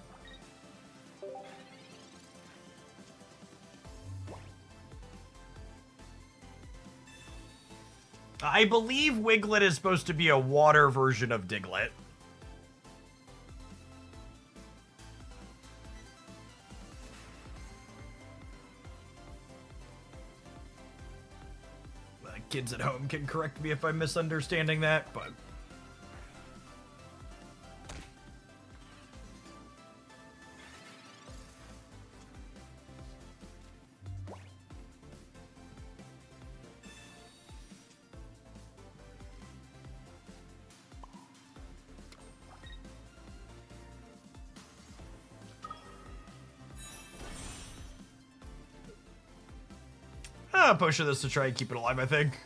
I believe Wiglet is supposed to be a water version of Diglett. Kids at home can correct me if I'm misunderstanding that, but... I'm pushing this to try and keep it alive, I think.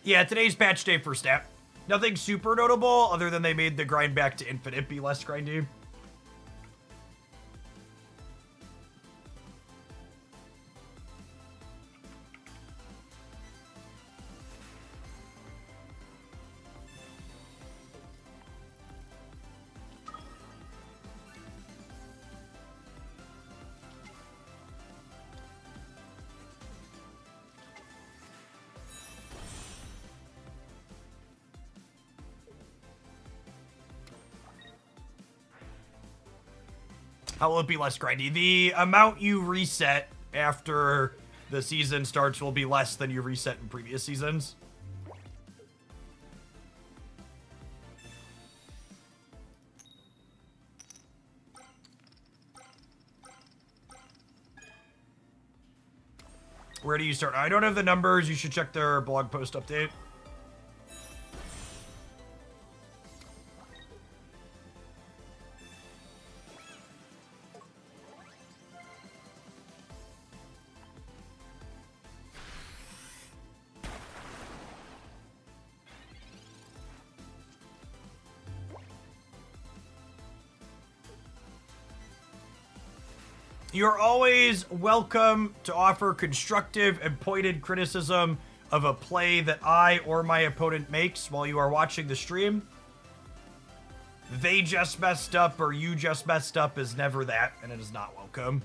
Yeah, today's patch day for Snap. Nothing super notable other than they made the grind back to infinite be less grindy. How will it be less grindy? The amount you reset after the season starts will be less than you reset in previous seasons. Where do you start? I don't have the numbers. You should check their blog post update. You're always welcome to offer constructive and pointed criticism of a play that I or my opponent makes while you are watching the stream. They just messed up or you just messed up is never that, and it is not welcome.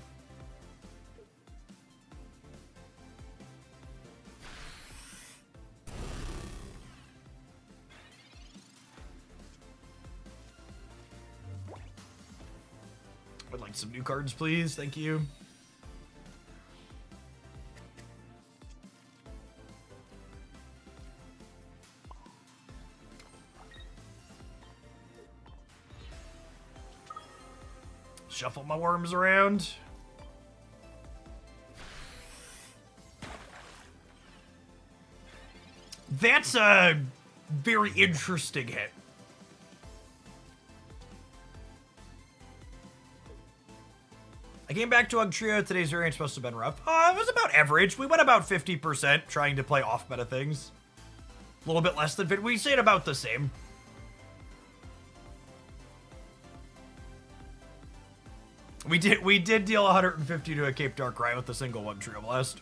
Would like some new cards, please. Thank you. Shuffle my worms around. That's a very interesting hit. I came back to Trio. Today's variant supposed to have been rough. It was about average. We went about 50% trying to play off-meta things. A little bit less than 50. We stayed about the same. We did deal 150 to a Cape Darkrai with a single one Trio Blast.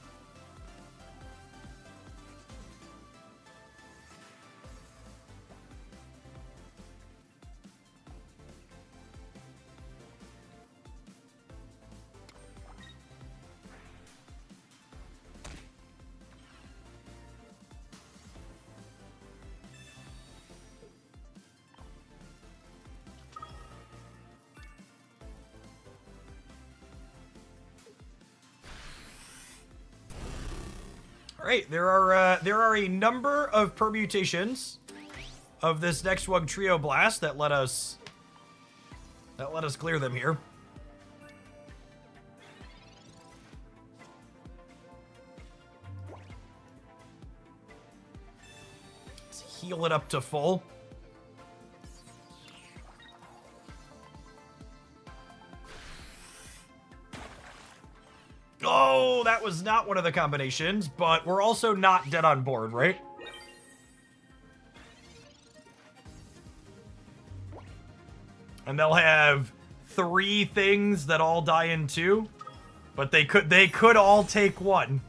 All right, there are a number of permutations of this next one Trio Blast that let us clear them here. Let's heal it up to full. Oh, that was not one of the combinations, but we're also not dead on board, right? and they'll have 3 things that all die in 2, but they could all take 1.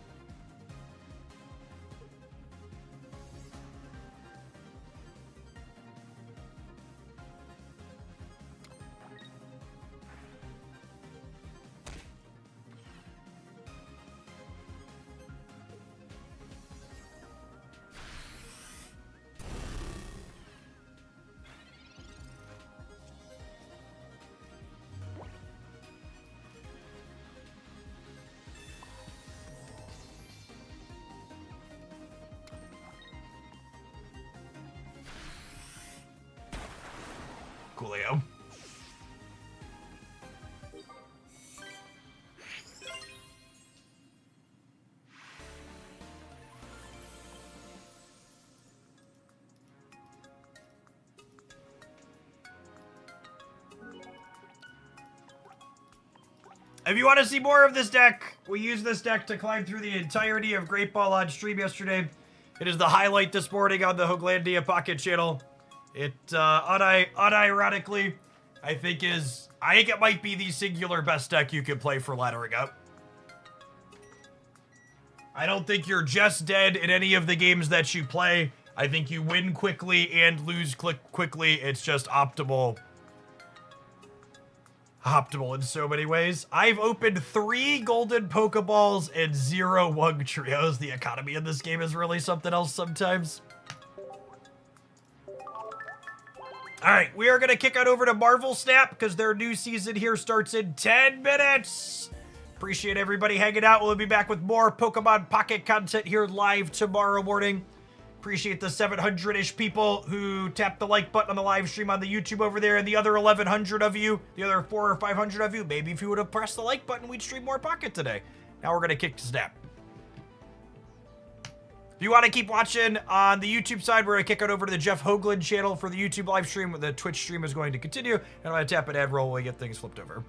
Coolio. If you want to see more of this deck, we use this deck to climb through the entirety of Great Ball on stream yesterday. It is the highlight this morning on the Hooglandia Pocket channel. It, unironically, I think it might be the singular best deck you can play for laddering up. I don't think you're just dead in any of the games that you play. I think you win quickly and lose quickly. It's just optimal. Optimal in so many ways. I've opened 3 golden Pokeballs and 0 Wug Trios. The economy in this game is really something else sometimes. Alright, we are going to kick on over to Marvel Snap because their new season here starts in 10 minutes. Appreciate everybody hanging out. We'll be back with more Pokemon Pocket content here live tomorrow morning. Appreciate the 700-ish people who tapped the like button on the live stream on the YouTube over there, and the other 1,100 of you, the other 400 or 500 of you, maybe if you would have pressed the like button, we'd stream more Pocket today. Now we're going to kick to Snap. If you want to keep watching on the YouTube side, we're going to kick it over to the Jeff Hoagland channel for the YouTube live stream. The Twitch stream is going to continue, and I'm going to tap an ad roll while we get things flipped over.